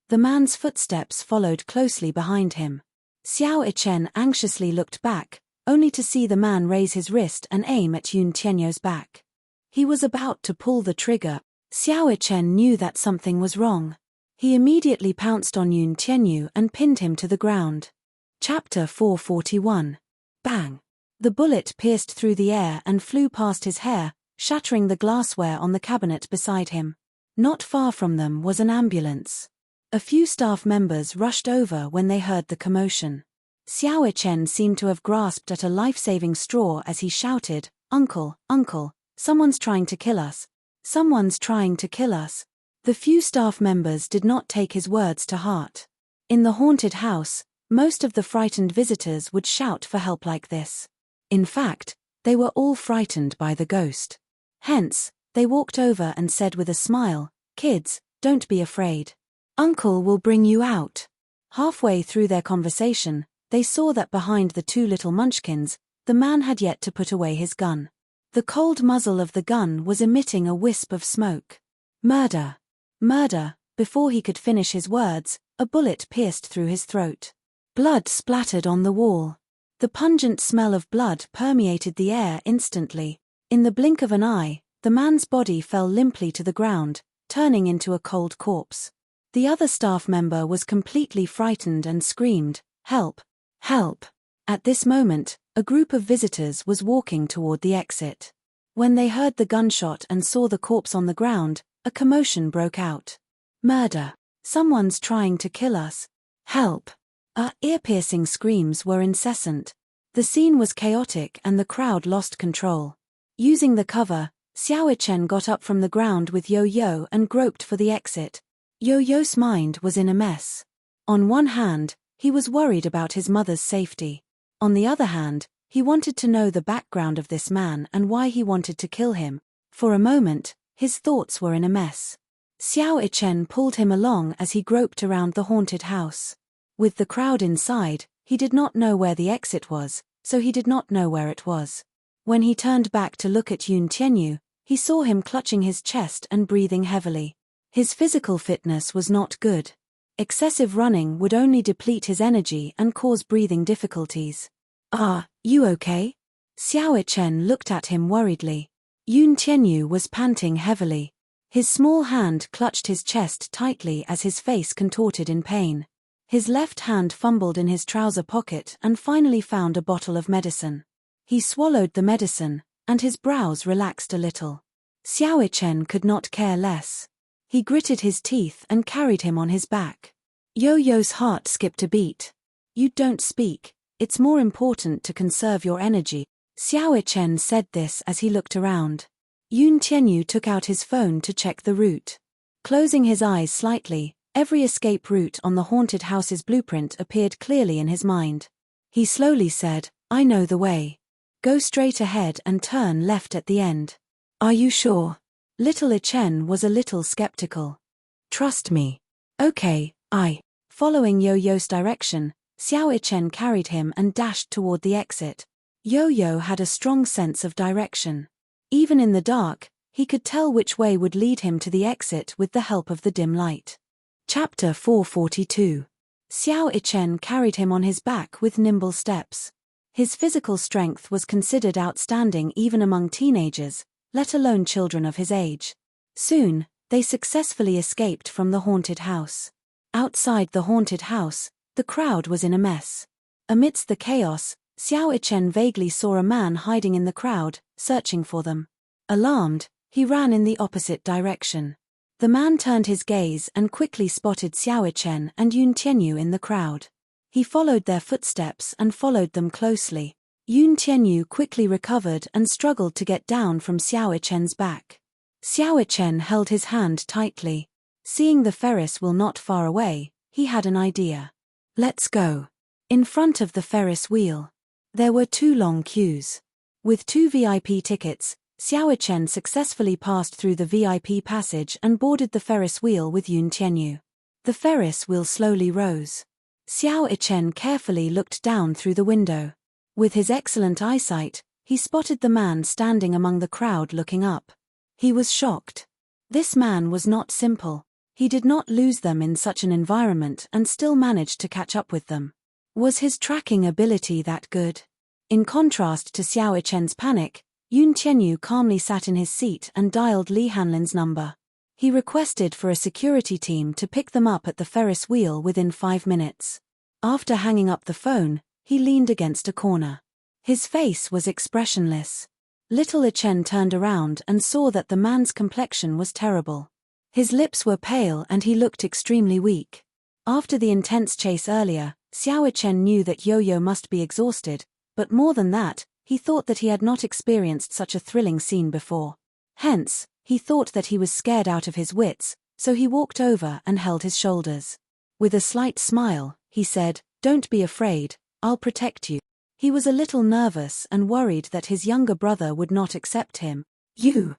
The man's footsteps followed closely behind him. Xiao Ichen anxiously looked back, only to see the man raise his wrist and aim at Yun Tianyu's back. He was about to pull the trigger. Xiao Ichen knew that something was wrong. He immediately pounced on Yun Tianyu and pinned him to the ground. Chapter 441. Bang! The bullet pierced through the air and flew past his hair, shattering the glassware on the cabinet beside him. Not far from them was an ambulance. A few staff members rushed over when they heard the commotion. Xiao Ichen seemed to have grasped at a life-saving straw as he shouted, "Uncle, uncle, someone's trying to kill us. Someone's trying to kill us." The few staff members did not take his words to heart. In the haunted house, most of the frightened visitors would shout for help like this. In fact, they were all frightened by the ghost. Hence, they walked over and said with a smile, "Kids, don't be afraid. Uncle will bring you out." Halfway through their conversation, they saw that behind the two little munchkins, the man had yet to put away his gun. The cold muzzle of the gun was emitting a wisp of smoke. "Murder! Murder!" Before he could finish his words, a bullet pierced through his throat. Blood splattered on the wall. The pungent smell of blood permeated the air instantly. In the blink of an eye, the man's body fell limply to the ground, turning into a cold corpse. The other staff member was completely frightened and screamed, "Help! Help!" At this moment, a group of visitors was walking toward the exit. When they heard the gunshot and saw the corpse on the ground, a commotion broke out. "Murder! Someone's trying to kill us! Help!" Ear-piercing screams were incessant. The scene was chaotic and the crowd lost control. Using the cover, Xiao Ichen got up from the ground with Yo-Yo and groped for the exit. Yo-Yo's mind was in a mess. On one hand, he was worried about his mother's safety. On the other hand, he wanted to know the background of this man and why he wanted to kill him. For a moment, his thoughts were in a mess. Xiao Ichen pulled him along as he groped around the haunted house. With the crowd inside, he did not know where the exit was, so he did not know where it was. When he turned back to look at Yun Tianyu, he saw him clutching his chest and breathing heavily. His physical fitness was not good. Excessive running would only deplete his energy and cause breathing difficulties. You okay?" Xiao Ichen looked at him worriedly. Yun Tianyu was panting heavily. His small hand clutched his chest tightly as his face contorted in pain. His left hand fumbled in his trouser pocket and finally found a bottle of medicine. He swallowed the medicine, and his brows relaxed a little. Xiao Ichen could not care less. He gritted his teeth and carried him on his back. Yo-Yo's heart skipped a beat. "You don't speak. It's more important to conserve your energy." Xiao Ichen said this as he looked around. Yun Tianyu took out his phone to check the route. Closing his eyes slightly, every escape route on the haunted house's blueprint appeared clearly in his mind. He slowly said, "I know the way. Go straight ahead and turn left at the end." "Are you sure?" Little Ichen was a little skeptical. "Trust me." "Okay, I Following Yo-Yo's direction, Xiao Ichen carried him and dashed toward the exit. Yo-Yo had a strong sense of direction. Even in the dark, he could tell which way would lead him to the exit with the help of the dim light. Chapter 442. Xiao Ichen carried him on his back with nimble steps. His physical strength was considered outstanding even among teenagers, let alone children of his age. Soon, they successfully escaped from the haunted house. Outside the haunted house, the crowd was in a mess. Amidst the chaos, Xiao Ichen vaguely saw a man hiding in the crowd, searching for them. Alarmed, he ran in the opposite direction. The man turned his gaze and quickly spotted Xiao Ichen and Yun Tianyu in the crowd. He followed their footsteps and followed them closely. Yun Tianyu quickly recovered and struggled to get down from Xiao Ichen's back. Xiao Ichen held his hand tightly. Seeing the Ferris wheel not far away, he had an idea. Let's go. In front of the Ferris wheel, there were 2 long queues. With 2 VIP tickets, Xiao Ichen successfully passed through the VIP passage and boarded the Ferris wheel with Yun Tianyu. The Ferris wheel slowly rose. Xiao Ichen carefully looked down through the window. With his excellent eyesight, he spotted the man standing among the crowd looking up. He was shocked. This man was not simple. He did not lose them in such an environment and still managed to catch up with them. Was his tracking ability that good? In contrast to Xiao Ichen's panic, Yun Tianyu calmly sat in his seat and dialed Li Hanlin's number. He requested for a security team to pick them up at the Ferris wheel within 5 minutes. After hanging up the phone, he leaned against a corner. His face was expressionless. Little Ichen turned around and saw that the man's complexion was terrible. His lips were pale and he looked extremely weak. After the intense chase earlier, Xiao Ichen knew that Yo-Yo must be exhausted, but more than that, he thought that he had not experienced such a thrilling scene before. Hence, he thought that he was scared out of his wits, so he walked over and held his shoulders. With a slight smile, he said, "Don't be afraid, I'll protect you." He was a little nervous and worried that his younger brother would not accept him. You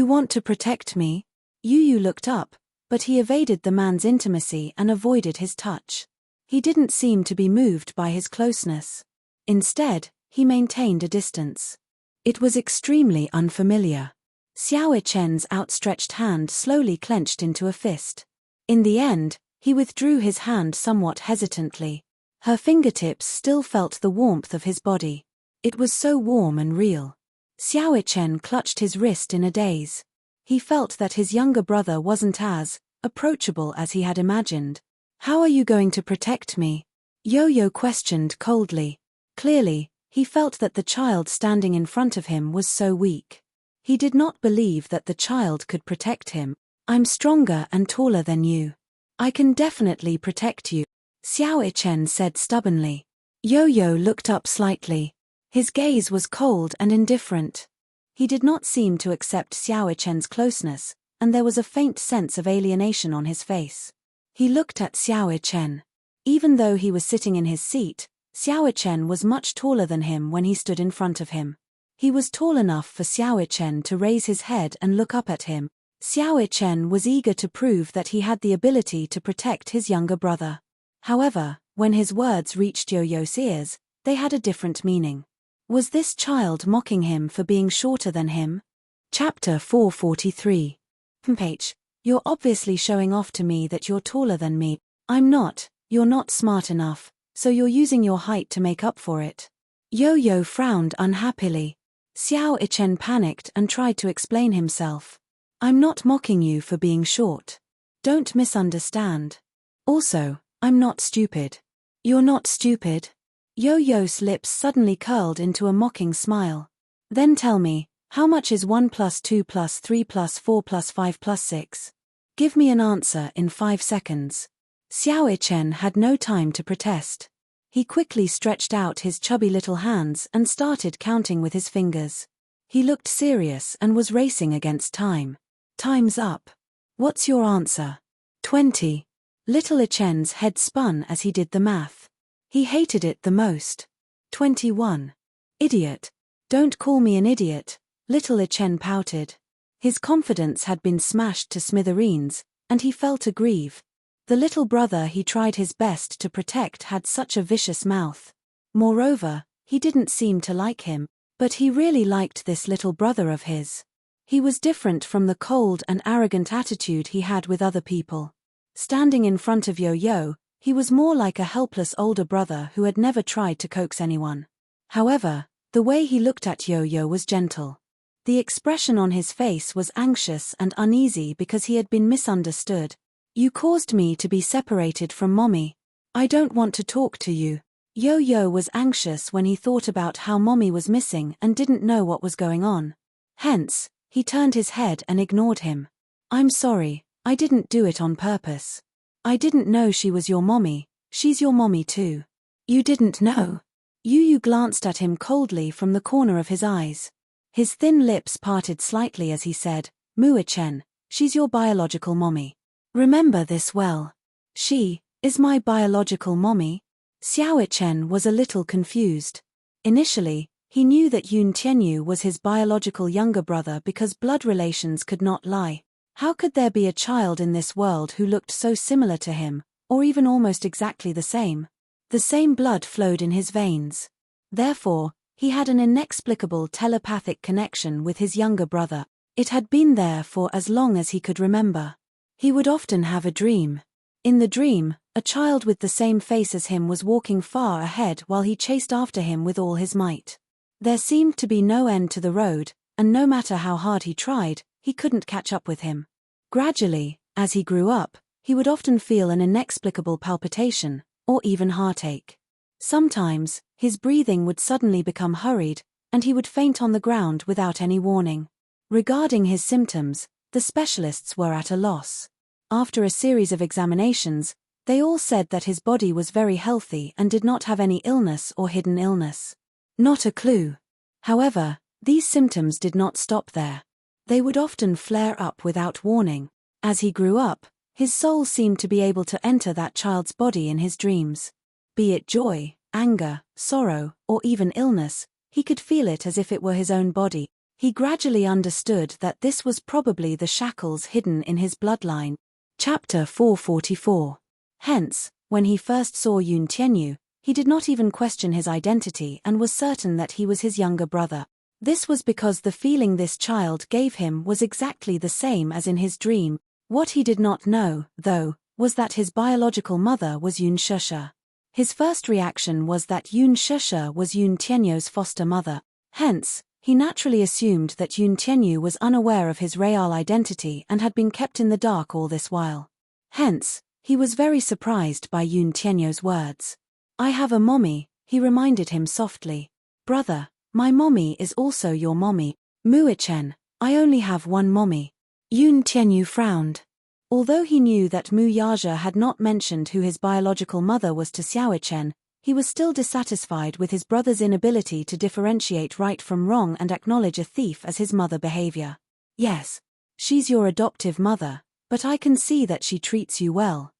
want to protect me?" Yu looked up, but he evaded the man's intimacy and avoided his touch. He didn't seem to be moved by his closeness. Instead, he maintained a distance. It was extremely unfamiliar. Xiao Ichen's outstretched hand slowly clenched into a fist. In the end, he withdrew his hand somewhat hesitantly. Her fingertips still felt the warmth of his body. It was so warm and real. Xiao Ichen clutched his wrist in a daze. He felt that his younger brother wasn't as approachable as he had imagined. "How are you going to protect me?" Yo-Yo questioned coldly. Clearly, he felt that the child standing in front of him was so weak. He did not believe that the child could protect him. "I'm stronger and taller than you. I can definitely protect you," Xiao Ichen said stubbornly. Yo-Yo looked up slightly. His gaze was cold and indifferent. He did not seem to accept Xiao Ichen's closeness, and there was a faint sense of alienation on his face. He looked at Xiao Ichen. Even though he was sitting in his seat, Xiao Ichen was much taller than him when he stood in front of him. He was tall enough for Xiao Ichen to raise his head and look up at him. Xiao Ichen was eager to prove that he had the ability to protect his younger brother. However, when his words reached Yo-Yo's ears, they had a different meaning. Was this child mocking him for being shorter than him? Chapter 443. H. You're obviously showing off to me that you're taller than me. I'm not. You're not smart enough, so you're using your height to make up for it. Yo-Yo frowned unhappily. Xiao Ichen panicked and tried to explain himself. I'm not mocking you for being short. Don't misunderstand. Also, I'm not stupid. You're not stupid? Yo-Yo's lips suddenly curled into a mocking smile. Then tell me, how much is 1 plus 2 plus 3 plus 4 plus 5 plus 6? Give me an answer in 5 seconds. Xiao Ichen had no time to protest. He quickly stretched out his chubby little hands and started counting with his fingers. He looked serious and was racing against time. Time's up. What's your answer? 20. Little Ichen's head spun as he did the math. He hated it the most. 21. Idiot. Don't call me an idiot, Little Ichen pouted. His confidence had been smashed to smithereens, and he felt aggrieved. The little brother he tried his best to protect had such a vicious mouth. Moreover, he didn't seem to like him, but he really liked this little brother of his. He was different from the cold and arrogant attitude he had with other people. Standing in front of Yo-Yo, he was more like a helpless older brother who had never tried to coax anyone. However, the way he looked at Yo-Yo was gentle. The expression on his face was anxious and uneasy because he had been misunderstood. "You caused me to be separated from Mommy. I don't want to talk to you." Yo-Yo was anxious when he thought about how Mommy was missing and didn't know what was going on. Hence, he turned his head and ignored him. "I'm sorry, I didn't do it on purpose. I didn't know she was your mommy. She's your mommy too." "You didn't know?" Yu glanced at him coldly from the corner of his eyes. His thin lips parted slightly as he said, "Muo-chen, she's your biological mommy. Remember this well." "She is my biological mommy?" Xiao-chen was a little confused. Initially, he knew that Yun Tianyu was his biological younger brother because blood relations could not lie. How could there be a child in this world who looked so similar to him, or even almost exactly the same? The same blood flowed in his veins. Therefore, he had an inexplicable telepathic connection with his younger brother. It had been there for as long as he could remember. He would often have a dream. In the dream, a child with the same face as him was walking far ahead while he chased after him with all his might. There seemed to be no end to the road, and no matter how hard he tried, he couldn't catch up with him. Gradually, as he grew up, he would often feel an inexplicable palpitation, or even heartache. Sometimes, his breathing would suddenly become hurried, and he would faint on the ground without any warning. Regarding his symptoms, the specialists were at a loss. After a series of examinations, they all said that his body was very healthy and did not have any illness or hidden illness. Not a clue. However, these symptoms did not stop there. They would often flare up without warning. As he grew up, his soul seemed to be able to enter that child's body in his dreams. Be it joy, anger, sorrow, or even illness, he could feel it as if it were his own body. He gradually understood that this was probably the shackles hidden in his bloodline. Chapter 444. Hence, when he first saw Yun Tianyu, he did not even question his identity and was certain that he was his younger brother. This was because the feeling this child gave him was exactly the same as in his dream. What he did not know, though, was that his biological mother was Yun Shusha. His first reaction was that Yun Shusha was Yun Tianyu's foster mother. Hence, he naturally assumed that Yun Tianyu was unaware of his real identity and had been kept in the dark all this while. Hence, he was very surprised by Yun Tianyu's words. "I have a mommy," he reminded him softly. "Brother, my mommy is also your mommy." "Muo-chen, I only have one mommy." Yun Tianyu frowned. Although he knew that Mu Yaja had not mentioned who his biological mother was to Xiao-chen, he was still dissatisfied with his brother's inability to differentiate right from wrong and acknowledge a thief as his mother behavior. "Yes, she's your adoptive mother, but I can see that she treats you well."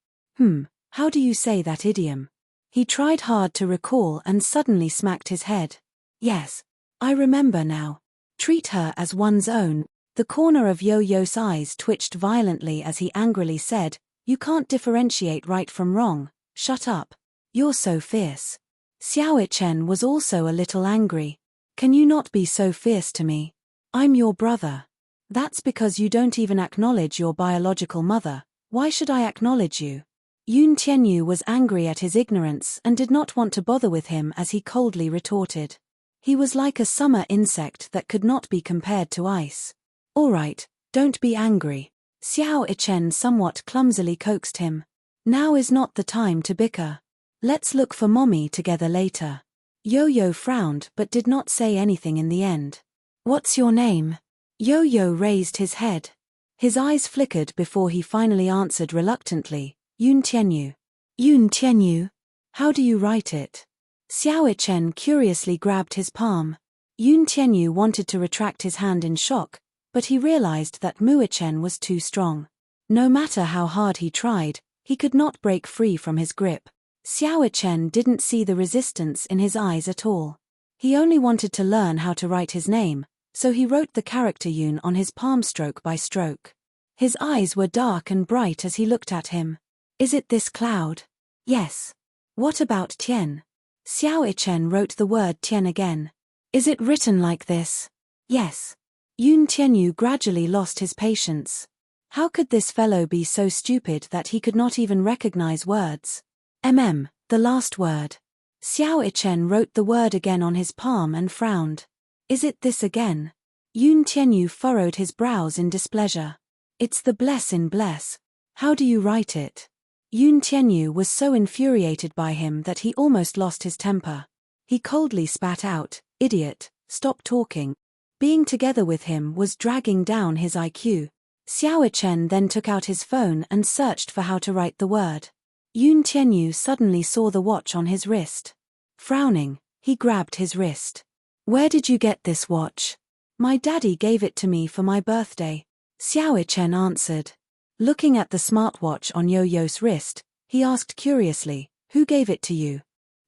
How do you say that idiom?" He tried hard to recall and suddenly smacked his head. "Yes, I remember now. Treat her as one's own." The corner of Yo-Yo's eyes twitched violently as he angrily said, "You can't differentiate right from wrong. Shut up. You're so fierce." Xiao-chen was also a little angry. "Can you not be so fierce to me? I'm your brother. That's because you don't even acknowledge your biological mother. Why should I acknowledge you?" Yun Tianyu was angry at his ignorance and did not want to bother with him as he coldly retorted. He was like a summer insect that could not be compared to ice. "All right, don't be angry." Xiao-chen somewhat clumsily coaxed him. "Now is not the time to bicker. Let's look for mommy together later." Yo-Yo frowned but did not say anything in the end. "What's your name?" Yo-Yo raised his head. His eyes flickered before he finally answered reluctantly, "Yun Tianyu." "Yun Tianyu? How do you write it?" Xiao-chen curiously grabbed his palm. Yun Tianyu wanted to retract his hand in shock, but he realized that Muo-chen was too strong. No matter how hard he tried, he could not break free from his grip. Xiao-chen didn't see the resistance in his eyes at all. He only wanted to learn how to write his name, so he wrote the character Yun on his palm stroke by stroke. His eyes were dark and bright as he looked at him. Is it this cloud? Yes. What about Tian? Xiao Ichen wrote the word Tian again. Is it written like this? Yes. Yun Tianyu gradually lost his patience. How could this fellow be so stupid that he could not even recognize words? The last word. Xiao Ichen wrote the word again on his palm and frowned. Is it this again? Yun Tianyu furrowed his brows in displeasure. It's the bless in bless. How do you write it? Yun Tianyu was so infuriated by him that he almost lost his temper. He coldly spat out, "Idiot, stop talking." Being together with him was dragging down his IQ. Xiao Ichen then took out his phone and searched for how to write the word. Yun Tianyu suddenly saw the watch on his wrist. Frowning, he grabbed his wrist. Where did you get this watch? My daddy gave it to me for my birthday. Xiao Ichen answered. Looking at the smartwatch on Yo-Yo's wrist, he asked curiously, who gave it to you?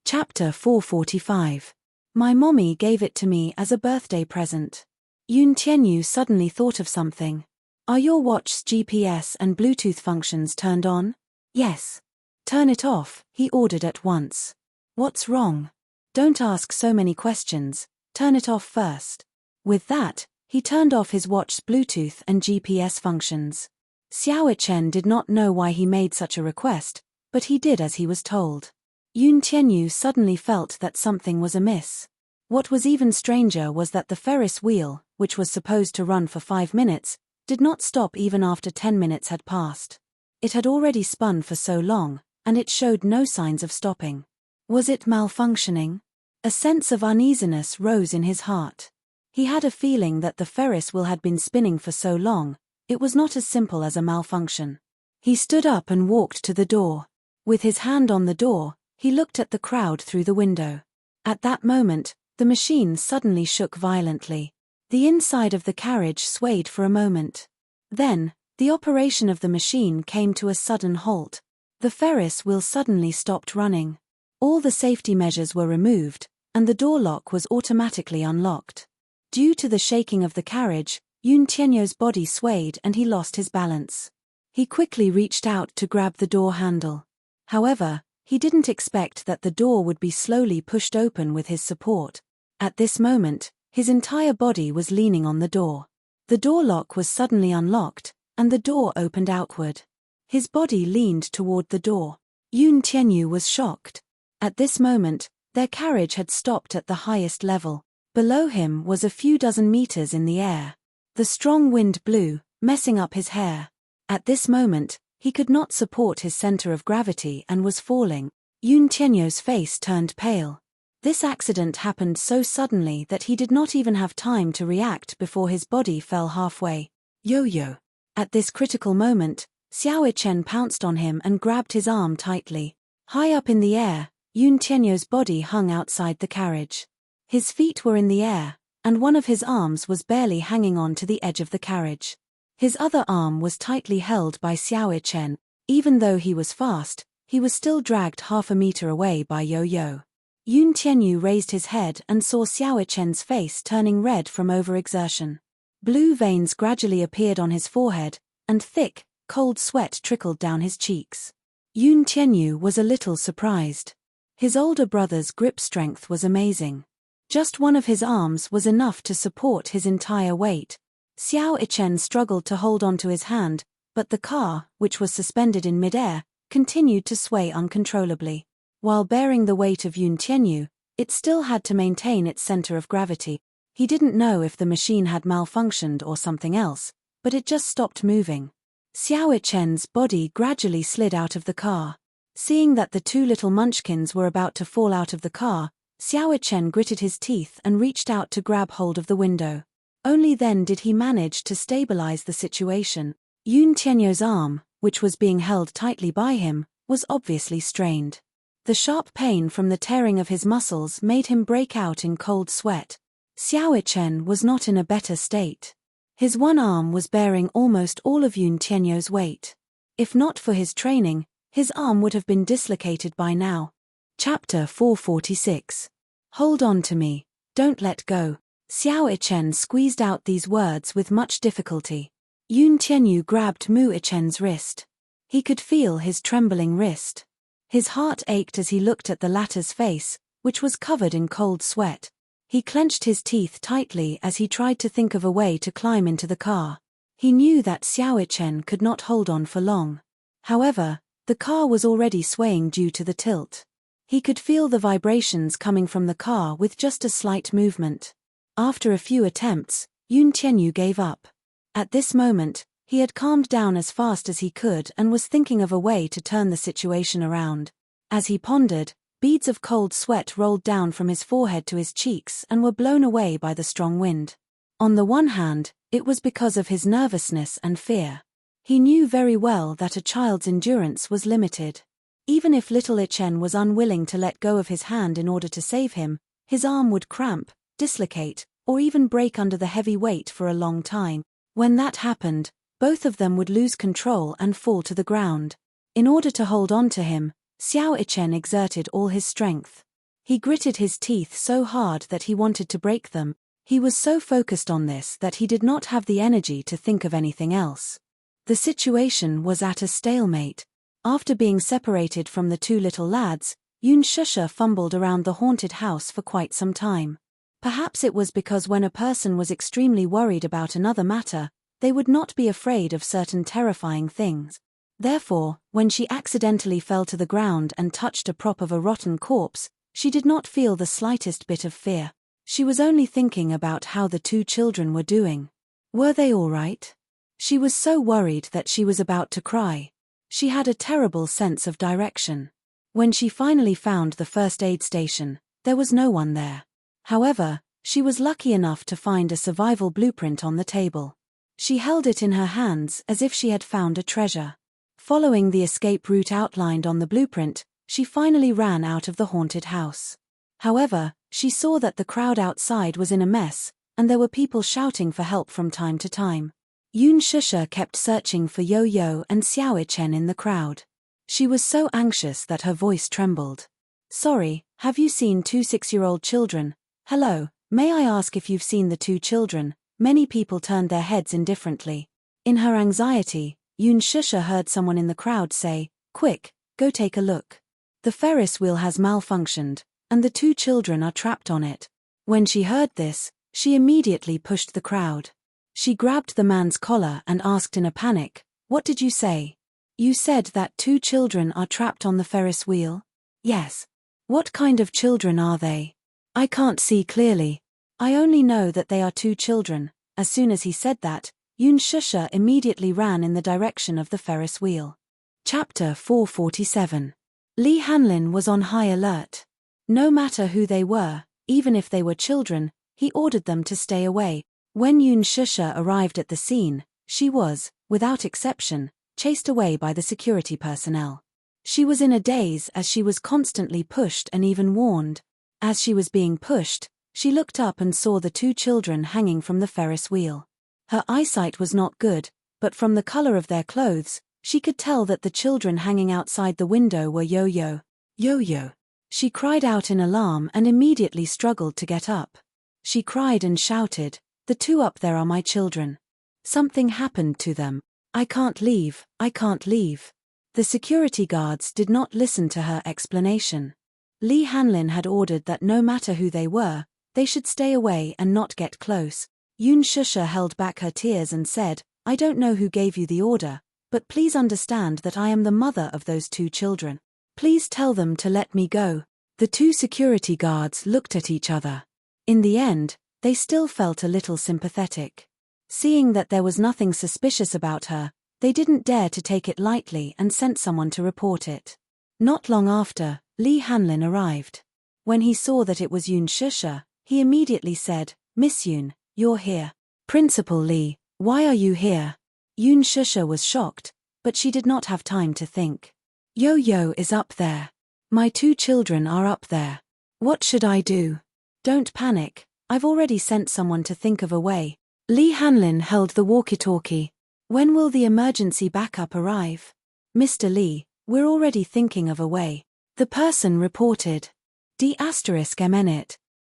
Chapter 445. My mommy gave it to me as a birthday present. Yun Tianyu suddenly thought of something. Are your watch's GPS and Bluetooth functions turned on? Yes. Turn it off, he ordered at once. What's wrong? Don't ask so many questions, turn it off first. With that, he turned off his watch's Bluetooth and GPS functions. Xiao Ichen did not know why he made such a request, but he did as he was told. Yun Tianyu suddenly felt that something was amiss. What was even stranger was that the Ferris wheel, which was supposed to run for 5 minutes, did not stop even after 10 minutes had passed. It had already spun for so long, and it showed no signs of stopping. Was it malfunctioning? A sense of uneasiness rose in his heart. He had a feeling that the Ferris wheel had been spinning for so long, it was not as simple as a malfunction. He stood up and walked to the door. With his hand on the door, he looked at the crowd through the window. At that moment, the machine suddenly shook violently. The inside of the carriage swayed for a moment. Then, the operation of the machine came to a sudden halt. The Ferris wheel suddenly stopped running. All the safety measures were removed, and the door lock was automatically unlocked. Due to the shaking of the carriage, Yun Tianyu's body swayed and he lost his balance. He quickly reached out to grab the door handle. However, he didn't expect that the door would be slowly pushed open with his support. At this moment, his entire body was leaning on the door. The door lock was suddenly unlocked, and the door opened outward. His body leaned toward the door. Yun Tianyu was shocked. At this moment, their carriage had stopped at the highest level. Below him was a few dozen meters in the air. The strong wind blew, messing up his hair. At this moment, he could not support his center of gravity and was falling. Yun Tianyu's face turned pale. This accident happened so suddenly that he did not even have time to react before his body fell halfway. Yo-yo. At this critical moment, Xiao Ichen pounced on him and grabbed his arm tightly. High up in the air, Yun Tianyu's body hung outside the carriage. His feet were in the air, and one of his arms was barely hanging on to the edge of the carriage. His other arm was tightly held by Xiao Ichen. Even though he was fast, he was still dragged half a meter away by Yo-Yo. Yun Tianyu raised his head and saw Xiao Ichen's face turning red from overexertion. Blue veins gradually appeared on his forehead, and thick, cold sweat trickled down his cheeks. Yun Tianyu was a little surprised. His older brother's grip strength was amazing. Just one of his arms was enough to support his entire weight. Xiao Ichen struggled to hold onto his hand, but the car, which was suspended in midair, continued to sway uncontrollably. While bearing the weight of Yun Tianyu, it still had to maintain its center of gravity. He didn't know if the machine had malfunctioned or something else, but it just stopped moving. Xiao Ichen's body gradually slid out of the car. Seeing that the two little munchkins were about to fall out of the car, Xiao Ichen gritted his teeth and reached out to grab hold of the window. Only then did he manage to stabilize the situation. Yun Tianyu's arm, which was being held tightly by him, was obviously strained. The sharp pain from the tearing of his muscles made him break out in cold sweat. Xiao Ichen was not in a better state. His one arm was bearing almost all of Yun Tianyu's weight. If not for his training, his arm would have been dislocated by now. Chapter 446. Hold on to me. Don't let go. Xiao Ichen squeezed out these words with much difficulty. Yun Tianyu grabbed Mu Ichen's wrist. He could feel his trembling wrist. His heart ached as he looked at the latter's face, which was covered in cold sweat. He clenched his teeth tightly as he tried to think of a way to climb into the car. He knew that Xiao Chen could not hold on for long. However, the car was already swaying due to the tilt. He could feel the vibrations coming from the car with just a slight movement. After a few attempts, Yun Tianyu gave up. At this moment, he had calmed down as fast as he could and was thinking of a way to turn the situation around. As he pondered, beads of cold sweat rolled down from his forehead to his cheeks and were blown away by the strong wind. On the one hand, it was because of his nervousness and fear. He knew very well that a child's endurance was limited. Even if little Chen was unwilling to let go of his hand in order to save him, his arm would cramp, dislocate, or even break under the heavy weight for a long time. When that happened, both of them would lose control and fall to the ground. In order to hold on to him, Xiao Chen exerted all his strength. He gritted his teeth so hard that he wanted to break them. He was so focused on this that he did not have the energy to think of anything else. The situation was at a stalemate. After being separated from the two little lads, Yun Shusha fumbled around the haunted house for quite some time. Perhaps it was because when a person was extremely worried about another matter, they would not be afraid of certain terrifying things. Therefore, when she accidentally fell to the ground and touched a prop of a rotten corpse, she did not feel the slightest bit of fear. She was only thinking about how the two children were doing. Were they all right? She was so worried that she was about to cry. She had a terrible sense of direction. When she finally found the first aid station, there was no one there. However, she was lucky enough to find a survival blueprint on the table. She held it in her hands as if she had found a treasure. Following the escape route outlined on the blueprint, she finally ran out of the haunted house. However, she saw that the crowd outside was in a mess, and there were people shouting for help from time to time. Yun Shusha kept searching for Yo-Yo and Xiao Chen in the crowd. She was so anxious that her voice trembled. "Sorry, have you seen two 6-year-old children? Hello, may I ask if you've seen the two children?" Many people turned their heads indifferently. In her anxiety, Yun Shusha heard someone in the crowd say, "Quick, go take a look. The Ferris wheel has malfunctioned, and the two children are trapped on it." When she heard this, she immediately pushed the crowd. She grabbed the man's collar and asked in a panic, "What did you say? You said that two children are trapped on the Ferris wheel?" "Yes." "What kind of children are they? I can't see clearly. I only know that they are two children." As soon as he said that, Yun Shusha immediately ran in the direction of the Ferris wheel. Chapter 447. Li Hanlin was on high alert. No matter who they were, even if they were children, he ordered them to stay away. When Yun Shusha arrived at the scene, she was, without exception, chased away by the security personnel. She was in a daze as she was constantly pushed and even warned. As she was being pushed, she looked up and saw the two children hanging from the Ferris wheel. Her eyesight was not good, but from the color of their clothes, she could tell that the children hanging outside the window were Yo-Yo. Yo-Yo. She cried out in alarm and immediately struggled to get up. She cried and shouted, "The two up there are my children. Something happened to them. I can't leave, I can't leave." The security guards did not listen to her explanation. Li Hanlin had ordered that no matter who they were, they should stay away and not get close. Yun Shusha held back her tears and said, "I don't know who gave you the order, but please understand that I am the mother of those two children. Please tell them to let me go." The two security guards looked at each other. In the end, they still felt a little sympathetic. Seeing that there was nothing suspicious about her, they didn't dare to take it lightly and sent someone to report it. Not long after, Li Hanlin arrived. When he saw that it was Yun Shusha, he immediately said, "Miss Yun, you're here." "Principal Li, why are you here?" Yun Shusha was shocked, but she did not have time to think. "Yo-Yo is up there. My two children are up there. What should I do?" "Don't panic, I've already sent someone to think of a way." Li Hanlin held the walkie-talkie. "When will the emergency backup arrive?" "Mr. Li, we're already thinking of a way," the person reported. D*MN.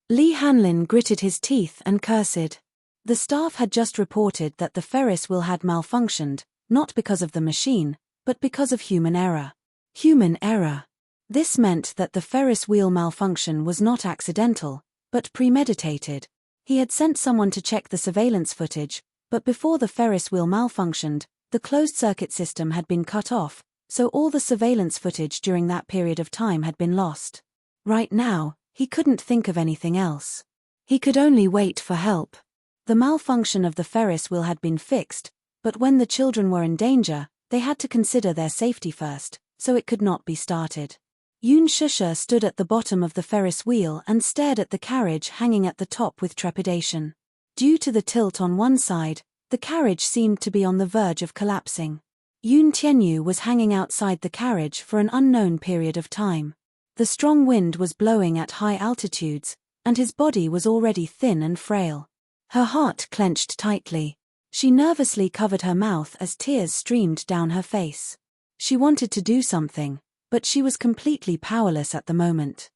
Li Hanlin gritted his teeth and cursed. The staff had just reported that the Ferris wheel had malfunctioned, not because of the machine, but because of human error. Human error. This meant that the Ferris wheel malfunction was not accidental, but premeditated. He had sent someone to check the surveillance footage, but before the Ferris wheel malfunctioned, the closed-circuit system had been cut off, so all the surveillance footage during that period of time had been lost. Right now, he couldn't think of anything else. He could only wait for help. The malfunction of the Ferris wheel had been fixed, but when the children were in danger, they had to consider their safety first, so it could not be started. Yoon Shusha stood at the bottom of the Ferris wheel and stared at the carriage hanging at the top with trepidation. Due to the tilt on one side, the carriage seemed to be on the verge of collapsing. Yoon Tianyu was hanging outside the carriage for an unknown period of time. The strong wind was blowing at high altitudes, and his body was already thin and frail. Her heart clenched tightly. She nervously covered her mouth as tears streamed down her face. She wanted to do something, but she was completely powerless at the moment.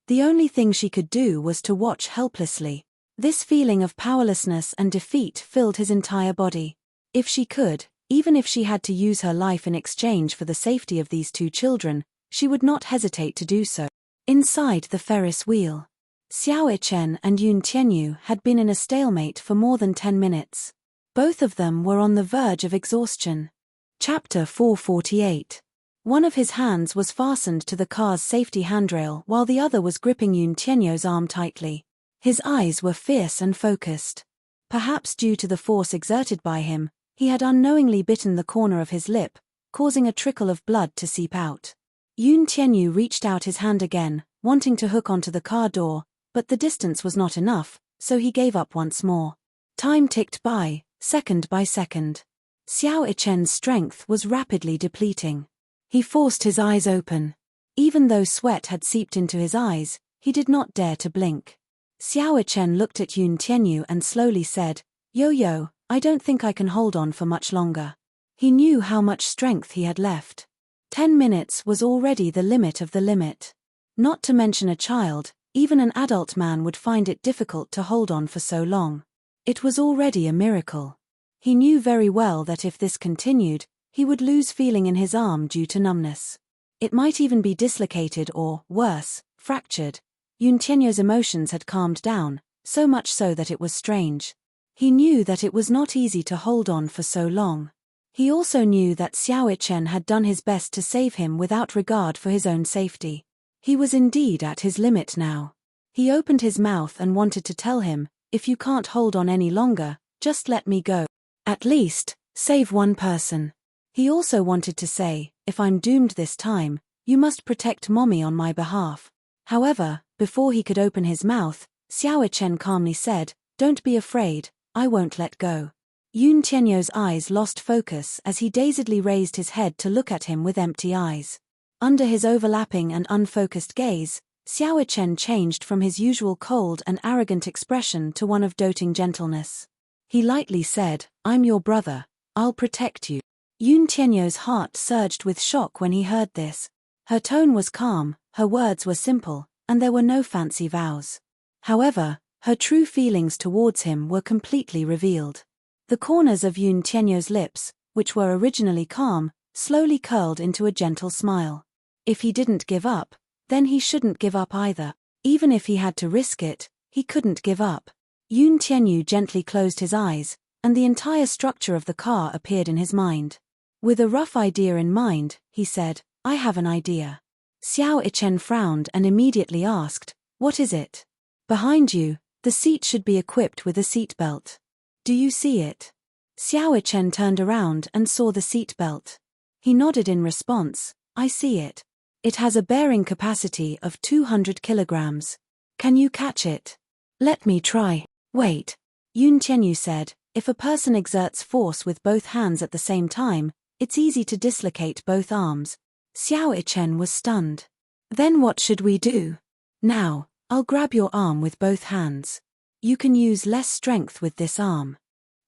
The only thing she could do was to watch helplessly. This feeling of powerlessness and defeat filled his entire body. If she could, even if she had to use her life in exchange for the safety of these two children, she would not hesitate to do so. Inside the Ferris wheel, Xiao Ichen and Yoon Tianyu had been in a stalemate for more than 10 minutes. Both of them were on the verge of exhaustion. Chapter 448. One of his hands was fastened to the car's safety handrail while the other was gripping Yoon Tianyu's arm tightly. His eyes were fierce and focused. Perhaps due to the force exerted by him, he had unknowingly bitten the corner of his lip, causing a trickle of blood to seep out. Yoon Tianyu reached out his hand again, wanting to hook onto the car door, but the distance was not enough, so he gave up once more. Time ticked by, second by second. Xiao Ichen's strength was rapidly depleting. He forced his eyes open. Even though sweat had seeped into his eyes, he did not dare to blink. Xiao Ichen looked at Yoon Tianyu and slowly said, "Yo-yo, I don't think I can hold on for much longer." He knew how much strength he had left. 10 minutes was already the limit of the limit. Not to mention a child, even an adult man would find it difficult to hold on for so long. It was already a miracle. He knew very well that if this continued, he would lose feeling in his arm due to numbness. It might even be dislocated or, worse, fractured. Yoon Tianyu's emotions had calmed down, so much so that it was strange. He knew that it was not easy to hold on for so long. He also knew that Xiao Ichen had done his best to save him without regard for his own safety. He was indeed at his limit now. He opened his mouth and wanted to tell him, "If you can't hold on any longer, just let me go. At least, save one person." He also wanted to say, "If I'm doomed this time, you must protect Mommy on my behalf." However, before he could open his mouth, Xiao Ichen calmly said, "Don't be afraid, I won't let go." Yoon Tianyu's eyes lost focus as he dazedly raised his head to look at him with empty eyes. Under his overlapping and unfocused gaze, Xiao Ichen changed from his usual cold and arrogant expression to one of doting gentleness. He lightly said, "I'm your brother, I'll protect you." Yoon Tianyu's heart surged with shock when he heard this. Her tone was calm, her words were simple, and there were no fancy vows. However, her true feelings towards him were completely revealed. The corners of Yoon Tianyu's lips, which were originally calm, slowly curled into a gentle smile. If he didn't give up, then he shouldn't give up either. Even if he had to risk it, he couldn't give up. Yoon Tianyu gently closed his eyes, and the entire structure of the car appeared in his mind. With a rough idea in mind, he said, "I have an idea." Xiao Ichen frowned and immediately asked, "What is it?" "Behind you, the seat should be equipped with a seat belt. Do you see it?" Xiao Ichen turned around and saw the seat belt. He nodded in response, "I see it. It has a bearing capacity of 200 kilograms. Can you catch it?" "Let me try." "Wait." Yoon Tianyu said, "If a person exerts force with both hands at the same time, it's easy to dislocate both arms." Xiao Ichen was stunned. "Then what should we do?" "Now, I'll grab your arm with both hands. You can use less strength with this arm.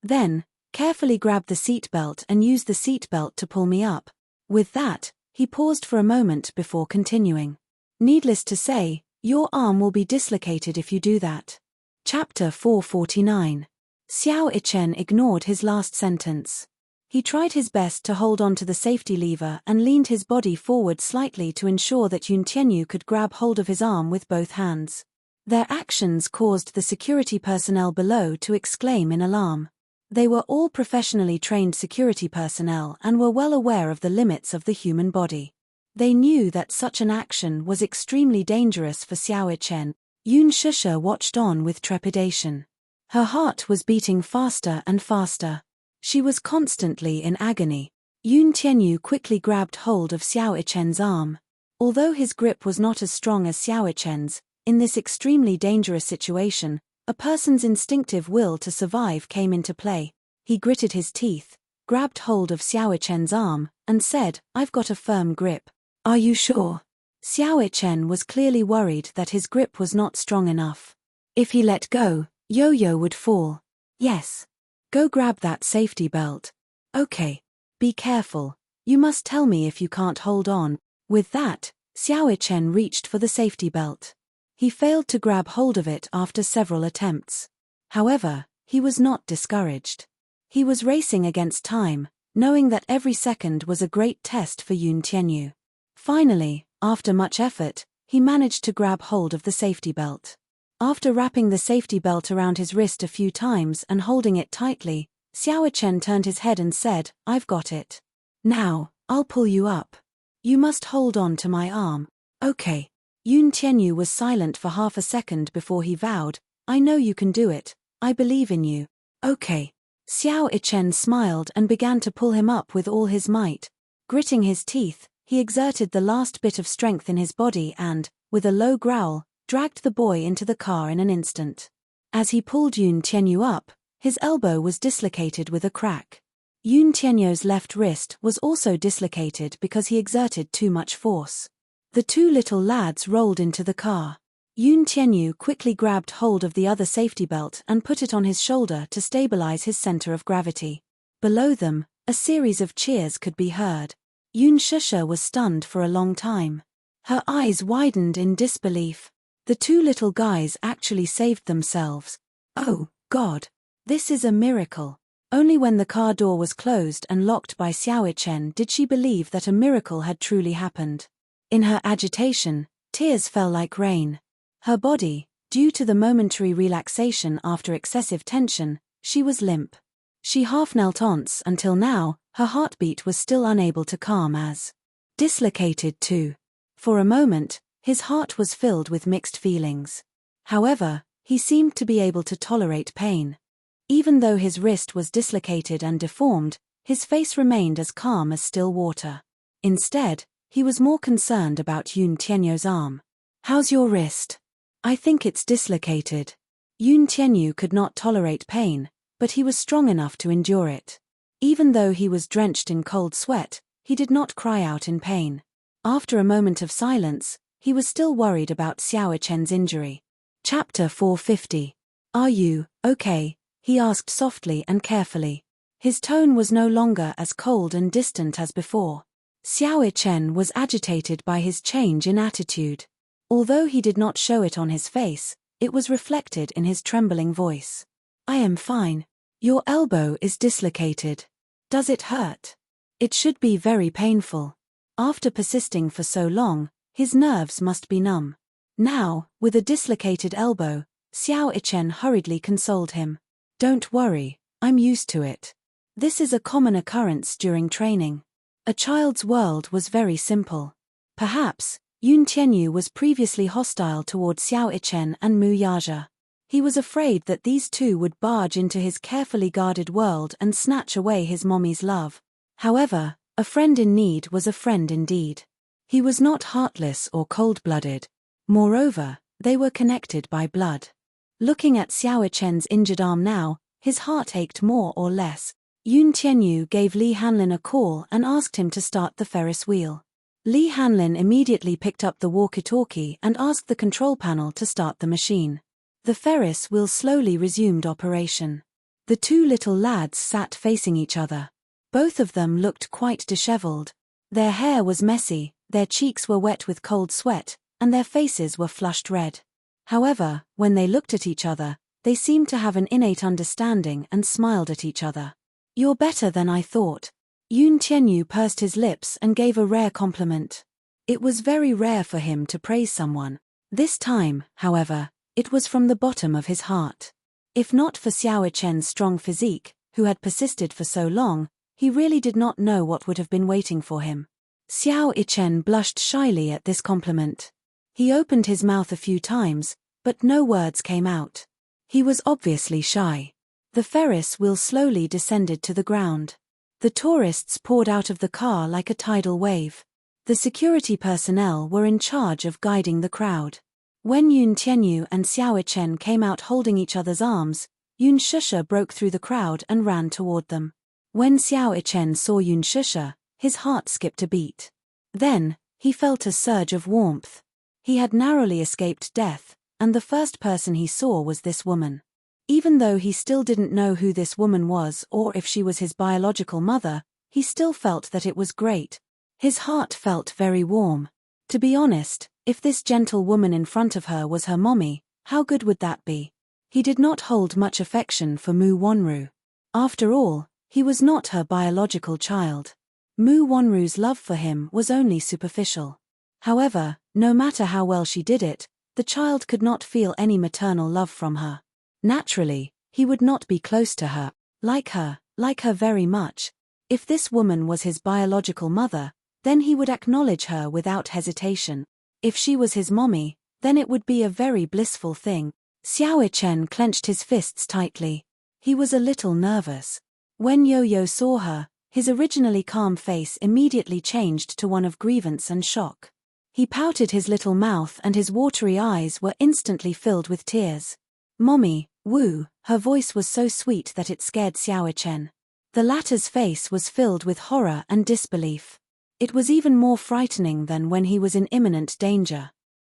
Then, carefully grab the seat belt and use the seat belt to pull me up." With that, he paused for a moment before continuing. "Needless to say, your arm will be dislocated if you do that." Chapter 449. Xiao Ichen ignored his last sentence. He tried his best to hold on to the safety lever and leaned his body forward slightly to ensure that Yun Tianyu could grab hold of his arm with both hands. Their actions caused the security personnel below to exclaim in alarm. They were all professionally trained security personnel and were well aware of the limits of the human body. They knew that such an action was extremely dangerous for Xiao Chen. Yun Shusha watched on with trepidation. Her heart was beating faster and faster. She was constantly in agony. Yun Tianyu quickly grabbed hold of Xiao Chen's arm. Although his grip was not as strong as Xiao Chen's, in this extremely dangerous situation, a person's instinctive will to survive came into play. He gritted his teeth, grabbed hold of Xiao Chen's arm, and said, "I've got a firm grip." "Are you sure?" Xiao Chen was clearly worried that his grip was not strong enough. If he let go, Yo-Yo would fall. "Yes. Go grab that safety belt." "Okay. Be careful. You must tell me if you can't hold on." With that, Xiao Chen reached for the safety belt. He failed to grab hold of it after several attempts. However, he was not discouraged. He was racing against time, knowing that every second was a great test for Yun Tianyu. Finally, after much effort, he managed to grab hold of the safety belt. After wrapping the safety belt around his wrist a few times and holding it tightly, Xiao Chen turned his head and said, "I've got it. Now, I'll pull you up. You must hold on to my arm." "Okay." Yun Tianyu was silent for half a second before he vowed, "I know you can do it. I believe in you." "Okay." Xiao Chen smiled and began to pull him up with all his might. Gritting his teeth, he exerted the last bit of strength in his body and, with a low growl, dragged the boy into the car in an instant. As he pulled Yun Tianyu up, his elbow was dislocated with a crack. Yun Tianyu's left wrist was also dislocated because he exerted too much force. The two little lads rolled into the car. Yun Tianyu quickly grabbed hold of the other safety belt and put it on his shoulder to stabilize his center of gravity. Below them, a series of cheers could be heard. Yun Shusha was stunned for a long time. Her eyes widened in disbelief. The two little guys actually saved themselves. Oh, God! This is a miracle. Only when the car door was closed and locked by Xiao Chen did she believe that a miracle had truly happened. In her agitation, tears fell like rain. Her body, due to the momentary relaxation after excessive tension, she was limp. She half knelt once until now, her heartbeat was still unable to calm as dislocated too. For a moment, his heart was filled with mixed feelings. However, he seemed to be able to tolerate pain. Even though his wrist was dislocated and deformed, his face remained as calm as still water. Instead, he was more concerned about Yun Tianyu's arm. "How's your wrist?" "I think it's dislocated." Yun Tianyu could not tolerate pain, but he was strong enough to endure it. Even though he was drenched in cold sweat, he did not cry out in pain. After a moment of silence, he was still worried about Xiao Chen's injury. Chapter 450. "Are you okay?" he asked softly and carefully. His tone was no longer as cold and distant as before. Xiao Chen was agitated by his change in attitude. Although he did not show it on his face, it was reflected in his trembling voice. "I am fine. Your elbow is dislocated. Does it hurt?" "It should be very painful. After persisting for so long, his nerves must be numb." Now, with a dislocated elbow, Xiao Chen hurriedly consoled him. "Don't worry, I'm used to it. This is a common occurrence during training." A child's world was very simple. Perhaps, Yun Tianyu was previously hostile toward Xiao Chen and Mu Yaja. He was afraid that these two would barge into his carefully guarded world and snatch away his mommy's love. However, a friend in need was a friend indeed. He was not heartless or cold-blooded. Moreover, they were connected by blood. Looking at Xiao Chen's injured arm now, his heart ached more or less. Yun Tianyu gave Li Hanlin a call and asked him to start the Ferris wheel. Li Hanlin immediately picked up the walkie-talkie and asked the control panel to start the machine. The Ferris wheel slowly resumed operation. The two little lads sat facing each other. Both of them looked quite disheveled. Their hair was messy, their cheeks were wet with cold sweat, and their faces were flushed red. However, when they looked at each other, they seemed to have an innate understanding and smiled at each other. You're better than I thought. Yoon Tianyu pursed his lips and gave a rare compliment. It was very rare for him to praise someone. This time, however, it was from the bottom of his heart. If not for Xiao Chen's strong physique, who had persisted for so long, he really did not know what would have been waiting for him. Xiao Chen blushed shyly at this compliment. He opened his mouth a few times, but no words came out. He was obviously shy. The Ferris wheel slowly descended to the ground. The tourists poured out of the car like a tidal wave. The security personnel were in charge of guiding the crowd. When Yoon Tianyu and Xiao Chen came out holding each other's arms, Yoon Shusha broke through the crowd and ran toward them. When Xiao Chen saw Yoon Shusha, his heart skipped a beat. Then, he felt a surge of warmth. He had narrowly escaped death, and the first person he saw was this woman. Even though he still didn't know who this woman was or if she was his biological mother, he still felt that it was great. His heart felt very warm. To be honest, if this gentle woman in front of her was her mommy, how good would that be? He did not hold much affection for Mu Wonru. After all, he was not her biological child. Mu Wonru's love for him was only superficial. However, no matter how well she did it, the child could not feel any maternal love from her. Naturally, he would not be close to her, like her very much. If this woman was his biological mother, then he would acknowledge her without hesitation. If she was his mommy, then it would be a very blissful thing. Xiao Chen clenched his fists tightly. He was a little nervous. When Yo-Yo saw her, his originally calm face immediately changed to one of grievance and shock. He pouted his little mouth and his watery eyes were instantly filled with tears. "Mommy, Wu," her voice was so sweet that it scared Xiao Chen. The latter's face was filled with horror and disbelief. It was even more frightening than when he was in imminent danger.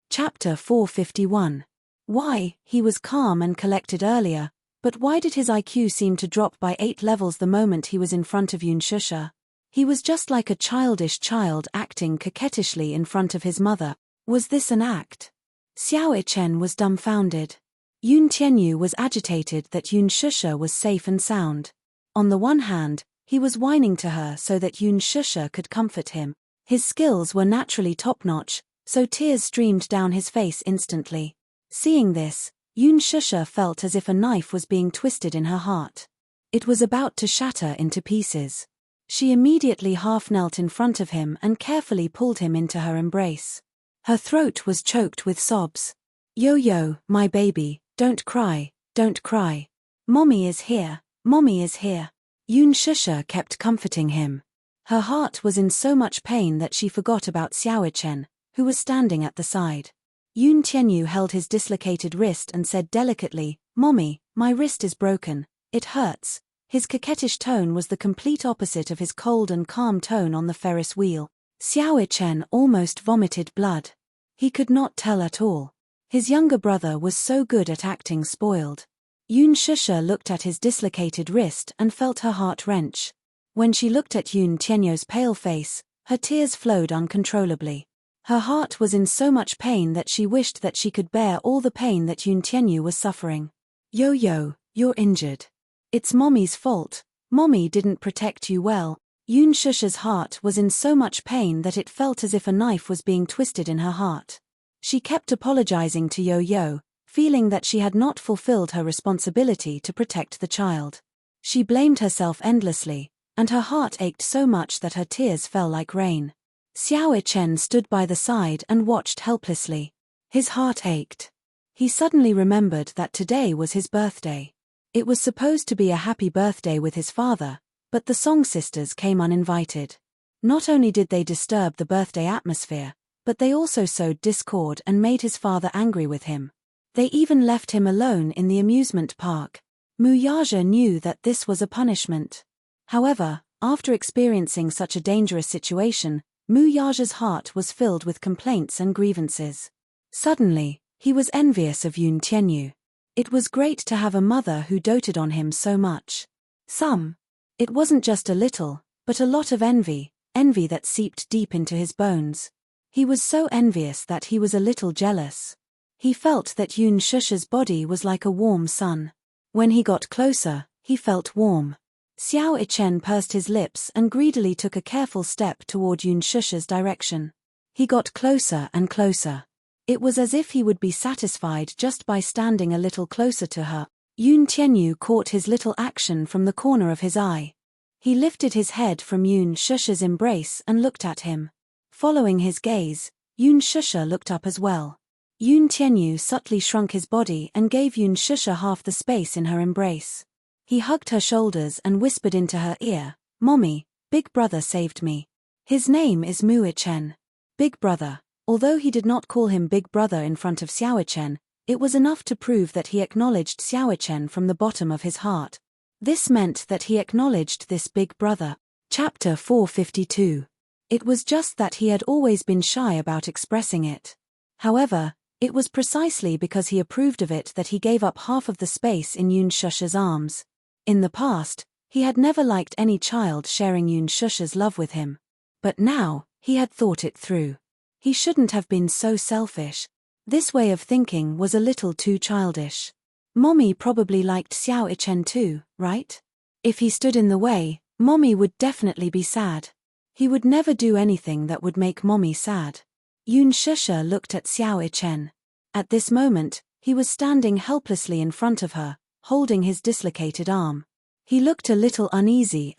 Chapter 451. Why, he was calm and collected earlier, but why did his IQ seem to drop by 8 levels the moment he was in front of Yoon Shusha? He was just like a childish child acting coquettishly in front of his mother. Was this an act? Xiao Chen was dumbfounded. Yoon Tianyu was agitated that Yoon Shusha was safe and sound. On the one hand, he was whining to her so that Yoon Shusha could comfort him. His skills were naturally top-notch, so tears streamed down his face instantly. Seeing this, Yoon Shusha felt as if a knife was being twisted in her heart. It was about to shatter into pieces. She immediately half-knelt in front of him and carefully pulled him into her embrace. Her throat was choked with sobs. "Yo-Yo, my baby, don't cry, don't cry. Mommy is here, Mommy is here." Yoon Shusha kept comforting him. Her heart was in so much pain that she forgot about Xiao Chen, who was standing at the side. Yoon Tianyu held his dislocated wrist and said delicately, "Mommy, my wrist is broken, it hurts." His coquettish tone was the complete opposite of his cold and calm tone on the Ferris wheel. Xiao Chen almost vomited blood. He could not tell at all. His younger brother was so good at acting spoiled. Yoon Shusha looked at his dislocated wrist and felt her heart wrench. When she looked at Yoon Tianyu's pale face, her tears flowed uncontrollably. Her heart was in so much pain that she wished that she could bear all the pain that Yoon Tianyu was suffering. "Yo-Yo, you're injured. It's Mommy's fault. Mommy didn't protect you well." Yoon Shusha's heart was in so much pain that it felt as if a knife was being twisted in her heart. She kept apologizing to Yo-Yo, feeling that she had not fulfilled her responsibility to protect the child. She blamed herself endlessly, and her heart ached so much that her tears fell like rain. Xiao Chen stood by the side and watched helplessly. His heart ached. He suddenly remembered that today was his birthday. It was supposed to be a happy birthday with his father, but the Song sisters came uninvited. Not only did they disturb the birthday atmosphere, but they also sowed discord and made his father angry with him. They even left him alone in the amusement park. Mu Yaja knew that this was a punishment. However, after experiencing such a dangerous situation, Mu Yaja's heart was filled with complaints and grievances. Suddenly, he was envious of Yoon Tianyu. It was great to have a mother who doted on him so much. It wasn't just a little, but a lot of envy that seeped deep into his bones. He was so envious that he was a little jealous. He felt that Yoon Shusha's body was like a warm sun. When he got closer, he felt warm. Xiao Ichen pursed his lips and greedily took a careful step toward Yun Shusha's direction. He got closer and closer. It was as if he would be satisfied just by standing a little closer to her. Yun Tianyu caught his little action from the corner of his eye. He lifted his head from Yun Shusha's embrace and looked at him. Following his gaze, Yun Shusha looked up as well. Yun Tianyu subtly shrunk his body and gave Yun Shusha half the space in her embrace. He hugged her shoulders and whispered into her ear, "Mommy, Big Brother saved me. His name is Mu Ichen." Big Brother. Although he did not call him Big Brother in front of Xiao Ichen, it was enough to prove that he acknowledged Xiao Ichen from the bottom of his heart. This meant that he acknowledged this Big Brother. Chapter 452. It was just that he had always been shy about expressing it. However, it was precisely because he approved of it that he gave up half of the space in Yun Shusha's arms. In the past, he had never liked any child sharing Yun Shusha's love with him. But now, he had thought it through. He shouldn't have been so selfish. This way of thinking was a little too childish. Mommy probably liked Xiao Ichen too, right? If he stood in the way, Mommy would definitely be sad. He would never do anything that would make Mommy sad. Yun Shusha looked at Xiao Ichen. At this moment, he was standing helplessly in front of her, holding his dislocated arm. He looked a little uneasy.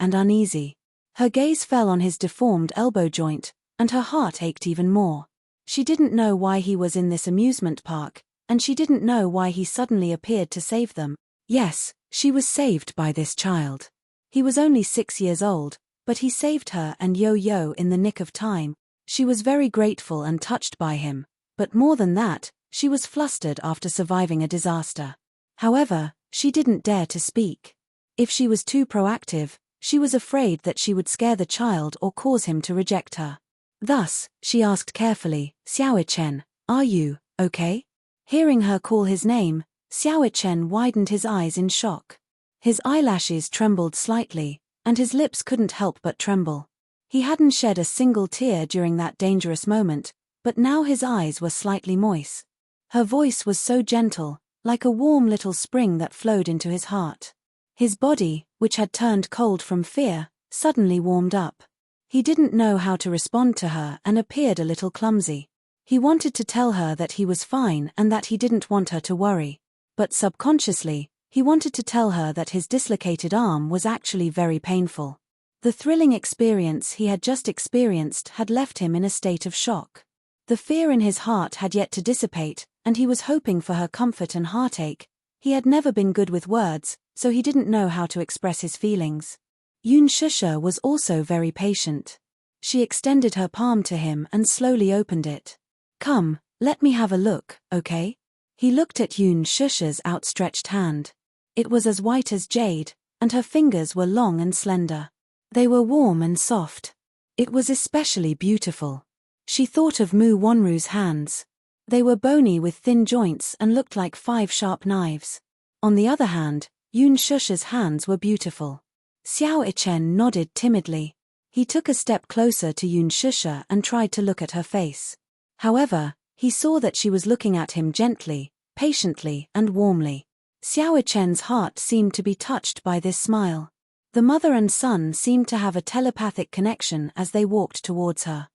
Her gaze fell on his deformed elbow joint, and her heart ached even more. She didn't know why he was in this amusement park, and she didn't know why he suddenly appeared to save them. Yes, she was saved by this child. He was only 6 years old, but he saved her and Yo-Yo in the nick of time. She was very grateful and touched by him, but more than that, she was flustered after surviving a disaster. However, she didn't dare to speak. If she was too proactive, she was afraid that she would scare the child or cause him to reject her. Thus, she asked carefully, "Xiao Ichen, are you okay?" Hearing her call his name, Xiao Ichen widened his eyes in shock. His eyelashes trembled slightly, and his lips couldn't help but tremble. He hadn't shed a single tear during that dangerous moment, but now his eyes were slightly moist. Her voice was so gentle, like a warm little spring that flowed into his heart. His body, which had turned cold from fear, suddenly warmed up. He didn't know how to respond to her and appeared a little clumsy. He wanted to tell her that he was fine and that he didn't want her to worry. But subconsciously, he wanted to tell her that his dislocated arm was actually very painful. The thrilling experience he had just experienced had left him in a state of shock. The fear in his heart had yet to dissipate, and he was hoping for her comfort and heartache. He had never been good with words, so he didn't know how to express his feelings. Yun Shusha was also very patient. She extended her palm to him and slowly opened it. "Come, let me have a look, okay?" He looked at Yun Shusha's outstretched hand. It was as white as jade, and her fingers were long and slender. They were warm and soft. It was especially beautiful. She thought of Mu Wanru's hands. They were bony with thin joints and looked like 5 sharp knives. On the other hand, Yun Shusha's hands were beautiful. Xiao Ichen nodded timidly. He took a step closer to Yun Shusha and tried to look at her face. However, he saw that she was looking at him gently, patiently, and warmly. Xiao Ichen's heart seemed to be touched by this smile. The mother and son seemed to have a telepathic connection as they walked towards her.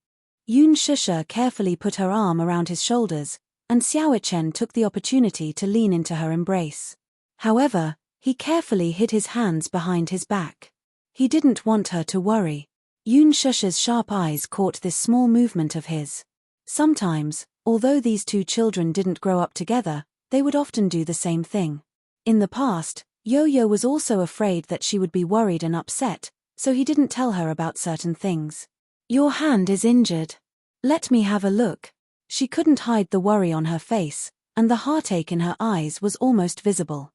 Yun Shusha carefully put her arm around his shoulders, and Xiao Ichen took the opportunity to lean into her embrace. However, he carefully hid his hands behind his back. He didn't want her to worry. Yun Shusha's sharp eyes caught this small movement of his. Sometimes, although these two children didn't grow up together, they would often do the same thing. In the past, Yo-Yo was also afraid that she would be worried and upset, so he didn't tell her about certain things. "Your hand is injured. Let me have a look." She couldn't hide the worry on her face, and the heartache in her eyes was almost visible.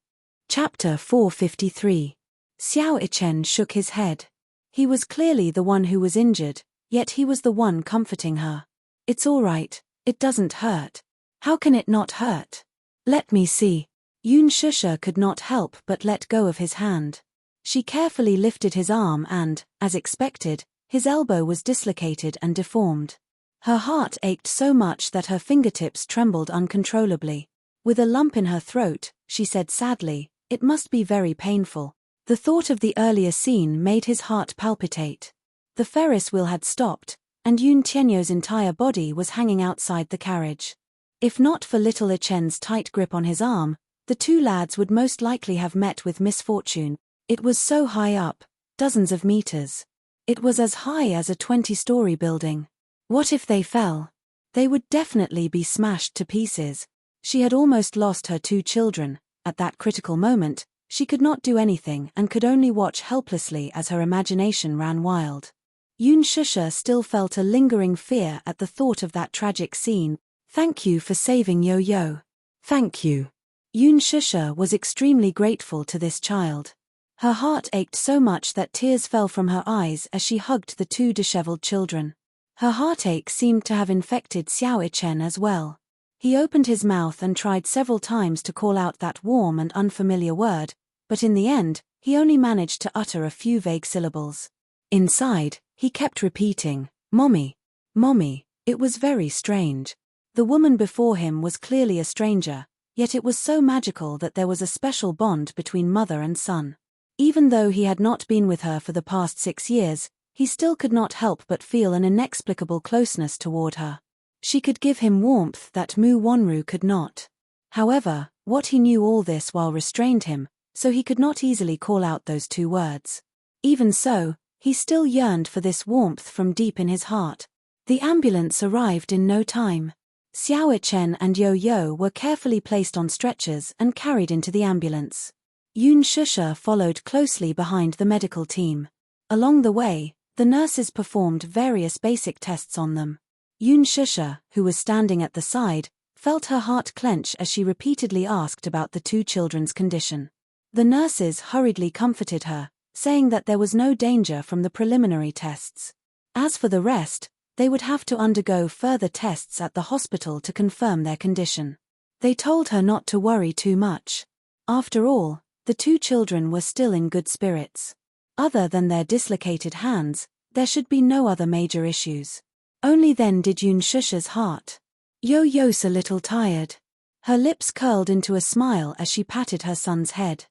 Chapter 453. Xiao Ichen shook his head. He was clearly the one who was injured, yet he was the one comforting her. "It's all right, it doesn't hurt." "How can it not hurt? Let me see." Yun Shusha could not help but let go of his hand. She carefully lifted his arm and, as expected, his elbow was dislocated and deformed. Her heart ached so much that her fingertips trembled uncontrollably. With a lump in her throat, she said sadly, "It must be very painful." The thought of the earlier scene made his heart palpitate. The Ferris wheel had stopped, and Yun Tianyo's entire body was hanging outside the carriage. If not for little Ichen's tight grip on his arm, the two lads would most likely have met with misfortune. It was so high up, dozens of meters. It was as high as a 20-story building. What if they fell? They would definitely be smashed to pieces. She had almost lost her two children. At that critical moment, she could not do anything and could only watch helplessly as her imagination ran wild. Yun Shusha still felt a lingering fear at the thought of that tragic scene. Thank you for saving Yo-Yo. Thank you. Yun Shusha was extremely grateful to this child. Her heart ached so much that tears fell from her eyes as she hugged the two disheveled children. Her heartache seemed to have infected Xiao Ichen as well. He opened his mouth and tried several times to call out that warm and unfamiliar word, but in the end, he only managed to utter a few vague syllables. Inside, he kept repeating, "Mommy, Mommy." It was very strange. The woman before him was clearly a stranger, yet it was so magical that there was a special bond between mother and son. Even though he had not been with her for the past 6 years, he still could not help but feel an inexplicable closeness toward her. She could give him warmth that Mu Wanru could not. However, what he knew all this while restrained him, so he could not easily call out those two words. Even so, he still yearned for this warmth from deep in his heart. The ambulance arrived in no time. Xiao Ichen and Yo-Yo were carefully placed on stretchers and carried into the ambulance. Yun Shusha followed closely behind the medical team. Along the way, the nurses performed various basic tests on them. Yun Shusha, who was standing at the side, felt her heart clench as she repeatedly asked about the two children's condition. The nurses hurriedly comforted her, saying that there was no danger from the preliminary tests. As for the rest, they would have to undergo further tests at the hospital to confirm their condition. They told her not to worry too much. After all, the two children were still in good spirits. Other than their dislocated hands, there should be no other major issues. Only then did Yun Shusha's heart. Yo-Yo's a little tired. Her lips curled into a smile as she patted her son's head.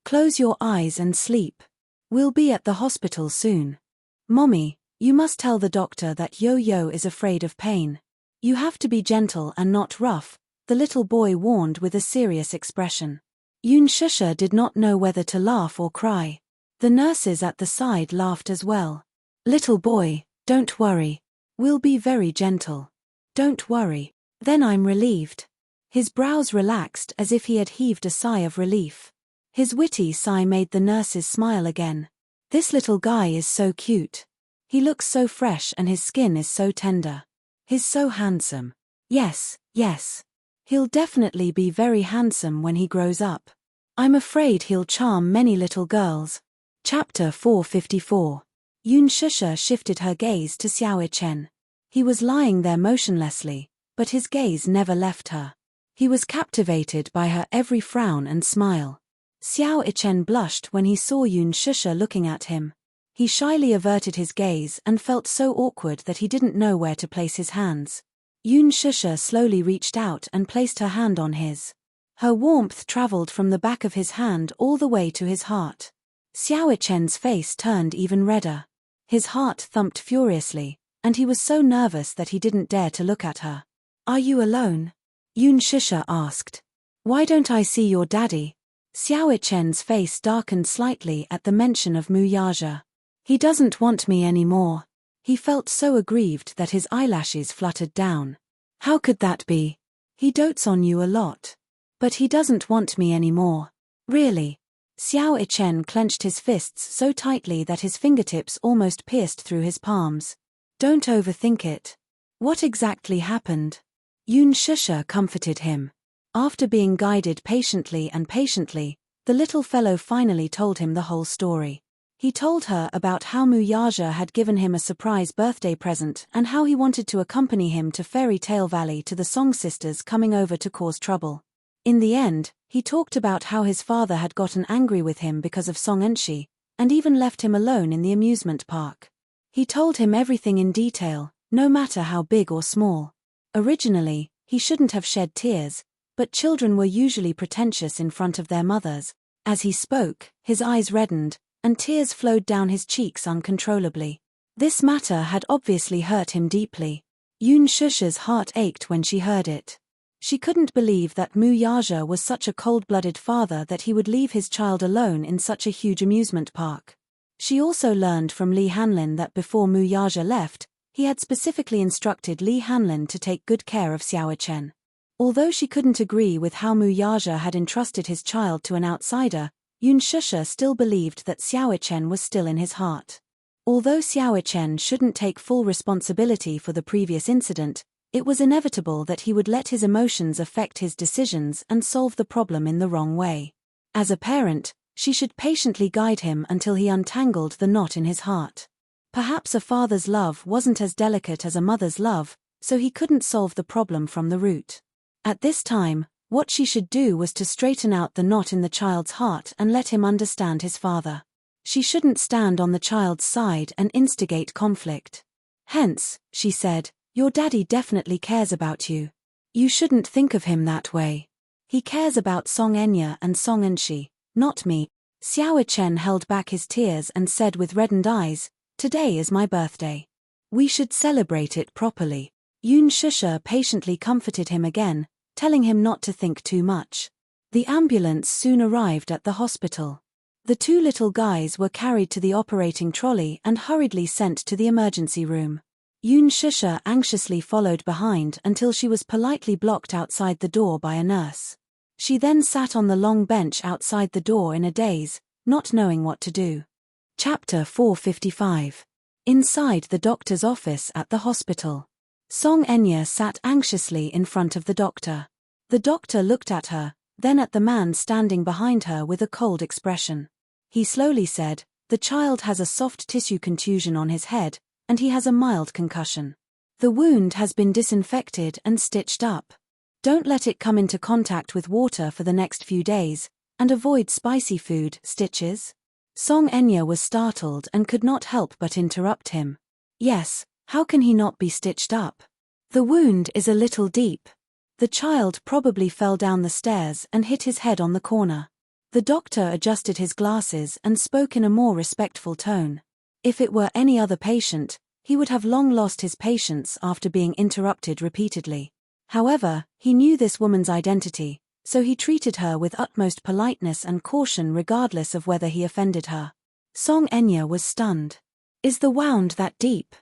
Close your eyes and sleep. We'll be at the hospital soon. Mommy, you must tell the doctor that Yo-Yo is afraid of pain. You have to be gentle and not rough, the little boy warned with a serious expression. Yun Shusha did not know whether to laugh or cry. The nurses at the side laughed as well. Little boy, don't worry. We'll be very gentle. Don't worry. Then I'm relieved. His brows relaxed as if he had heaved a sigh of relief. His witty sigh made the nurses smile again. This little guy is so cute. He looks so fresh and his skin is so tender. He's so handsome. Yes. He'll definitely be very handsome when he grows up. I'm afraid he'll charm many little girls. Chapter 454. Yun Shusha shifted her gaze to Xiao Ichen. He was lying there motionlessly, but his gaze never left her. He was captivated by her every frown and smile. Xiao Ichen blushed when he saw Yun Shusha looking at him. He shyly averted his gaze and felt so awkward that he didn't know where to place his hands. Yun Shusha slowly reached out and placed her hand on his. Her warmth traveled from the back of his hand all the way to his heart. Xiao Ichen's face turned even redder. His heart thumped furiously, and he was so nervous that he didn't dare to look at her. Are you alone? Yun Shusha asked. Why don't I see your daddy? Xiao Ichen's face darkened slightly at the mention of Mu Yaja. He doesn't want me anymore. He felt so aggrieved that his eyelashes fluttered down. How could that be? He dotes on you a lot. But he doesn't want me anymore. Really? Xiao Ichen clenched his fists so tightly that his fingertips almost pierced through his palms. Don't overthink it. What exactly happened? Yun Shusha comforted him. After being guided patiently, the little fellow finally told him the whole story. He told her about how Mu Yaja had given him a surprise birthday present and how he wanted to accompany him to Fairy Tale Valley to the Song Sisters coming over to cause trouble. In the end, he talked about how his father had gotten angry with him because of Song Enshi, and even left him alone in the amusement park. He told him everything in detail, no matter how big or small. Originally, he shouldn't have shed tears, but children were usually pretentious in front of their mothers. As he spoke, His eyes reddened, and tears flowed down his cheeks uncontrollably. This matter had obviously hurt him deeply. Yoon Shusha's heart ached when she heard it. She couldn't believe that Mu Yaja was such a cold-blooded father that he would leave his child alone in such a huge amusement park. She also learned from Lee Hanlin that before Mu Yaja left, he had specifically instructed Lee Hanlin to take good care of Xiao Chen. Although she couldn't agree with how Mu Yaja had entrusted his child to an outsider, Yoon Shusha still believed that Xiao Chen was still in his heart. Although Xiao Chen shouldn't take full responsibility for the previous incident, it was inevitable that he would let his emotions affect his decisions and solve the problem in the wrong way. As a parent, she should patiently guide him until he untangled the knot in his heart. Perhaps a father's love wasn't as delicate as a mother's love, so he couldn't solve the problem from the root. At this time, what she should do was to straighten out the knot in the child's heart and let him understand his father. She shouldn't stand on the child's side and instigate conflict. Hence, she said, your daddy definitely cares about you. You shouldn't think of him that way. He cares about Song Enya and Song Enshi, not me. Xiao Chen held back his tears and said with reddened eyes, today is my birthday. We should celebrate it properly. Yoon Shusha patiently comforted him again, telling him not to think too much. The ambulance soon arrived at the hospital. The two little guys were carried to the operating trolley and hurriedly sent to the emergency room. Yoon Shusha anxiously followed behind until she was politely blocked outside the door by a nurse. She then sat on the long bench outside the door in a daze, not knowing what to do. Chapter 455. Inside the doctor's office at the hospital. Song Enya sat anxiously in front of the doctor. The doctor looked at her, then at the man standing behind her with a cold expression. He slowly said, the child has a soft tissue contusion on his head, and he has a mild concussion. The wound has been disinfected and stitched up. Don't let it come into contact with water for the next few days, and avoid spicy food. Stitches? Song Enya was startled and could not help but interrupt him. Yes, how can he not be stitched up? The wound is a little deep. The child probably fell down the stairs and hit his head on the corner. The doctor adjusted his glasses and spoke in a more respectful tone. If it were any other patient, he would have long lost his patience after being interrupted repeatedly. However, he knew this woman's identity, so he treated her with utmost politeness and caution regardless of whether he offended her. Song Enya was stunned. Is the wound that deep?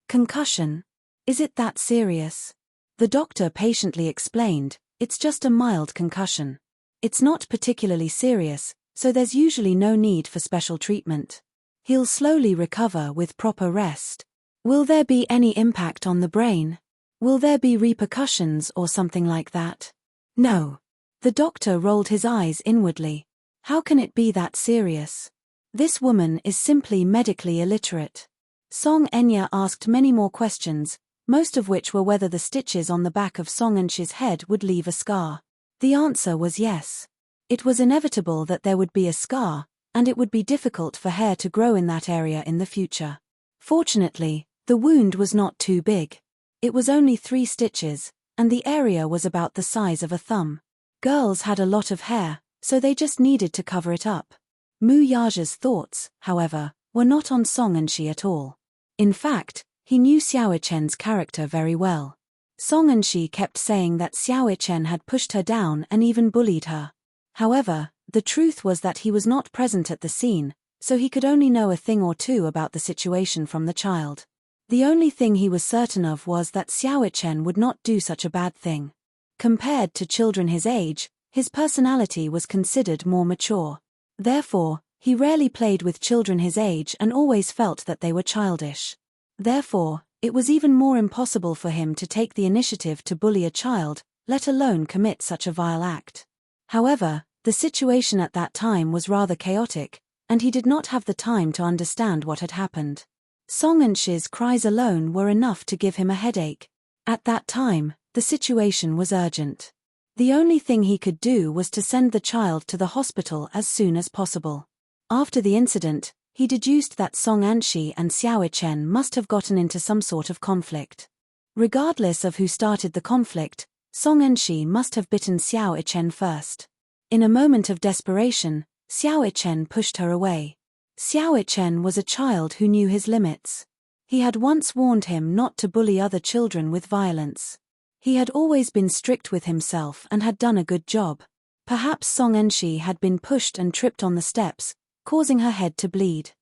Concussion? Is it that serious? The doctor patiently explained, it's just a mild concussion. It's not particularly serious, so there's usually no need for special treatment. He'll slowly recover with proper rest. Will there be any impact on the brain? Will there be repercussions or something like that? No. The doctor rolled his eyes inwardly. How can it be that serious? This woman is simply medically illiterate. Song Enya asked many more questions, most of which were whether the stitches on the back of Song Enshi's head would leave a scar. The answer was yes. It was inevitable that there would be a scar, and it would be difficult for hair to grow in that area in the future. Fortunately, the wound was not too big. It was only 3 stitches, and the area was about the size of a thumb. Girls had a lot of hair, so they just needed to cover it up. Mu Yaja's thoughts, however, were not on Song Enshi at all. In fact, he knew Xiao Chen's character very well. Song Enshi kept saying that Xiao Chen had pushed her down and even bullied her. However, the truth was that he was not present at the scene, so he could only know a thing or two about the situation from the child. The only thing he was certain of was that Xiao Chen would not do such a bad thing. Compared to children his age, his personality was considered more mature. Therefore, he rarely played with children his age and always felt that they were childish. Therefore, it was even more impossible for him to take the initiative to bully a child, let alone commit such a vile act. However, the situation at that time was rather chaotic, and he did not have the time to understand what had happened. Song Enshi's cries alone were enough to give him a headache. At that time, the situation was urgent. The only thing he could do was to send the child to the hospital as soon as possible. After the incident, he deduced that Song Enshi and Xiao Chen must have gotten into some sort of conflict. Regardless of who started the conflict, Song Enshi must have bitten Xiao Chen first. In a moment of desperation, Xiao Ichen pushed her away. Xiao Ichen was a child who knew his limits. He had once warned him not to bully other children with violence. He had always been strict with himself and had done a good job. Perhaps Song Enshi had been pushed and tripped on the steps, causing her head to bleed.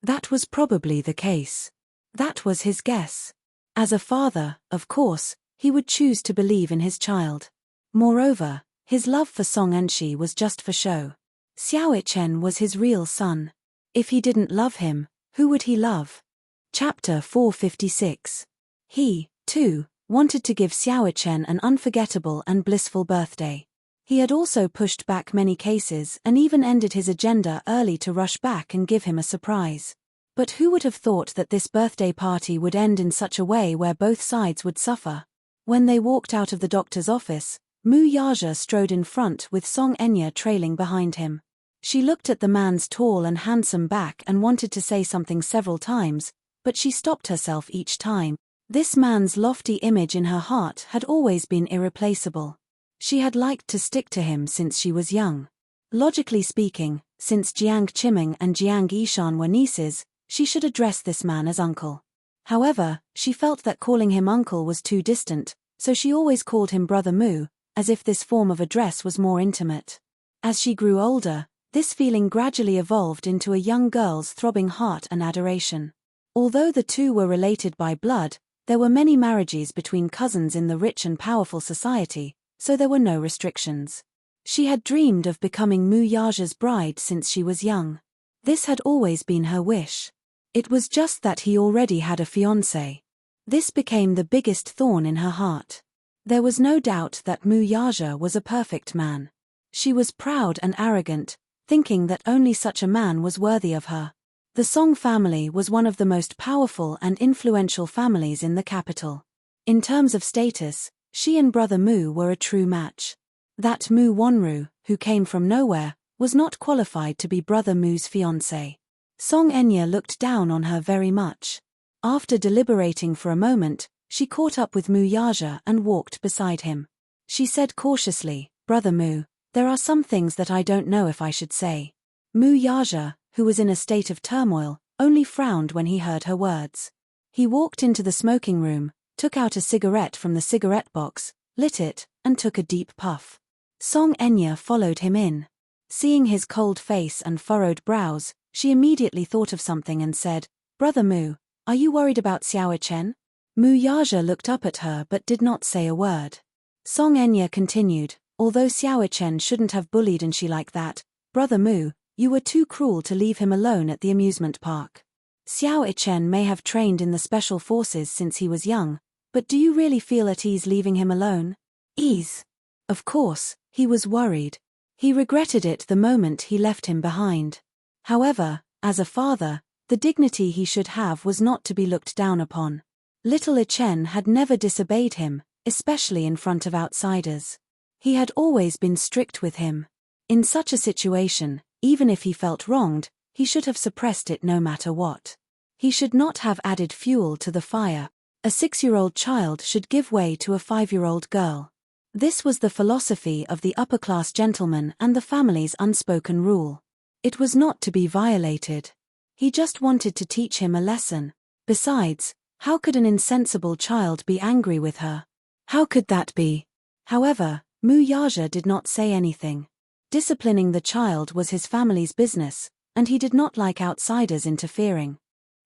That was probably the case. That was his guess. As a father, of course, he would choose to believe in his child. Moreover, his love for Song Enshi was just for show. Xiao Ichen was his real son. If he didn't love him, who would he love? Chapter 456. He, too, wanted to give Xiao Ichen an unforgettable and blissful birthday. He had also pushed back many cases and even ended his agenda early to rush back and give him a surprise. But who would have thought that this birthday party would end in such a way where both sides would suffer? When they walked out of the doctor's office, Mu Yaja strode in front with Song Enya trailing behind him. She looked at the man's tall and handsome back and wanted to say something several times, but she stopped herself each time. This man's lofty image in her heart had always been irreplaceable. She had liked to stick to him since she was young. Logically speaking, since Jiang Qiming and Jiang Yishan were nieces, she should address this man as uncle. However, she felt that calling him uncle was too distant, so she always called him brother Mu, as if this form of address was more intimate. As she grew older, this feeling gradually evolved into a young girl's throbbing heart and adoration. Although the two were related by blood, there were many marriages between cousins in the rich and powerful society, so there were no restrictions. She had dreamed of becoming Mu Yaja's bride since she was young. This had always been her wish. It was just that he already had a fiancé. This became the biggest thorn in her heart. There was no doubt that Mu Yaja was a perfect man. She was proud and arrogant, thinking that only such a man was worthy of her. The Song family was one of the most powerful and influential families in the capital. In terms of status, she and brother Mu were a true match. That Mu Wanru, who came from nowhere, was not qualified to be brother Mu's fiancé. Song Enya looked down on her very much. After deliberating for a moment, she caught up with Mu Yaja and walked beside him. She said cautiously, "Brother Mu, there are some things that I don't know if I should say." Mu Yaja, who was in a state of turmoil, only frowned when he heard her words. He walked into the smoking room, took out a cigarette from the cigarette box, lit it, and took a deep puff. Song Enya followed him in. Seeing his cold face and furrowed brows, she immediately thought of something and said, "Brother Mu, are you worried about Xiao Chen?" Mu Yaja looked up at her but did not say a word. Song Enya continued, "Although Xiao Chen shouldn't have bullied and she like that, brother Mu, you were too cruel to leave him alone at the amusement park. Xiao Ichen may have trained in the special forces since he was young, but do you really feel at ease leaving him alone?" Ease? Of course, he was worried. He regretted it the moment he left him behind. However, as a father, the dignity he should have was not to be looked down upon. Little Ichen had never disobeyed him, especially in front of outsiders. He had always been strict with him. In such a situation, even if he felt wronged, he should have suppressed it no matter what. He should not have added fuel to the fire. A 6-year-old child should give way to a 5-year-old girl. This was the philosophy of the upper-class gentleman and the family's unspoken rule. It was not to be violated. He just wanted to teach him a lesson. Besides, how could an insensible child be angry with her? How could that be? However, Mu Yaja did not say anything. Disciplining the child was his family's business, and he did not like outsiders interfering.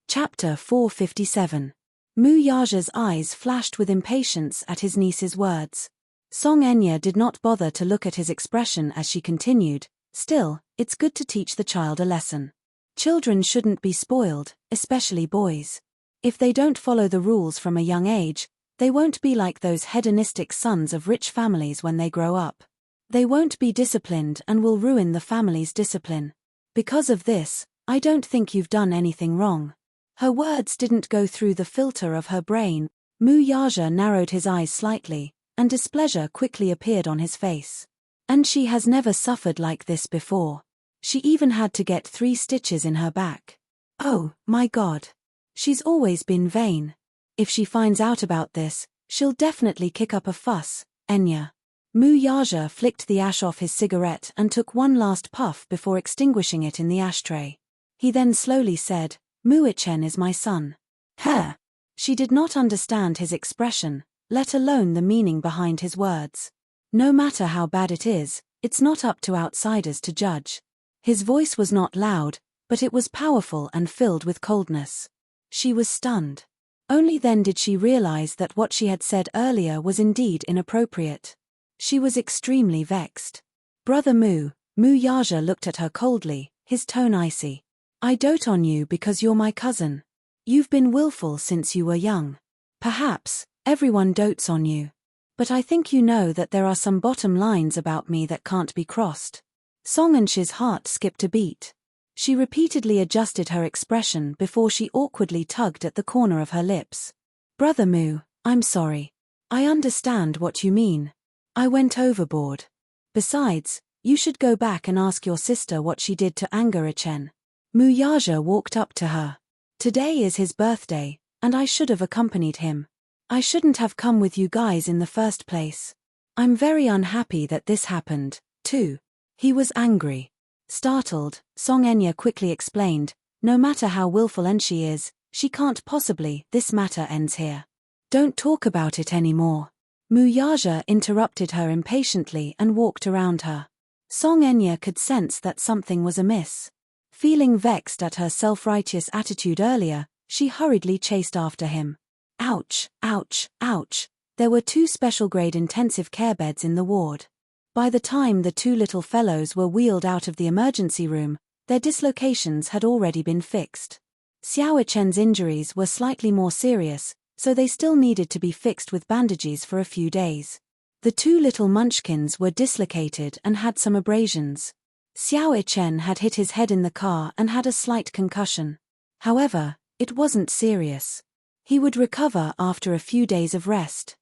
Chapter 457. Mu Yaja's eyes flashed with impatience at his niece's words. Song Enya did not bother to look at his expression as she continued, "Still, it's good to teach the child a lesson. Children shouldn't be spoiled, especially boys. If they don't follow the rules from a young age, they won't be like those hedonistic sons of rich families when they grow up. They won't be disciplined and will ruin the family's discipline. Because of this, I don't think you've done anything wrong." Her words didn't go through the filter of her brain. Mu Yaja narrowed his eyes slightly, and displeasure quickly appeared on his face. And she has never suffered like this before. She even had to get 3 stitches in her back. Oh, my God. She's always been vain. If she finds out about this, she'll definitely kick up a fuss, Enya. Mu Yaja flicked the ash off his cigarette and took one last puff before extinguishing it in the ashtray. He then slowly said, Mu-ichen is my son. Huh. She did not understand his expression, let alone the meaning behind his words. No matter how bad it is, it's not up to outsiders to judge. His voice was not loud, but it was powerful and filled with coldness. She was stunned. Only then did she realize that what she had said earlier was indeed inappropriate. She was extremely vexed. Brother Mu Yaja looked at her coldly, his tone icy. I dote on you because you're my cousin. You've been willful since you were young. Perhaps, everyone dotes on you. But I think you know that there are some bottom lines about me that can't be crossed. Song Eunchi's heart skipped a beat. She repeatedly adjusted her expression before she awkwardly tugged at the corner of her lips. Brother Mu, I'm sorry. I understand what you mean. I went overboard. Besides, you should go back and ask your sister what she did to anger Ichen. Mu Yaja walked up to her. Today is his birthday, and I should have accompanied him. I shouldn't have come with you guys in the first place. I'm very unhappy that this happened, too. He was angry. Startled, Song Enya quickly explained, no matter how willful Enshi is, she can't possibly, this matter ends here. Don't talk about it anymore. Mu Yaja interrupted her impatiently and walked around her. Song Enya could sense that something was amiss. Feeling vexed at her self-righteous attitude earlier, she hurriedly chased after him. Ouch, ouch, ouch. There were 2 special-grade intensive care beds in the ward. By the time the 2 little fellows were wheeled out of the emergency room, their dislocations had already been fixed. Xiao Ichen's injuries were slightly more serious, so they still needed to be fixed with bandages for a few days. The 2 little munchkins were dislocated and had some abrasions. Xiao Ichen had hit his head in the car and had a slight concussion. However, it wasn't serious. He would recover after a few days of rest.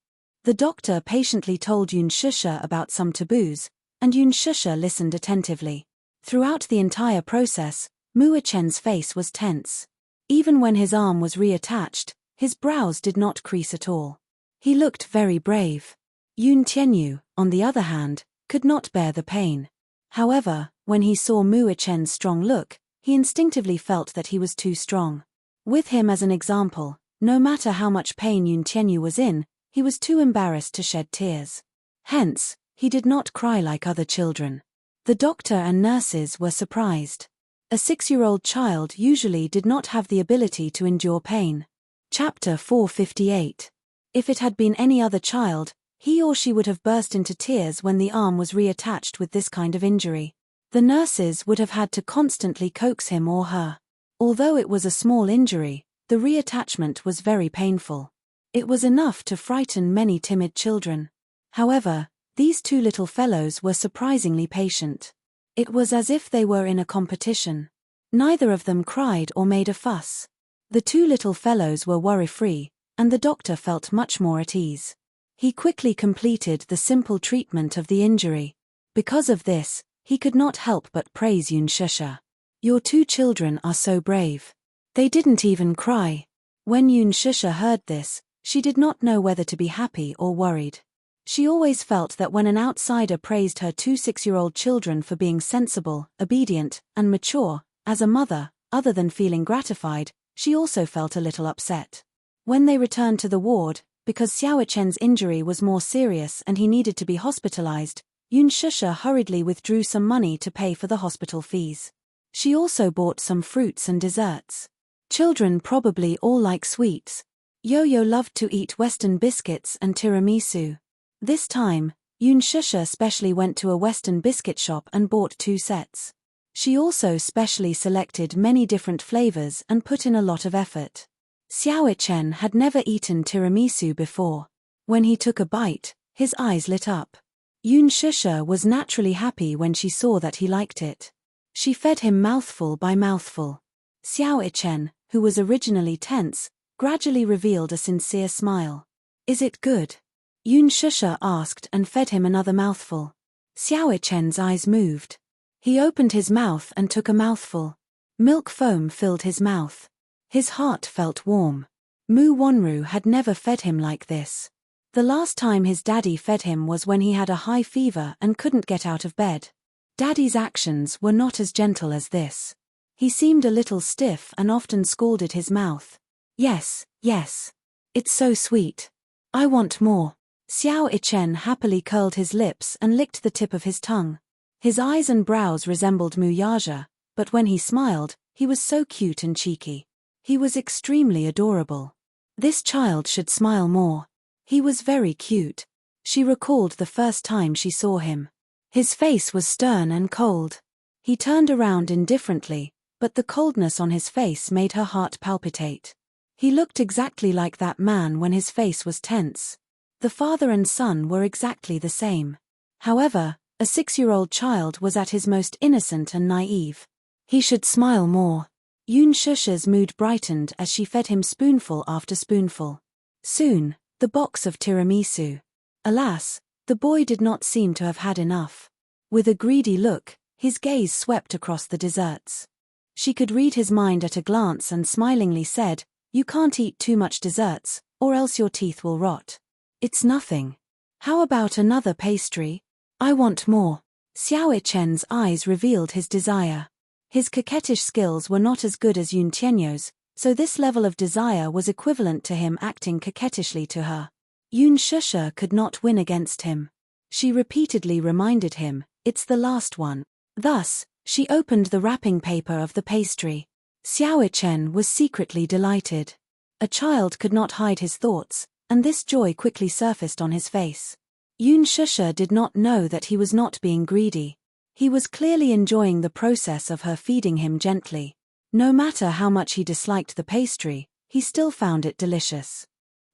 The doctor patiently told Yun Shusha about some taboos, and Yun Shusha listened attentively. Throughout the entire process, Mu Ichen's face was tense. Even when his arm was reattached, his brows did not crease at all. He looked very brave. Yun Tianyu, on the other hand, could not bear the pain. However, when he saw Mu Ichen's strong look, he instinctively felt that he was too strong. With him as an example, no matter how much pain Yun Tianyu was in, he was too embarrassed to shed tears. Hence, he did not cry like other children. The doctor and nurses were surprised. A 6-year-old child usually did not have the ability to endure pain. Chapter 458. If it had been any other child, he or she would have burst into tears when the arm was reattached with this kind of injury. The nurses would have had to constantly coax him or her. Although it was a small injury, the reattachment was very painful. It was enough to frighten many timid children. However, these 2 little fellows were surprisingly patient. It was as if they were in a competition. Neither of them cried or made a fuss. The 2 little fellows were worry-free, and the doctor felt much more at ease. He quickly completed the simple treatment of the injury. Because of this, he could not help but praise Yun Shusha. Your 2 children are so brave. They didn't even cry. When Yun Shusha heard this, she did not know whether to be happy or worried. She always felt that when an outsider praised her 2 6-year-old children for being sensible, obedient, and mature, as a mother, other than feeling gratified, she also felt a little upset. When they returned to the ward, because Xiao Ichen's injury was more serious and he needed to be hospitalized, Yun Shusha hurriedly withdrew some money to pay for the hospital fees. She also bought some fruits and desserts. Children probably all like sweets. Yo-Yo loved to eat Western biscuits and tiramisu. This time, Yun Shusha specially went to a Western biscuit shop and bought 2 sets. She also specially selected many different flavors and put in a lot of effort. Xiao Ichen had never eaten tiramisu before. When he took a bite, his eyes lit up. Yun Shusha was naturally happy when she saw that he liked it. She fed him mouthful by mouthful. Xiao Ichen, who was originally tense, gradually revealed a sincere smile. Is it good? Yun Shusha asked and fed him another mouthful. Xiao Ichen's eyes moved. He opened his mouth and took a mouthful. Milk foam filled his mouth. His heart felt warm. Mu Wanru had never fed him like this. The last time his daddy fed him was when he had a high fever and couldn't get out of bed. Daddy's actions were not as gentle as this. He seemed a little stiff and often scalded his mouth. Yes, yes. It's so sweet. I want more. Xiao Ichen happily curled his lips and licked the tip of his tongue. His eyes and brows resembled Mu Yaja, but when he smiled, he was so cute and cheeky. He was extremely adorable. This child should smile more. He was very cute. She recalled the first time she saw him. His face was stern and cold. He turned around indifferently, but the coldness on his face made her heart palpitate. He looked exactly like that man when his face was tense. The father and son were exactly the same. However, a 6-year-old child was at his most innocent and naive. He should smile more. Yun Shusha's mood brightened as she fed him spoonful after spoonful. Soon, the box of tiramisu. Alas, the boy did not seem to have had enough. With a greedy look, his gaze swept across the desserts. She could read his mind at a glance and smilingly said, "You can't eat too much desserts, or else your teeth will rot." "It's nothing. How about another pastry?" "I want more." Xiao Ichen's eyes revealed his desire. His coquettish skills were not as good as Yun Tianyou's, so this level of desire was equivalent to him acting coquettishly to her. Yun Shusha could not win against him. She repeatedly reminded him, "It's the last one." Thus, she opened the wrapping paper of the pastry. Xiao Ichen was secretly delighted. A child could not hide his thoughts, and this joy quickly surfaced on his face. Yun Shusha did not know that he was not being greedy. He was clearly enjoying the process of her feeding him gently. No matter how much he disliked the pastry, he still found it delicious.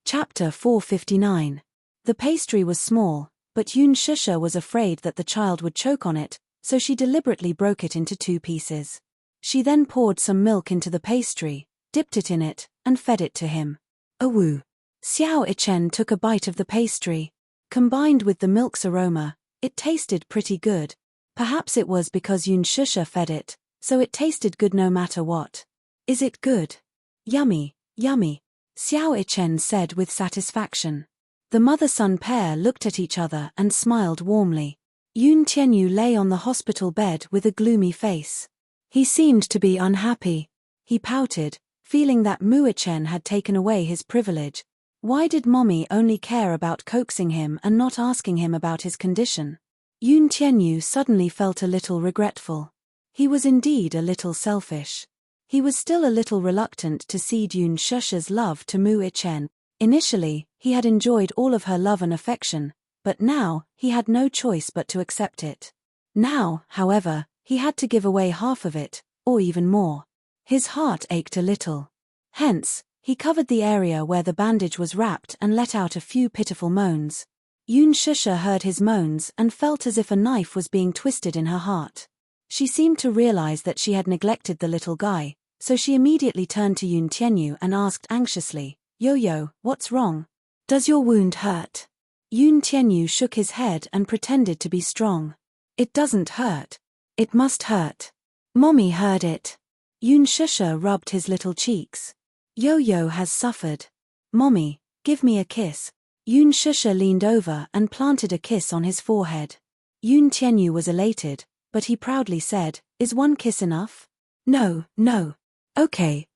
Chapter 459. The pastry was small, but Yun Shusha was afraid that the child would choke on it, so she deliberately broke it into 2 pieces. She then poured some milk into the pastry, dipped it in it, and fed it to him. Awoo! Xiao Ichen took a bite of the pastry. Combined with the milk's aroma, it tasted pretty good. Perhaps it was because Yun Shusha fed it, so it tasted good no matter what. "Is it good?" "Yummy, yummy," Xiao Ichen said with satisfaction. The mother-son pair looked at each other and smiled warmly. Yun Tianyu lay on the hospital bed with a gloomy face. He seemed to be unhappy. He pouted, feeling that Mu Ichen had taken away his privilege. Why did mommy only care about coaxing him and not asking him about his condition? Yun Tianyu suddenly felt a little regretful. He was indeed a little selfish. He was still a little reluctant to cede Yun Shusha's love to Mu Ichen. Initially, he had enjoyed all of her love and affection, but now, he had no choice but to accept it. Now, however, he had to give away half of it, or even more. His heart ached a little. Hence, he covered the area where the bandage was wrapped and let out a few pitiful moans. Yun Shusha heard his moans and felt as if a knife was being twisted in her heart. She seemed to realize that she had neglected the little guy, so she immediately turned to Yun Tianyu and asked anxiously, "Yo-yo, what's wrong? Does your wound hurt?" Yun Tianyu shook his head and pretended to be strong. "It doesn't hurt. It must hurt. Mommy heard it." Yun Shusha rubbed his little cheeks. "Yo-yo has suffered. Mommy, give me a kiss." Yun Shusha leaned over and planted a kiss on his forehead. Yun Tianyu was elated, but he proudly said, "Is one kiss enough?" "No, no." Okay.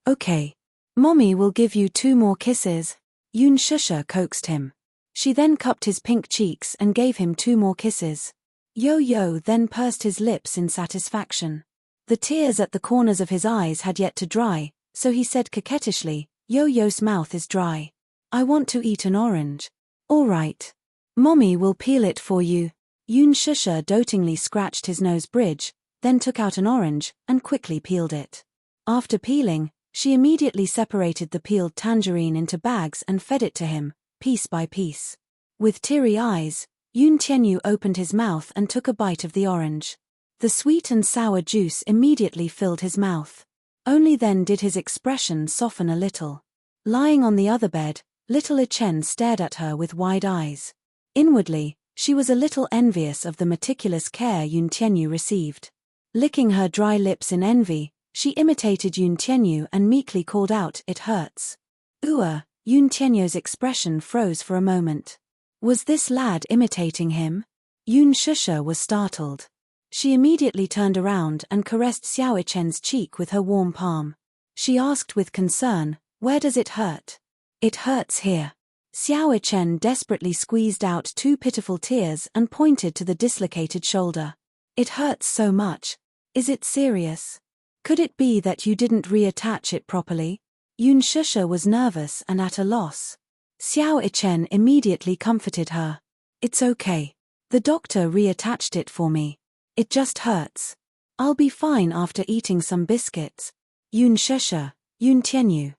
Mommy will give you 2 more kisses." Yun Shusha coaxed him. She then cupped his pink cheeks and gave him 2 more kisses. Yo-yo then pursed his lips in satisfaction. The tears at the corners of his eyes had yet to dry, so he said coquettishly, "Yo-yo's mouth is dry. I want to eat an orange." "All right. Mommy will peel it for you." Yun Shusha dotingly scratched his nose bridge, then took out an orange and quickly peeled it. After peeling, she immediately separated the peeled tangerine into bags and fed it to him, piece by piece. With teary eyes, Yun Tianyu opened his mouth and took a bite of the orange. The sweet and sour juice immediately filled his mouth. Only then did his expression soften a little. Lying on the other bed, little Ichen stared at her with wide eyes. Inwardly, she was a little envious of the meticulous care Yun Tianyu received. Licking her dry lips in envy, she imitated Yun Tianyu and meekly called out, "It hurts." Yun Tianyu's expression froze for a moment. Was this lad imitating him? Yun Shusha was startled. She immediately turned around and caressed Xiao Chen's cheek with her warm palm. She asked with concern, "Where does it hurt?" "It hurts here." Xiao Chen desperately squeezed out 2 pitiful tears and pointed to the dislocated shoulder. "It hurts so much. Is it serious? Could it be that you didn't reattach it properly?" Yun Shusha was nervous and at a loss. Xiao Chen immediately comforted her. "It's okay. The doctor reattached it for me. It just hurts. I'll be fine after eating some biscuits." Yun Shusha, Yun Tianyu.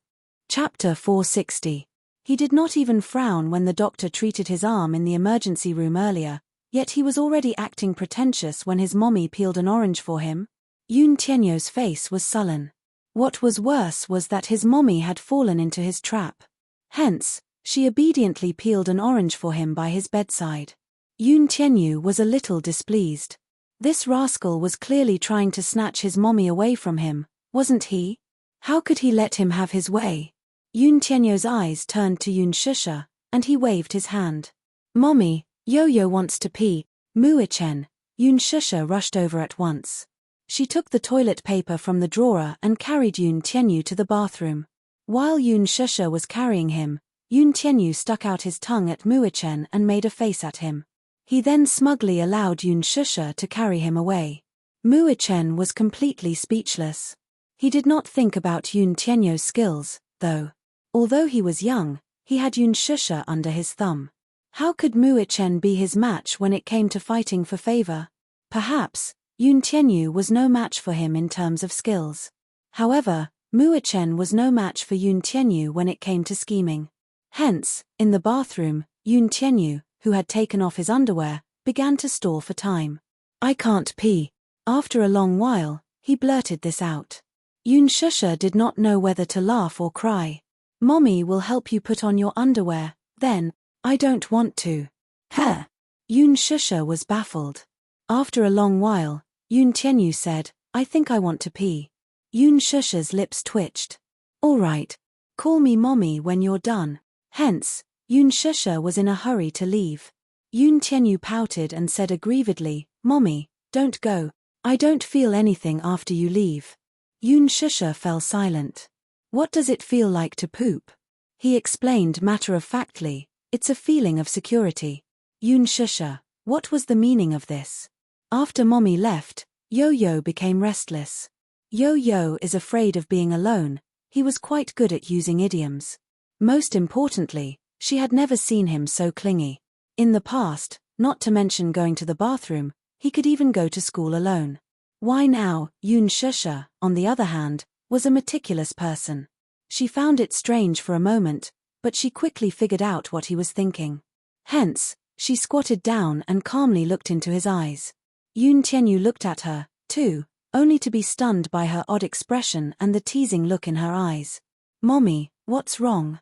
Chapter 460. He did not even frown when the doctor treated his arm in the emergency room earlier, yet he was already acting pretentious when his mommy peeled an orange for him. Yun Tianyu's face was sullen. What was worse was that his mommy had fallen into his trap. Hence, she obediently peeled an orange for him by his bedside. Yun Tianyu was a little displeased. This rascal was clearly trying to snatch his mommy away from him, wasn't he? How could he let him have his way? Yun Tianyu's eyes turned to Yun Shusha, and he waved his hand. "Mommy, Yo-Yo wants to pee." Mu-Chen. Yun Shusha rushed over at once. She took the toilet paper from the drawer and carried Yun Tianyu to the bathroom. While Yun Shusha was carrying him, Yun Tianyu stuck out his tongue at Mu-Chen and made a face at him. He then smugly allowed Yun Shusha to carry him away. Mu-Chen was completely speechless. He did not think about Yun Tianyu's skills, though. Although he was young, he had Yun Shusha under his thumb. How could Mu-Chen be his match when it came to fighting for favor? Perhaps, Yun Tianyu was no match for him in terms of skills. However, Mu-Chen was no match for Yun Tianyu when it came to scheming. Hence, in the bathroom, Yun Tianyu, who had taken off his underwear, began to stall for time. "I can't pee." After a long while, he blurted this out. Yun Shusha did not know whether to laugh or cry. "Mommy will help you put on your underwear, then." "I don't want to." "Huh." Yun Shusha was baffled. After a long while, Yun Tianyu said, "I think I want to pee." Yun Shusha's lips twitched. "All right. Call me mommy when you're done." Hence, Yun Shusha was in a hurry to leave. Yun Tianyu pouted and said aggrievedly, "Mommy, don't go. I don't feel anything after you leave." Yun Shusha fell silent. "What does it feel like to poop?" He explained matter-of-factly, "It's a feeling of security." Yun Shusha, what was the meaning of this? After Mommy left, Yo-Yo became restless. Yo-Yo is afraid of being alone. He was quite good at using idioms. Most importantly, she had never seen him so clingy. In the past, not to mention going to the bathroom, he could even go to school alone. Why now, Yun Shusha, on the other hand, was a meticulous person. She found it strange for a moment, but she quickly figured out what he was thinking. Hence, she squatted down and calmly looked into his eyes. Yun Tianyu looked at her, too, only to be stunned by her odd expression and the teasing look in her eyes. "Mommy, what's wrong?"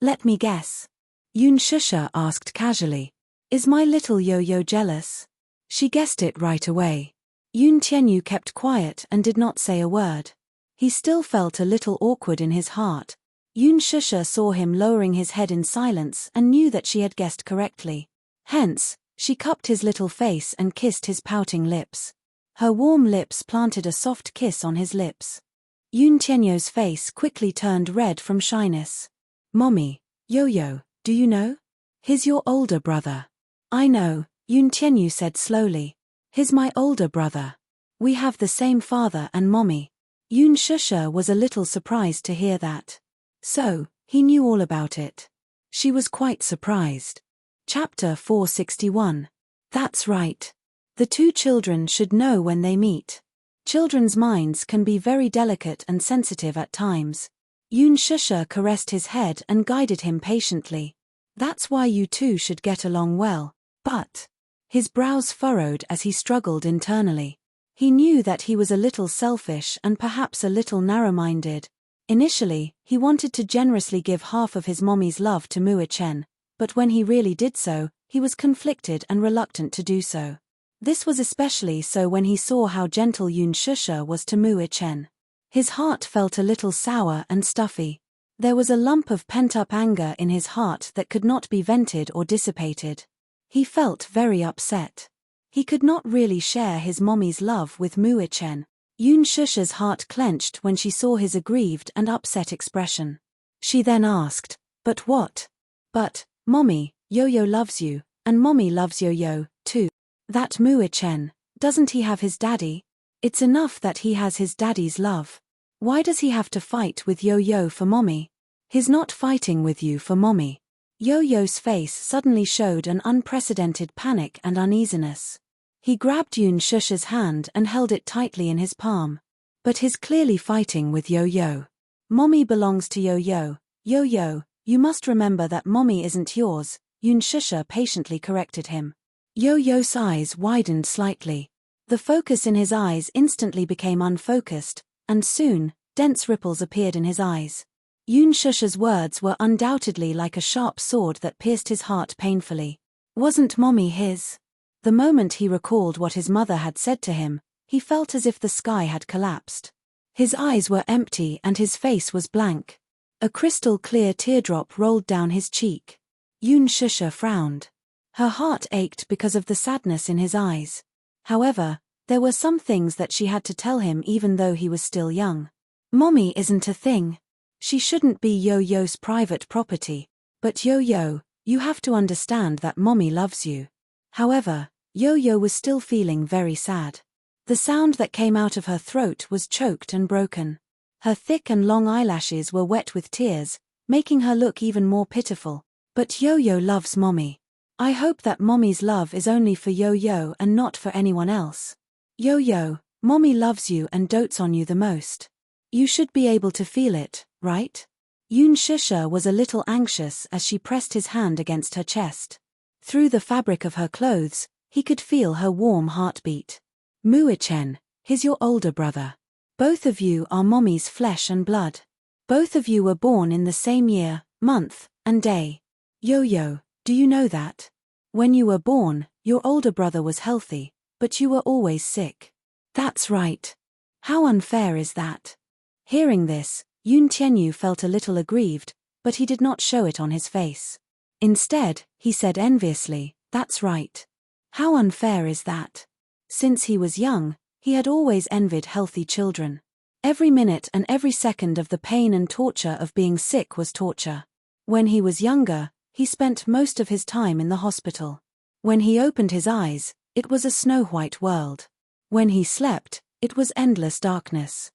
Let me guess." Yun Shusha asked casually. "Is my little Yo-Yo jealous?" She guessed it right away. Yun Tianyu kept quiet and did not say a word. He still felt a little awkward in his heart. Yun Shusha saw him lowering his head in silence and knew that she had guessed correctly. Hence, she cupped his little face and kissed his pouting lips. Her warm lips planted a soft kiss on his lips. Yun Tianyu's face quickly turned red from shyness. "Mommy, Yo-Yo, do you know? He's your older brother." "I know," Yun Tianyu said slowly. "He's my older brother. We have the same father and mommy." Yun Shusha was a little surprised to hear that. So, he knew all about it. She was quite surprised. Chapter 461. That's right. The two children should know when they meet. Children's minds can be very delicate and sensitive at times. Yun Shusha caressed his head and guided him patiently. "That's why you two should get along well." But his brows furrowed as he struggled internally. He knew that he was a little selfish and perhaps a little narrow-minded. Initially, he wanted to generously give half of his mommy's love to Mu-Chen, but when he really did so, he was conflicted and reluctant to do so. This was especially so when he saw how gentle Yun Shusha was to Mu-Chen. His heart felt a little sour and stuffy. There was a lump of pent-up anger in his heart that could not be vented or dissipated. He felt very upset. He could not really share his mommy's love with Muichen. Yoon Shusha's heart clenched when she saw his aggrieved and upset expression. She then asked, "But what?" "But, Mommy, Yo-Yo loves you, and Mommy loves Yo-Yo, too. That Muichen, doesn't he have his daddy? It's enough that he has his daddy's love. Why does he have to fight with Yo-Yo for Mommy? He's not fighting with you for Mommy." Yo-Yo's face suddenly showed an unprecedented panic and uneasiness. He grabbed Yoon Shusha's hand and held it tightly in his palm. "But he's clearly fighting with Yo-Yo. Mommy belongs to Yo-Yo. Yo-Yo, you must remember that Mommy isn't yours," Yoon Shusha patiently corrected him. Yo-Yo's eyes widened slightly. The focus in his eyes instantly became unfocused, and soon, dense ripples appeared in his eyes. Yoon Shusha's words were undoubtedly like a sharp sword that pierced his heart painfully. Wasn't Mommy his? The moment he recalled what his mother had said to him, he felt as if the sky had collapsed. His eyes were empty and his face was blank. A crystal-clear teardrop rolled down his cheek. Yoon Shusha frowned. Her heart ached because of the sadness in his eyes. However, there were some things that she had to tell him even though he was still young. Mommy isn't a thing. She shouldn't be Yo-Yo's private property. But Yo-Yo, you have to understand that Mommy loves you. However, Yo-Yo was still feeling very sad. The sound that came out of her throat was choked and broken. Her thick and long eyelashes were wet with tears, making her look even more pitiful. But Yo-Yo loves Mommy. I hope that Mommy's love is only for Yo-Yo and not for anyone else. Yo-Yo, Mommy loves you and dotes on you the most. You should be able to feel it, right? Yoon Shusha was a little anxious as she pressed his hand against her chest. Through the fabric of her clothes, he could feel her warm heartbeat. Muichen, he's your older brother. Both of you are Mommy's flesh and blood. Both of you were born in the same year, month, and day. Yo-Yo, do you know that? When you were born, your older brother was healthy, but you were always sick. That's right. How unfair is that? Hearing this, Yoon Tianyu felt a little aggrieved, but he did not show it on his face. Instead, he said enviously, "That's right. How unfair is that?" Since he was young, he had always envied healthy children. Every minute and every second of the pain and torture of being sick was torture. When he was younger, he spent most of his time in the hospital. When he opened his eyes, it was a snow-white world. When he slept, it was endless darkness.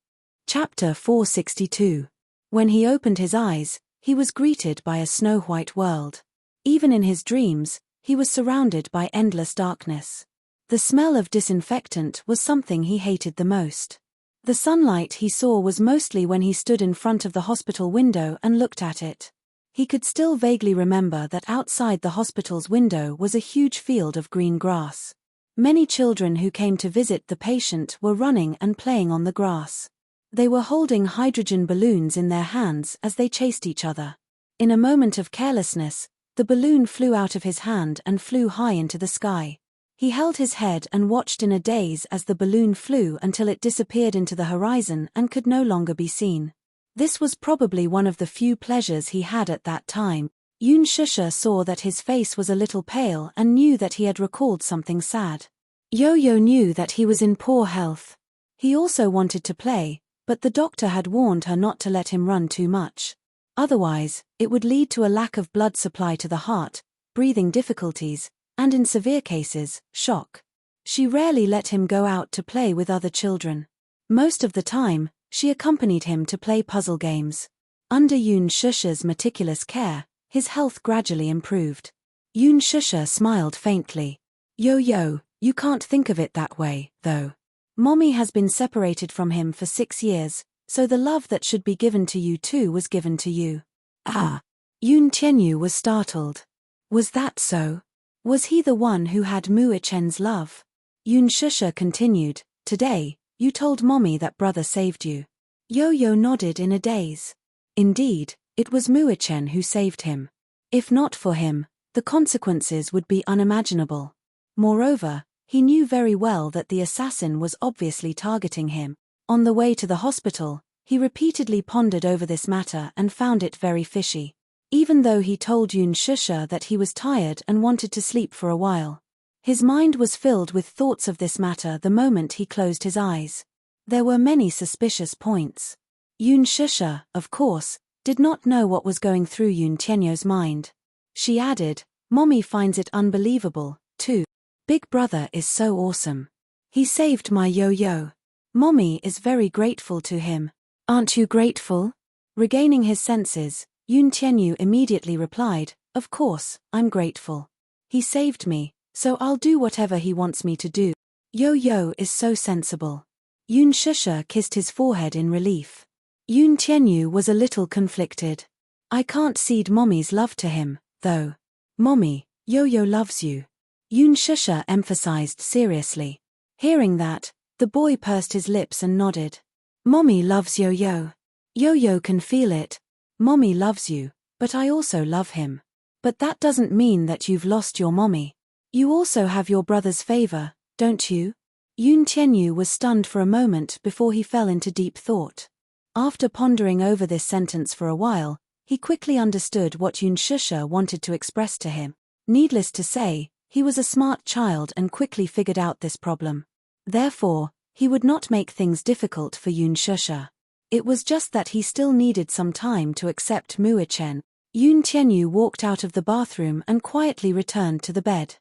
Chapter 462. When he opened his eyes, he was greeted by a snow-white world. Even in his dreams, he was surrounded by endless darkness. The smell of disinfectant was something he hated the most. The sunlight he saw was mostly when he stood in front of the hospital window and looked at it. He could still vaguely remember that outside the hospital's window was a huge field of green grass. Many children who came to visit the patient were running and playing on the grass. They were holding hydrogen balloons in their hands as they chased each other. In a moment of carelessness, the balloon flew out of his hand and flew high into the sky. He held his head and watched in a daze as the balloon flew until it disappeared into the horizon and could no longer be seen. This was probably one of the few pleasures he had at that time. Yoon Shusha saw that his face was a little pale and knew that he had recalled something sad. Yo-Yo knew that he was in poor health. He also wanted to play, but the doctor had warned her not to let him run too much. Otherwise, it would lead to a lack of blood supply to the heart, breathing difficulties, and in severe cases, shock. She rarely let him go out to play with other children. Most of the time, she accompanied him to play puzzle games. Under Yoon Shusha's meticulous care, his health gradually improved. Yoon Shusha smiled faintly. Yo-Yo, you can't think of it that way, though. Mommy has been separated from him for 6 years, so the love that should be given to you too was given to you. Ah! Yoon Tianyu was startled. Was that so? Was he the one who had Muichen's love? Yoon Shusha continued, "Today, you told Mommy that brother saved you." Yo-Yo nodded in a daze. Indeed, it was Muichen who saved him. If not for him, the consequences would be unimaginable. Moreover, he knew very well that the assassin was obviously targeting him. On the way to the hospital, He repeatedly pondered over this matter and found it very fishy. Even though he told Yoon Shusha that he was tired and wanted to sleep for a while, his mind was filled with thoughts of this matter the moment he closed his eyes. There were many suspicious points. Yoon Shusha, of course, did not know what was going through Yoon Tienyo's mind. She added, "Mommy finds it unbelievable, too. Big brother is so awesome. He saved my yo-yo. Mommy is very grateful to him. Aren't you grateful?" Regaining his senses, Yoon Tienyu immediately replied, "Of course, I'm grateful. He saved me, so I'll do whatever he wants me to do. Yo-yo is so sensible." Yoon Shusha kissed his forehead in relief. Yoon Tienyu was a little conflicted. "I can't cede Mommy's love to him, though. Mommy, Yo-yo loves you," Yoon Shusha emphasized seriously. Hearing that, the boy pursed his lips and nodded. "Mommy loves Yo-yo. Yo-yo can feel it. Mommy loves you, but I also love him. But that doesn't mean that you've lost your mommy. You also have your brother's favor, don't you?" Yoon Tienyu was stunned for a moment before he fell into deep thought. After pondering over this sentence for a while, he quickly understood what Yoon Shusha wanted to express to him. Needless to say, he was a smart child and quickly figured out this problem. Therefore, he would not make things difficult for Yoon Shusha. It was just that he still needed some time to accept Muichen. Yoon Tienyu walked out of the bathroom and quietly returned to the bed.